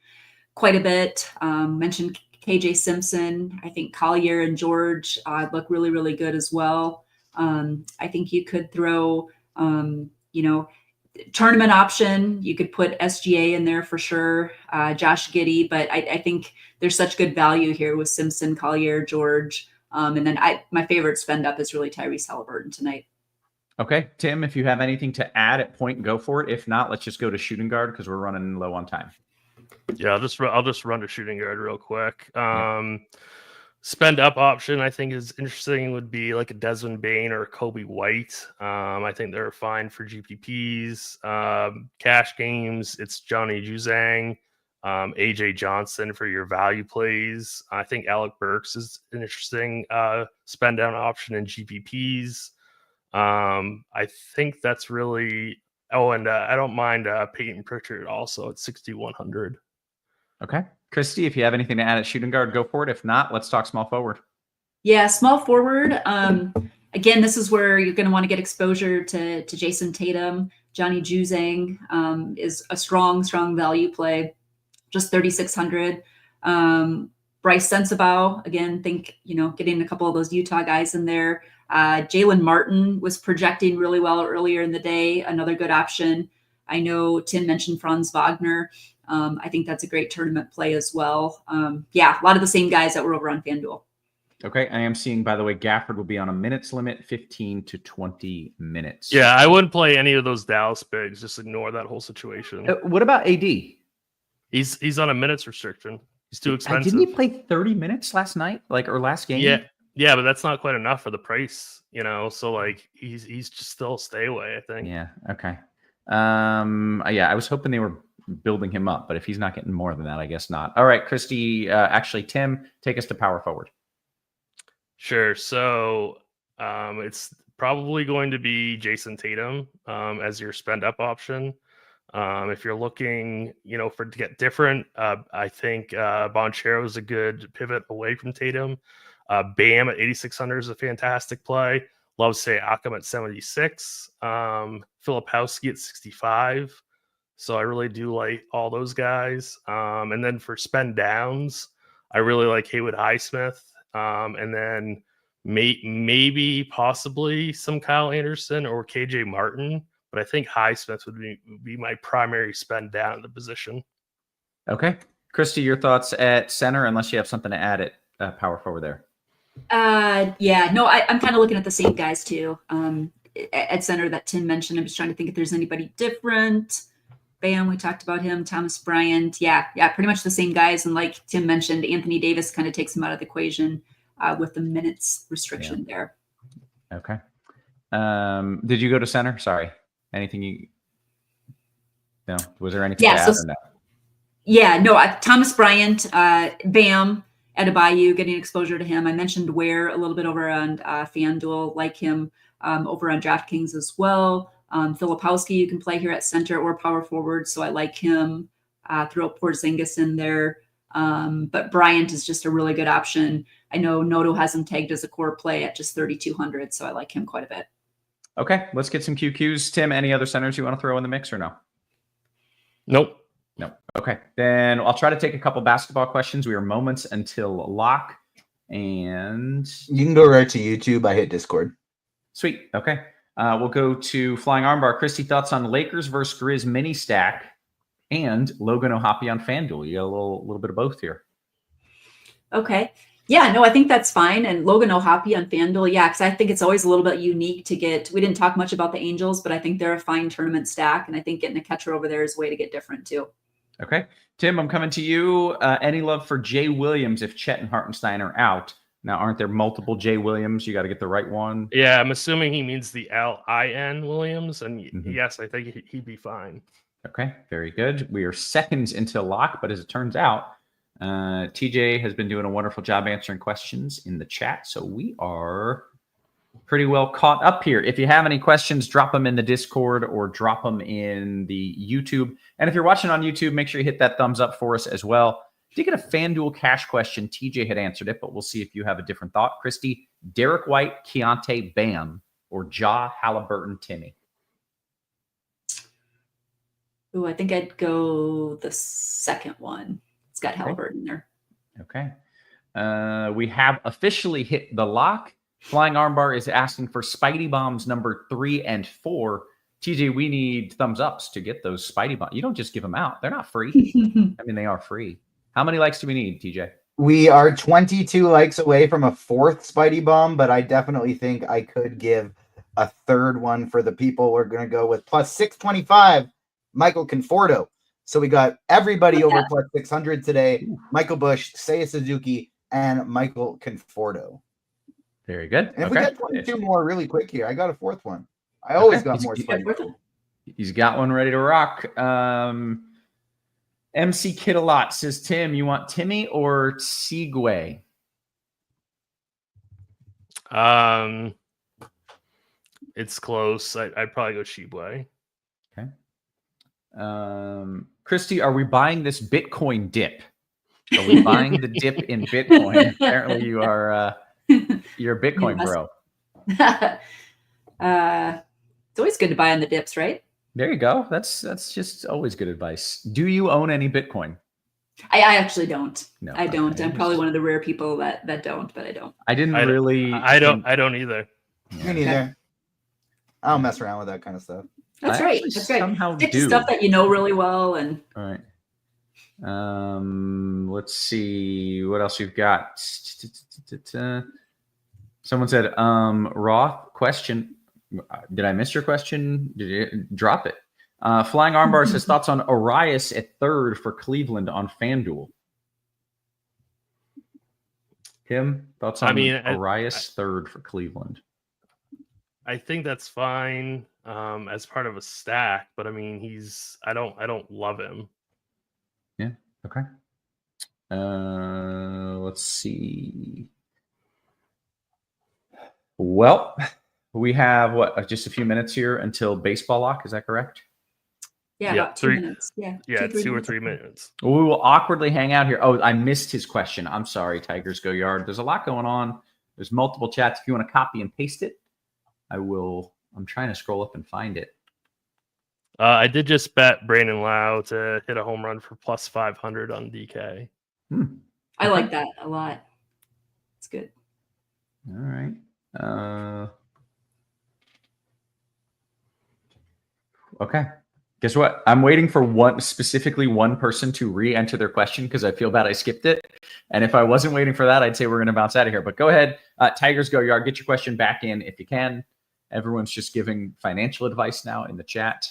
quite a bit. Mentioned KJ Simpson. I think Collier and George look really, really good as well. I think you could throw, tournament option. You could put SGA in there for sure. Josh Giddey, but I think there's such good value here with Simpson, Collier, George. And then my favorite spend up is really Tyrese Halliburton tonight. Okay, Tim, if you have anything to add at point, go for it. If not, let's just go to shooting guard because we're running low on time. Yeah, I'll just run to shooting guard real quick. Spend up option I think is interesting would be like a Desmond Bane or a Kobe White. I think they're fine for GPPs. Cash games, it's Johnny Juzang. AJ Johnson for your value plays. I think Alec Burks is an interesting spend down option in GPPs. I think that's really. Oh, and I don't mind Peyton Pritchard also at 6,100. Okay. Kristi, if you have anything to add at shooting guard, go for it. If not, let's talk small forward. Yeah, small forward. Again, this is where you're going to want to get exposure to Jason Tatum. Johnny Juzang is a strong value play, just 3,600. Bryce Sensabaugh, again, think, getting a couple of those Utah guys in there. Jalen Martin was projecting really well earlier in the day, another good option. I know Tim mentioned Franz Wagner. I think that's a great tournament play as well. Yeah, a lot of the same guys that were over on FanDuel. Okay, I am seeing, by the way, Gafford will be on a minutes limit, 15 to 20 minutes. Yeah, I wouldn't play any of those Dallas bigs. Just ignore that whole situation. What about AD? He's on a minutes restriction. He's too expensive. Didn't he play 30 minutes last night, or last game? Yeah, but that's not quite enough for the price, So he's just still stay away, I think. Yeah. Okay. I was hoping they were building him up, but if he's not getting more than that, I guess not. All right, Kristi. Actually, Tim, take us to power forward. Sure. So it's probably going to be Jason Tatum as your spend up option. If you're looking, to get different, I think Bonchero is a good pivot away from Tatum. Bam at 8,600 is a fantastic play. Love say Akam at 76. Filipowski at 65. So I really do like all those guys. And then for spend downs, I really like Haywood Highsmith. And then maybe possibly some Kyle Anderson or KJ Martin. But I think Highsmith would be my primary spend down in the position. Okay. Kristi, your thoughts at center, unless you have something to add at power forward there. I'm kind of looking at the same guys too. At center that Tim mentioned, I'm just trying to think if there's anybody different. Bam, we talked about him. Thomas Bryant. Yeah, pretty much the same guys. And like Tim mentioned, Anthony Davis kind of takes him out of the equation with the minutes restriction there. Okay. Did you go to center? Sorry. Anything no? Was there anything to add or no? Yeah, no, Thomas Bryant, Bam, Adebayo, getting exposure to him. I mentioned Ware a little bit over on FanDuel, like him over on DraftKings as well. Filipowski, you can play here at center or power forward, so I like him. Throw Porzingis in there. But Bryant is just a really good option. I know Noto has him tagged as a core play at just 3,200, so I like him quite a bit. Okay, let's get some QQs. Tim, any other centers you want to throw in the mix or no? Nope. No. Okay, then I'll try to take a couple basketball questions. We are moments until lock, and you can go right to YouTube. I hit Discord. Sweet. Okay, we'll go to Flying Armbar. Kristi, thoughts on Lakers versus Grizz mini stack and Logan O'Hoppe on FanDuel? You got a little bit of both here. Okay. Yeah, no, I think that's fine. And Logan O'Hoppe on FanDuel, because I think it's always a little bit unique to get. We didn't talk much about the Angels, but I think they're a fine tournament stack, and I think getting a catcher over there is a way to get different too. Okay. Tim, I'm coming to you. Any love for Jay Williams if Chet and Hartenstein are out? Now, aren't there multiple Jay Williams? You got to get the right one. Yeah, I'm assuming he means the L-I-N Williams, and yes, I think he'd be fine. Okay, very good. We are seconds into lock, but as it turns out, TJ has been doing a wonderful job answering questions in the chat, so we are pretty well caught up here. If you have any questions, drop them in the Discord or drop them in the YouTube. And if you're watching on YouTube, make sure you hit that thumbs up for us as well. Did get a FanDuel cash question. TJ had answered it, but we'll see if you have a different thought. Kristi, Derek White, Keontae Bam, or Ja Halliburton Timmy? Oh, I think I'd go the second one. It's got Halliburton there. Okay. We have officially hit the lock. Flying Armbar is asking for Spidey Bombs number 3 and 4. TJ, we need thumbs ups to get those Spidey Bombs. You don't just give them out. They're not free. I mean, they are free. How many likes do we need, TJ? We are 22 likes away from a 4th Spidey Bomb, but I definitely think I could give a 3rd one for the people. We're going to go with plus 625, Michael Conforto. So we got everybody over plus 600 today. Michael Bush, Seiya Suzuki, and Michael Conforto. Very good. And if we get 22 more really quick here, I got a 4th one. I always got more Spidey. He's got one ready to rock. MC Kid a lot says, Tim, you want Timmy or Segway? It's close. I'd probably go Shibway. Okay. Kristi, are we buying this Bitcoin dip? Are we buying the dip in Bitcoin? Apparently, you are. You're a Bitcoin bro. It's always good to buy on the dips, right? There you go. That's just always good advice. Do you own any Bitcoin? I actually don't. No, I don't. okay. I'm probably one of the rare people that don't, but I don't. I don't either. Me neither. I don't mess around with that kind of stuff. That's right. That's right. Stick to stuff that you know really well. And all right. Let's see what else we've got. Someone said, Roth, question. Did I miss your question? Did you drop it? Flying Armbar says thoughts on Arias at third for Cleveland on FanDuel. Tim, thoughts on Arias third for Cleveland? I think that's fine as part of a stack, but I mean, I don't love him. Yeah. Okay. Let's see. Well, we have just a few minutes here until baseball lock. Is that correct? Yeah, about 2 minutes. Yeah, 2 or 3 minutes. We will awkwardly hang out here. Oh, I missed his question. I'm sorry, Tigers Go Yard. There's a lot going on. There's multiple chats. If you want to copy and paste it, I will. I'm trying to scroll up and find it. I did just bet Brandon Lau to hit a home run for plus 500 on DK. I like that a lot. It's good. All right. Okay. Guess what? I'm waiting for one person to re-enter their question because I feel bad I skipped it. And if I wasn't waiting for that, I'd say we're going to bounce out of here. But go ahead. Tigers Go Yard. Get your question back in if you can. Everyone's just giving financial advice now in the chat.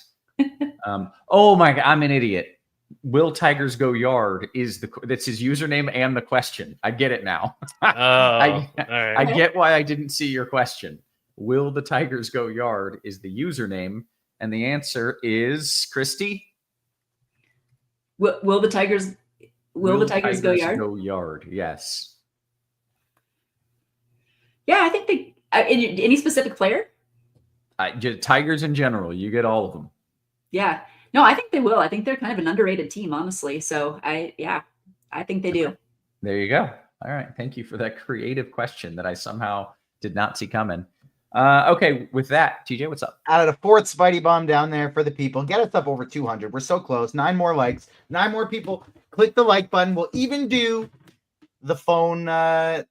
Oh my God, I'm an idiot. Will Tigers Go Yard that's his username and the question. I get it now. I get why I didn't see your question. Will the Tigers Go Yard is the username, and the answer is Kristi. Will the Tigers go yard? Go yard, yes. Yeah, I think they. Any specific player? Tigers in general, you get all of them. Yeah. No, I think they will. I think they're kind of an underrated team, honestly. So I think they do. There you go. All right. Thank you for that creative question that I somehow did not see coming. Okay. With that, TJ, what's up? Out of the fourth Spidey bomb down there for the people. Get us up over 200. We're so close. 9 more likes. 9 more people. Click the like button. We'll even do the phone, the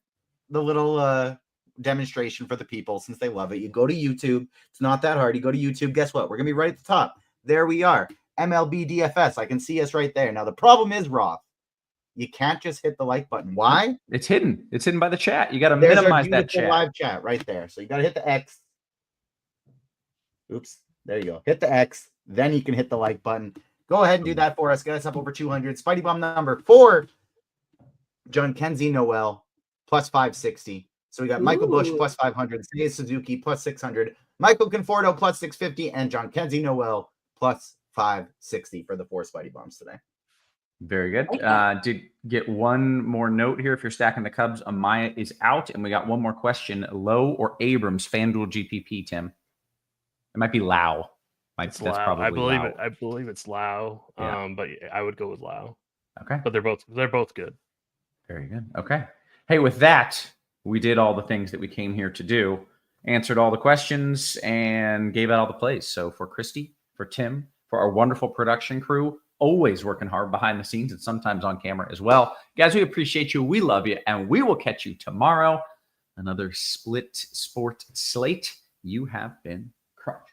little demonstration for the people since they love it. You go to YouTube. It's not that hard. You go to YouTube. Guess what? We're going to be right at the top. There we are. MLB DFS. I can see us right there. Now, the problem is, Roth, you can't just hit the like button. Why? It's hidden. It's hidden by the chat. You got to minimize that chat. Live chat right there. So you got to hit the X. Oops. There you go. Hit the X. Then you can hit the like button. Go ahead and do that for us. Get us up over 200. Spidey Bomb number 4. John Kenzie Noel plus 560. So we got Michael Bush plus 500. Seiya Suzuki plus 600. Michael Conforto plus 650. And John Kenzie Noel plus 560 for the 4 Spidey Bombs today. Very good. Did get one more note here. If you're stacking the Cubs, Amaya is out. And we got one more question. Lowe or Abrams, FanDuel GPP, Tim? It might be Lau. That's Lau. I believe it's Lau. Yeah. But I would go with Lau. Okay. But they're both good. Very good. Okay. Hey, with that, we did all the things that we came here to do. Answered all the questions and gave out all the plays. So for Kristi, for Tim, for our wonderful production crew, always working hard behind the scenes and sometimes on camera as well. Guys, we appreciate you. We love you. And we will catch you tomorrow. Another split sport slate. You have been crushed.